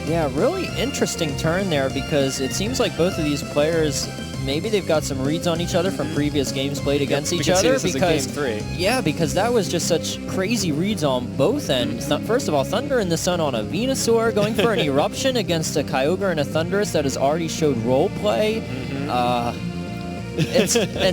Yeah, really interesting turn there because it seems like both of these players, maybe they've got some reads on each other from previous games played against each other. Because game 3. Yeah, because that was just such crazy reads on both ends. First of all, Thunder in the Sun on a Venusaur, going for an Eruption against a Kyogre and a Thundurus that has already showed role play. And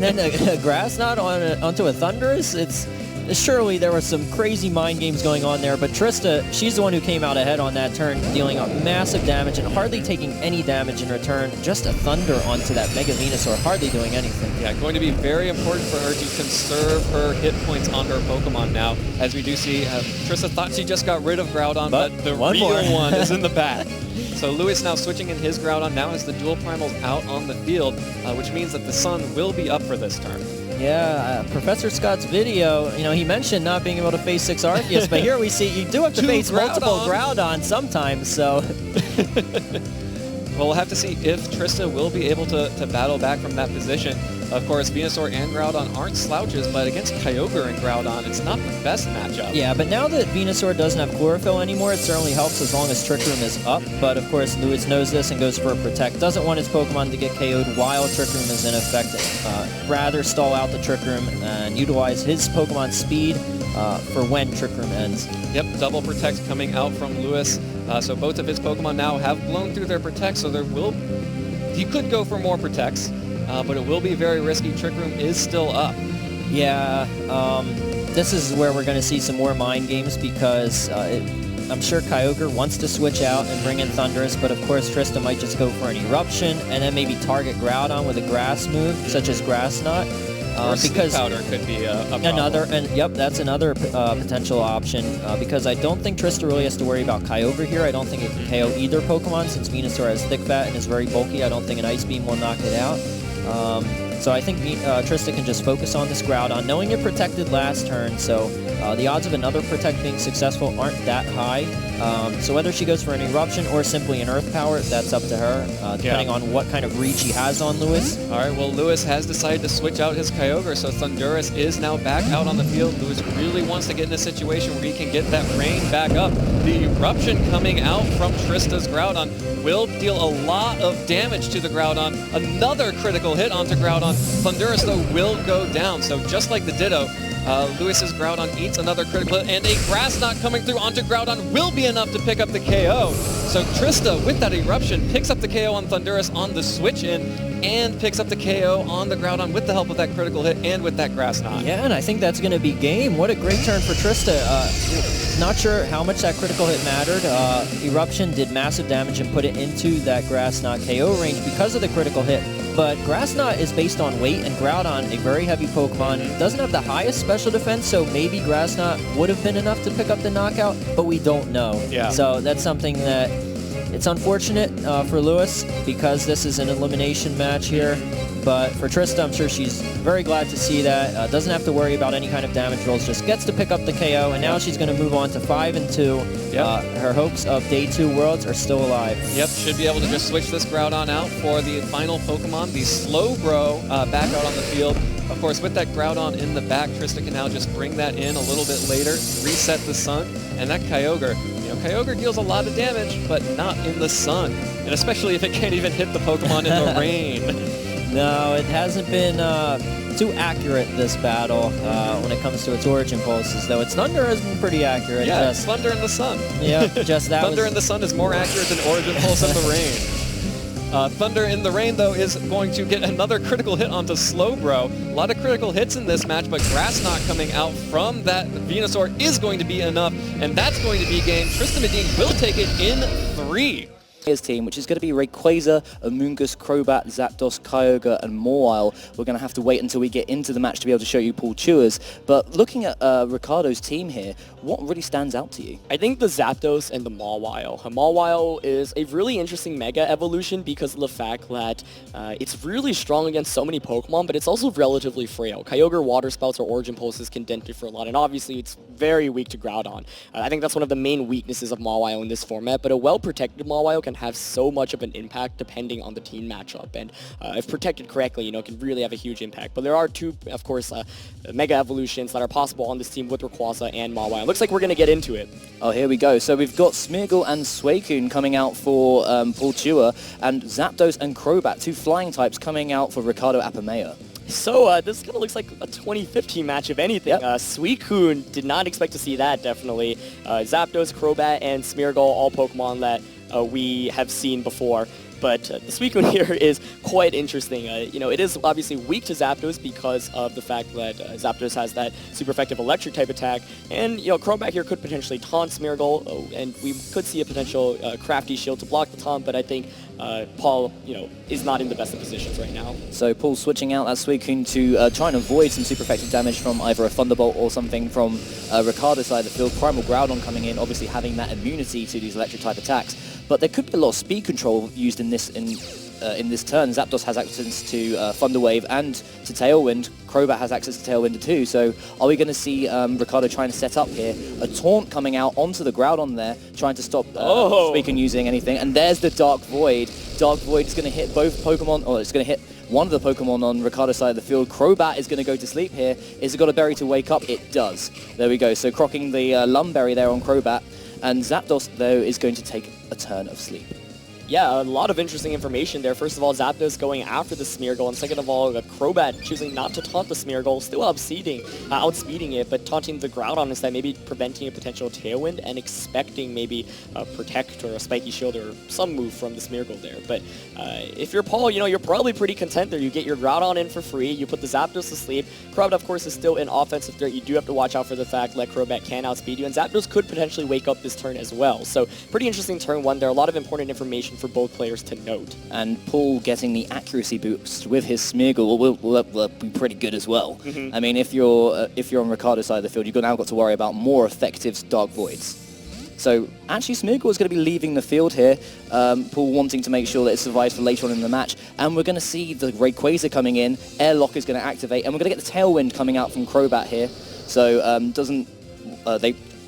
then a Grass Knot onto a Thundurus. Surely there was some crazy mind games going on there, but Trista, she's the one who came out ahead on that turn, dealing massive damage and hardly taking any damage in return. Just a Thunder onto that Mega Venusaur, hardly doing anything. Yeah, going to be very important for her to conserve her hit points on her Pokemon now. As we do see, Trista thought she just got rid of Groudon, but the real one is in the back. So Lewis now switching in his Groudon, now has the dual primals out on the field, which means that the sun will be up for this turn. Yeah, Professor Scott's video, he mentioned not being able to face 6 Arceus, but here we see you do have to face multiple Groudon sometimes, so... Well, we'll have to see if Trista will be able to battle back from that position. Of course, Venusaur and Groudon aren't slouches, but against Kyogre and Groudon, it's not the best matchup. Yeah, but now that Venusaur doesn't have Chlorophyll anymore, it certainly helps as long as Trick Room is up. But of course, Lewis knows this and goes for a Protect. Doesn't want his Pokemon to get KO'd while Trick Room is in effect. Rather stall out the Trick Room and utilize his Pokemon's speed for when Trick Room ends. Yep, double Protect coming out from Lewis. So both of his Pokemon now have blown through their Protect, so he could go for more Protects. But it will be very risky. Trick Room is still up. Yeah, this is where we're going to see some more mind games because I'm sure Kyogre wants to switch out and bring in Thundurus, but of course Trista might just go for an Eruption and then maybe target Groudon with a Grass move, such as Grass Knot. Or because Sleep Powder could be a problem. That's another potential option because I don't think Trista really has to worry about Kyogre here. I don't think it can KO either Pokemon since Venusaur has Thick Fat and is very bulky. I don't think an Ice Beam will knock it out. So I think Trista can just focus on this Groudon, knowing it protected last turn, so the odds of another Protect being successful aren't that high. So whether she goes for an Eruption or simply an Earth Power, that's up to her, depending on what kind of read she has on Lewis. All right, well, Lewis has decided to switch out his Kyogre, so Thundurus is now back out on the field. Lewis really wants to get in a situation where he can get that rain back up. The Eruption coming out from Trista's Groudon will deal a lot of damage to the Groudon. Another critical hit onto Groudon. Thundurus, though, will go down. So just like the Ditto, Lewis's Groudon eats another critical hit, and a Grass Knot coming through onto Groudon will be enough to pick up the KO. So Trista, with that Eruption, picks up the KO on Thundurus on the switch-in, and picks up the KO on the Groudon with the help of that critical hit and with that Grass Knot. Yeah, and I think that's going to be game. What a great turn for Trista. Not sure how much that critical hit mattered. Eruption did massive damage and put it into that Grass Knot KO range because of the critical hit. But Grass Knot is based on weight, and Groudon, a very heavy Pokemon, doesn't have the highest special defense, so maybe Grass Knot would have been enough to pick up the knockout, but we don't know. Yeah. So that's something that it's unfortunate for Lewis because this is an elimination match here. But for Trista, I'm sure she's very glad to see that. Doesn't have to worry about any kind of damage rolls, just gets to pick up the KO, and now she's going to move on to 5-2. Yep. Her hopes of Day 2 Worlds are still alive. Yep, should be able to just switch this Groudon out for the final Pokemon, the Slowbro, back out on the field. Of course, with that Groudon in the back, Trista can now just bring that in a little bit later, reset the sun, and that Kyogre. Kyogre deals a lot of damage, but not in the sun, and especially if it can't even hit the Pokemon in the rain. No, it hasn't been too accurate this battle when it comes to its origin pulses, though its Thunder has been pretty accurate. Yeah, it's Thunder in the sun. Yeah, just that Thunder in the sun is more accurate than Origin Pulse in the rain. Thunder in the Rain, though, is going to get another critical hit onto Slowbro. A lot of critical hits in this match, but Grass Knot coming out from that Venusaur is going to be enough, and that's going to be game. Trista Medine will take it in 3. His team, which is going to be Rayquaza, Amoonguss, Crobat, Zapdos, Kyogre, and Mawile. We're going to have to wait until we get into the match to be able to show you Paul Chewers. But looking at Ricardo's team here, what really stands out to you? I think the Zapdos and the Mawile. Mawile is a really interesting Mega Evolution because of the fact that it's really strong against so many Pokemon, but it's also relatively frail. Kyogre, Water Spouts, or Origin Pulses can dent it for a lot, and obviously it's very weak to Groudon. I think that's one of the main weaknesses of Mawile in this format, but a well-protected Mawile can have so much of an impact depending on the team matchup, and if protected correctly, can really have a huge impact. But there are two, of course, Mega Evolutions that are possible on this team with Rayquaza and Mawile. Looks like we're going to get into it. Oh, here we go. So we've got Smeargle and Suicune coming out for Paul Chewer, and Zapdos and Crobat, two flying types, coming out for Ricardo Apamea. So this kind of looks like a 2015 match, if anything. Yep. Suicune, did not expect to see that, definitely. Zapdos, Crobat, and Smeargle, all Pokemon that we have seen before. But the Suicune here is quite interesting. It is obviously weak to Zapdos because of the fact that Zapdos has that super effective electric type attack. And, Crobat here could potentially taunt Smeargle, and we could see a potential crafty shield to block the taunt, but I think Paul, is not in the best of positions right now. So Paul's switching out that Suicune to try and avoid some super effective damage from either a Thunderbolt or something from Ricardo's side of the field. Primal Groudon coming in, obviously having that immunity to these electric type attacks. But there could be a lot of speed control used in this in this turn, Zapdos has access to Thunder Wave and to Tailwind. Crobat has access to Tailwind too. So are we going to see Ricardo trying to set up here? A Taunt coming out onto the Groudon there, trying to stop Suicune using anything. And there's the Dark Void. Dark Void is going to hit both Pokemon, or it's going to hit one of the Pokemon on Ricardo's side of the field. Crobat is going to go to sleep here. Is it got a berry to wake up? It does. There we go. So crocking the Lumberry there on Crobat. And Zapdos, though, is going to take a turn of sleep. Yeah, a lot of interesting information there. First of all, Zapdos going after the Smeargle, and second of all, Crobat choosing not to taunt the Smeargle, still outspeeding it, but taunting the Groudon instead, maybe preventing a potential Tailwind and expecting maybe a Protect or a Spiky Shield or some move from the Smeargle there. But if you're Paul, you're probably pretty content there. You get your Groudon in for free, you put the Zapdos to sleep. Crobat, of course, is still an offensive threat. You do have to watch out for the fact that Crobat can outspeed you, and Zapdos could potentially wake up this turn as well. So pretty interesting turn one there. A lot of important information for both players to note. And Paul getting the accuracy boost with his Smeargle will be pretty good as well. I mean, if you're on Ricardo's side of the field, you've now got to worry about more effective Dark Voids. So actually Smeargle is going to be leaving the field here. Paul wanting to make sure that it survives for later on in the match. And we're going to see the Rayquaza coming in. Airlock is going to activate. And we're going to get the Tailwind coming out from Crobat here. So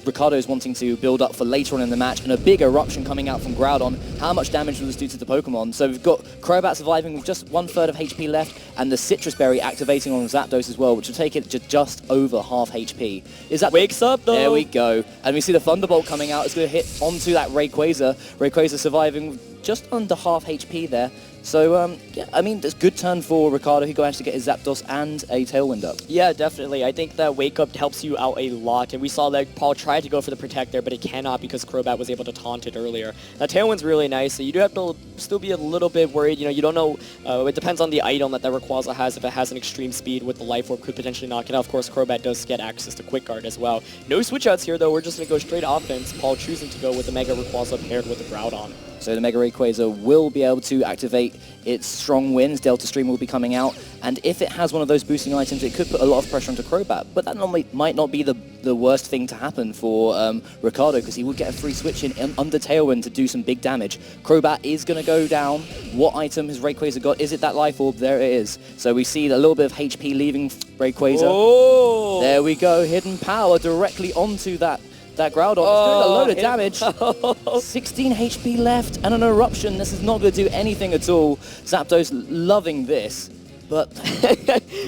Ricardo is wanting to build up for later on in the match, and a big eruption coming out from Groudon. How much damage will this do to the Pokemon? So we've got Crobat surviving with just 1/3 of HP left, and the Citrus Berry activating on Zapdos as well, which will take it to just over half HP. Is that wakes up though? There we go. And we see the Thunderbolt coming out. It's going to hit onto that Rayquaza. Rayquaza surviving just under half HP there. So, yeah, I mean, it's a good turn for Ricardo. He managed to get his Zapdos and a Tailwind up. Yeah, definitely. I think that Wake Up helps you out a lot. And we saw that Paul tried to go for the Protect there, but it cannot because Crobat was able to taunt it earlier. That Tailwind's really nice, so you do have to still be a little bit worried. You don't know. It depends on the item that Rayquaza has. If it has an extreme speed with the Life Orb, could potentially knock it out. Of course, Crobat does get access to Quick Guard as well. No switch outs here, though. We're just going to go straight offense. Paul choosing to go with the Mega Rayquaza paired with the Groudon. So the Mega Rayquaza will be able to activate its strong winds. Delta Stream will be coming out. And if it has one of those boosting items, it could put a lot of pressure onto Crobat. But that might not be the worst thing to happen for Ricardo, because he would get a free switch in under Tailwind to do some big damage. Crobat is going to go down. What item has Rayquaza got? Is it that Life Orb? There it is. So we see a little bit of HP leaving Rayquaza. Oh! There we go. Hidden Power directly onto that Groudon. It's doing a load of damage. 16 HP left and an eruption. This is not going to do anything at all. Zapdos loving this. But,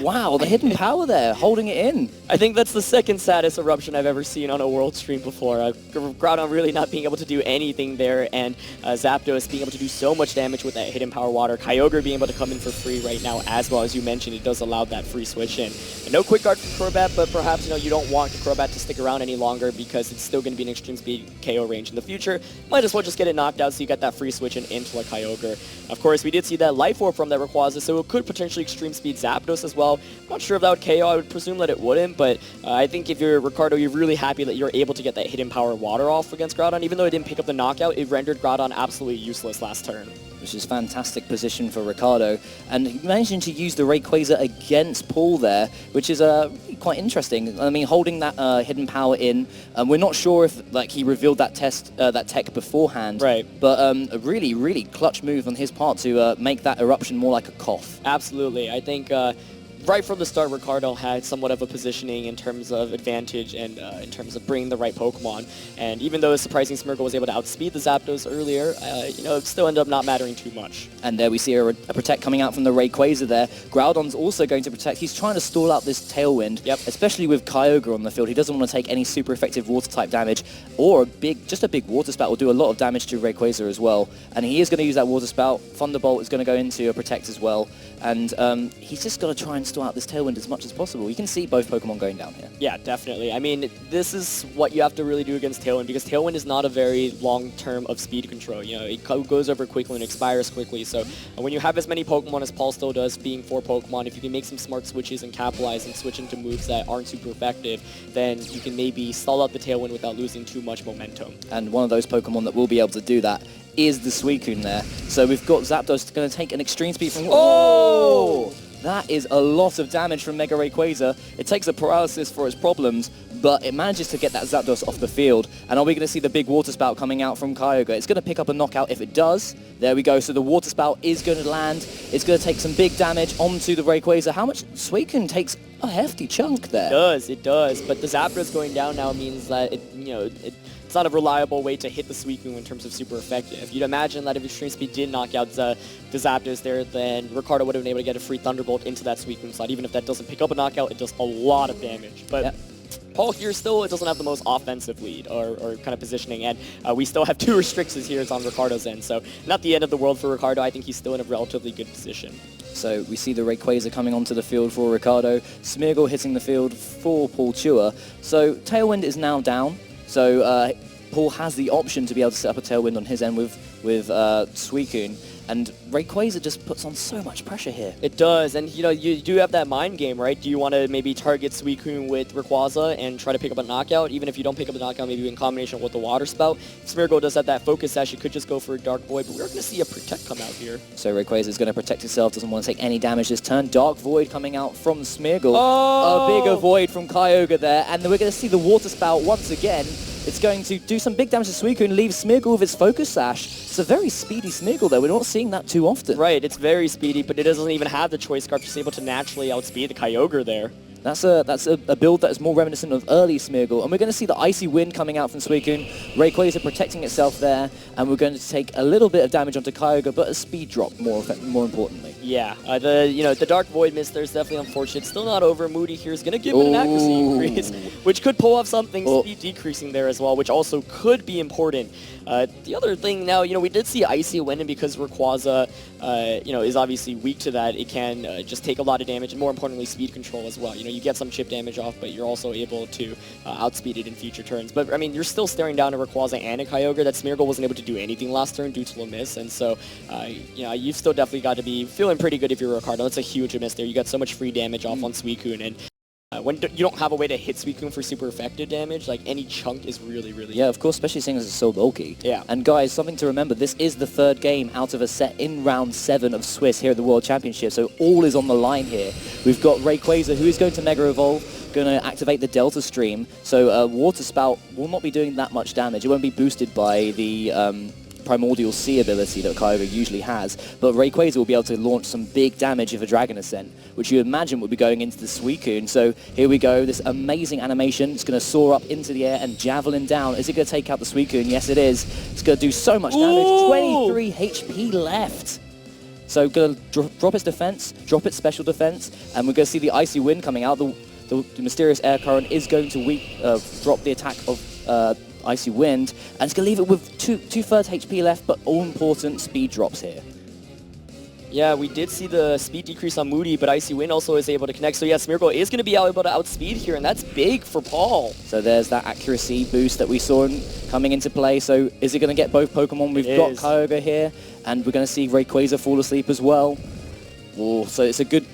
wow, the hidden power there, holding it in. I think that's the second saddest eruption I've ever seen on a World stream before. Groudon really not being able to do anything there, and Zapdos being able to do so much damage with that hidden power water. Kyogre being able to come in for free right now as well. As you mentioned, it does allow that free switch in. And no Quick Guard from Crobat, but perhaps you don't want Crobat to stick around any longer because it's still going to be an extreme speed KO range in the future. Might as well just get it knocked out so you get that free switch in into a Kyogre. Of course, we did see that Life Orb from that Rayquaza, so it could potentially extreme speed Zapdos as well. I'm not sure if that would KO. I would presume that it wouldn't, but I think if you're Ricardo, you're really happy that you're able to get that hidden power water off against Groudon. Even though it didn't pick up the knockout, it rendered Groudon absolutely useless last turn. Which is fantastic position for Ricardo. And he managed to use the Rayquaza against Paul there, which is quite interesting. I mean, holding that hidden power in. We're not sure if he revealed that tech beforehand. Right. But a really, really clutch move on his part to make that eruption more like a cough. Absolutely. I think right from the start, Ricardo had somewhat of a positioning in terms of advantage and in terms of bringing the right Pokemon. And even though surprising Smeargle was able to outspeed the Zapdos earlier, it still ended up not mattering too much. And there we see a Protect coming out from the Rayquaza there. Groudon's also going to Protect. He's trying to stall out this Tailwind, especially with Kyogre on the field. He doesn't want to take any super effective Water-type damage, or just a big Water Spout will do a lot of damage to Rayquaza as well. And he is going to use that Water Spout. Thunderbolt is going to go into a Protect as well. And he's just got to try and stall out this Tailwind as much as possible. You can see both Pokemon going down here. Yeah, definitely. I mean, this is what you have to really do against Tailwind, because Tailwind is not a very long term of speed control. It goes over quickly and expires quickly. So when you have as many Pokemon as Paul still does, being 4 Pokemon, if you can make some smart switches and capitalize and switch into moves that aren't super effective, then you can maybe stall out the Tailwind without losing too much momentum. And one of those Pokemon that will be able to do that is the Suicune there. So we've got Zapdos going to take an extreme speed from... Oh! That is a lot of damage from Mega Rayquaza. It takes a paralysis for its problems, but it manages to get that Zapdos off the field. And are we going to see the big Water Spout coming out from Kyogre? It's going to pick up a knockout if it does. There we go. So the Water Spout is going to land. It's going to take some big damage onto the Rayquaza. How much? Suicune takes a hefty chunk there. It does. But the Zapdos going down now means that it's not a reliable way to hit the Suicune in terms of super effective. You'd imagine that if Extreme Speed did knock out the Zapdos there, then Ricardo would have been able to get a free Thunderbolt into that Suicune slot. Even if that doesn't pick up a knockout, it does a lot of damage. But Paul here still doesn't have the most offensive lead or kind of positioning, and we still have 2 restrictions here on Ricardo's end. So not the end of the world for Ricardo. I think he's still in a relatively good position. So we see the Rayquaza coming onto the field for Ricardo. Smeargle hitting the field for Paul Chua. So Tailwind is now down. So Paul has the option to be able to set up a Tailwind on his end with Suicune. And Rayquaza just puts on so much pressure here. It does, and you do have that mind game, right? Do you want to maybe target Suicune with Rayquaza and try to pick up a knockout? Even if you don't pick up a knockout, maybe in combination with the Water Spout. If Smeargle does have that Focus Sash, you could just go for a Dark Void, but we're going to see a Protect come out here. So Rayquaza is going to protect himself, doesn't want to take any damage this turn. Dark Void coming out from Smeargle. Oh! A bigger Void from Kyogre there, and then we're going to see the Water Spout once again. It's going to do some big damage to Suicune, leave Smeargle with its Focus Sash. It's a very speedy Smeargle, though. We're not seeing that too often. Right, it's very speedy, but it doesn't even have the Choice Scarf. It's able to naturally outspeed the Kyogre there. That's a build that is more reminiscent of early Smeargle. And we're going to see the Icy Wind coming out from Suicune. Rayquaza protecting itself there. And we're going to take a little bit of damage onto Kyogre, but a speed drop more importantly. Yeah, the Dark Void miss there is definitely unfortunate. Still not over. Moody here is going to give it an accuracy increase, which could pull off something speed decreasing there as well, which also could be important. The other thing now, we did see Icy Wind, and because Rayquaza, is obviously weak to that, it can just take a lot of damage, and more importantly, speed control as well. You get some chip damage off, but you're also able to outspeed it in future turns. But, I mean, you're still staring down a Rayquaza and a Kyogre. That Smeargle wasn't able to do anything last turn due to a miss, and so, you've still definitely got to be feeling pretty good if you're Ricardo. That's a huge miss there. You got so much free damage off on Suicune, and when you don't have a way to hit Suicune for super effective damage, like any chunk is really, really Yeah, of course, especially seeing as it's so bulky. Yeah. And guys, something to remember, this is the 3rd game out of a set in round 7 of Swiss here at the World Championship, so all is on the line here. We've got Rayquaza, who is going to Mega Evolve, going to activate the Delta Stream, so Water Spout will not be doing that much damage. It won't be boosted by the Primordial Sea ability that Kyogre usually has, but Rayquaza will be able to launch some big damage of a Dragon Ascent, which you imagine would be going into the Suicune. So here we go, this amazing animation. It's going to soar up into the air and javelin down. Is it going to take out the Suicune? Yes, it is. It's going to do so much damage. Ooh! 23 HP left. So going to drop its defense, drop its special defense, and we're going to see the Icy Wind coming out. The Mysterious Air Current is going to drop the attack of Icy Wind, and it's going to leave it with 2/3 HP left, but all important speed drops here. Yeah, we did see the speed decrease on Moody, but Icy Wind also is able to connect. So yeah, Smeargle is going to be able to outspeed here, and that's big for Paul. So there's that accuracy boost that we saw coming into play. So is it going to get both Pokemon? We've got Kyogre here, and we're going to see Rayquaza fall asleep as well. Ooh, so it's a good...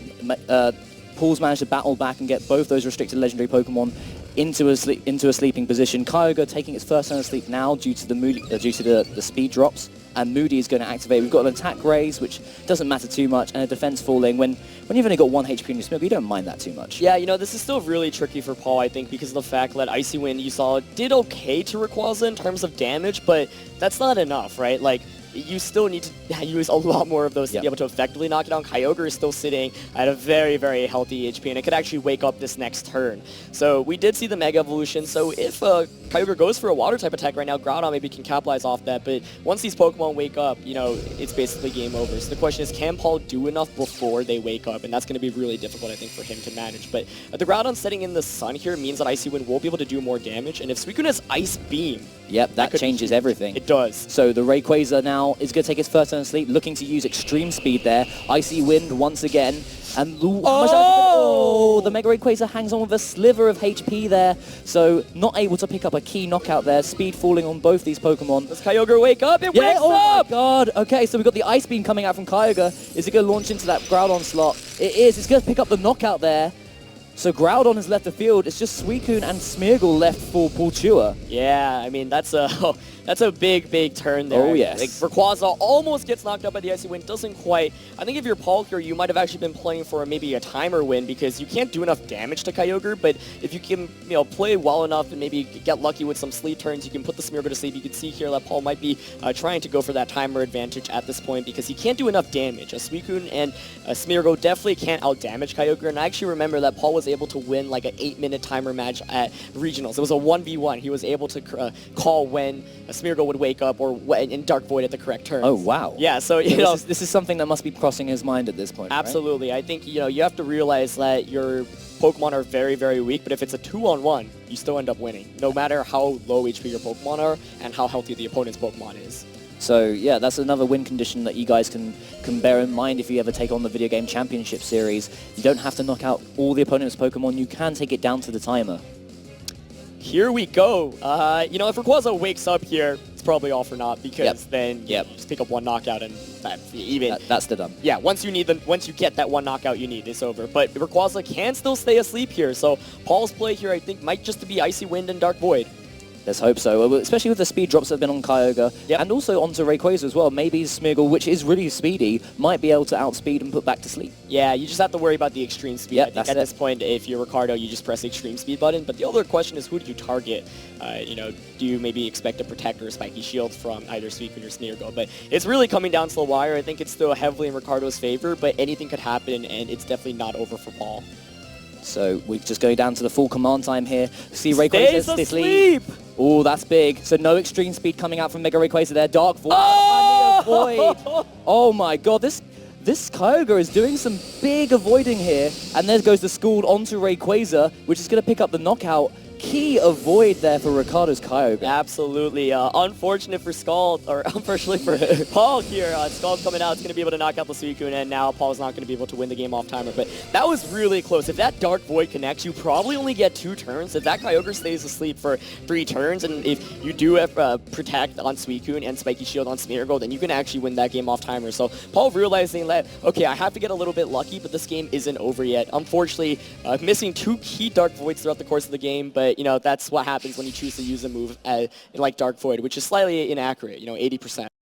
Paul's managed to battle back and get both those restricted legendary Pokemon into a sleeping position. Kyogre taking its first turn of sleep now due to the speed drops, and Moody is going to activate. We've got an attack raise, which doesn't matter too much, and a defense falling. When you've only got 1 HP in your Smeargle, you don't mind that too much. Yeah, this is still really tricky for Paul, I think, because of the fact that Icy Wind, you saw, did okay to Rayquaza in terms of damage, but that's not enough, right? Like, you still need to use a lot more of those to be able to effectively knock it down. Kyogre is still sitting at a very, very healthy HP, and it could actually wake up this next turn. So we did see the Mega Evolution, so if Kyogre goes for a Water-type attack right now, Groudon maybe can capitalize off that, but once these Pokemon wake up, it's basically game over. So the question is, can Paul do enough before they wake up? And that's going to be really difficult, I think, for him to manage. But the Groudon setting in the sun here means that Icy Wind will be able to do more damage, and if Suicune has Ice Beam... Yep, that changes everything. It does. So the Rayquaza now is going to take its first turn of sleep, looking to use extreme speed there. Icy Wind once again. And how much the Mega Rayquaza hangs on with a sliver of HP there. So not able to pick up a key knockout there. Speed falling on both these Pokemon. Does Kyogre wake up? It wakes up! Oh my god. Okay, so we've got the Ice Beam coming out from Kyogre. Is it going to launch into that Groudon slot? It is. It's going to pick up the knockout there. So Groudon has left the field. It's just Suicune and Smeargle left for Portua. Yeah, I mean, that's a that's a big turn there. Oh, yes. Like, Rayquaza almost gets knocked out by the Icy Wind, doesn't quite. I think if you're Paul here, you might have actually been playing for maybe a timer win because you can't do enough damage to Kyogre, but if you can, play well enough and maybe get lucky with some sleep turns, you can put the Smeargle to sleep. You can see here that Paul might be trying to go for that timer advantage at this point because he can't do enough damage. A Suicune and a Smeargle definitely can't out-damage Kyogre, and I actually remember that Paul was able to win like an 8-minute timer match at Regionals. It was a 1v1. He was able to call when a Smeargle would wake up or when in Dark Void at the correct turn. Oh, wow. Yeah, so, you know... This is something that must be crossing his mind at this point, Absolutely. Right? I think, you have to realize that your Pokemon are very weak, but if it's a 2-on-1, you still end up winning, no matter how low HP your Pokemon are and how healthy the opponent's Pokemon is. So, yeah, that's another win condition that you guys can bear in mind if you ever take on the Video Game Championship Series. You don't have to knock out all the opponent's Pokemon. You can take it down to the timer. Here we go. If Rayquaza wakes up here, it's probably all for naught because then just pick up one knockout and that's the done. Yeah, once you get that one knockout you need, it's over. But Rayquaza can still stay asleep here, so Paul's play here I think might just be Icy Wind and Dark Void. Let's hope so, especially with the speed drops that have been on Kyogre, and also onto Rayquaza as well. Maybe Smeargle, which is really speedy, might be able to outspeed and put back to sleep. Yeah, you just have to worry about the extreme speed. I think at this point, if you're Ricardo, you just press the extreme speed button. But the other question is, who do you target? Do you maybe expect a Protect or a Spiky Shield from either Suicune or Smeargle? But it's really coming down to the wire. I think it's still heavily in Ricardo's favor, but anything could happen, and it's definitely not over for Paul. So we're just going down to the full command time here. See Rayquaza stays asleep. Oh, that's big. So no extreme speed coming out from Mega Rayquaza there. Dark Void. Oh! Oh my god, this Kyogre is doing some big avoiding here. And there goes the Scald onto Rayquaza, which is going to pick up the knockout. Key avoid there for Ricardo's Kyogre. Absolutely. Unfortunate for Scald, or unfortunately for Paul here. Scald coming out is going to be able to knock out the Suicune, and now Paul's not going to be able to win the game off timer. But that was really close. If that Dark Void connects, you probably only get 2 turns. If that Kyogre stays asleep for 3 turns, and if you do have Protect on Suicune and Spiky Shield on Smeargle, then you can actually win that game off timer. So Paul realizing that, okay, I have to get a little bit lucky, but this game isn't over yet. Unfortunately, missing 2 key Dark Voids throughout the course of the game, but that's what happens when you choose to use a move like Dark Void, which is slightly inaccurate, 80%.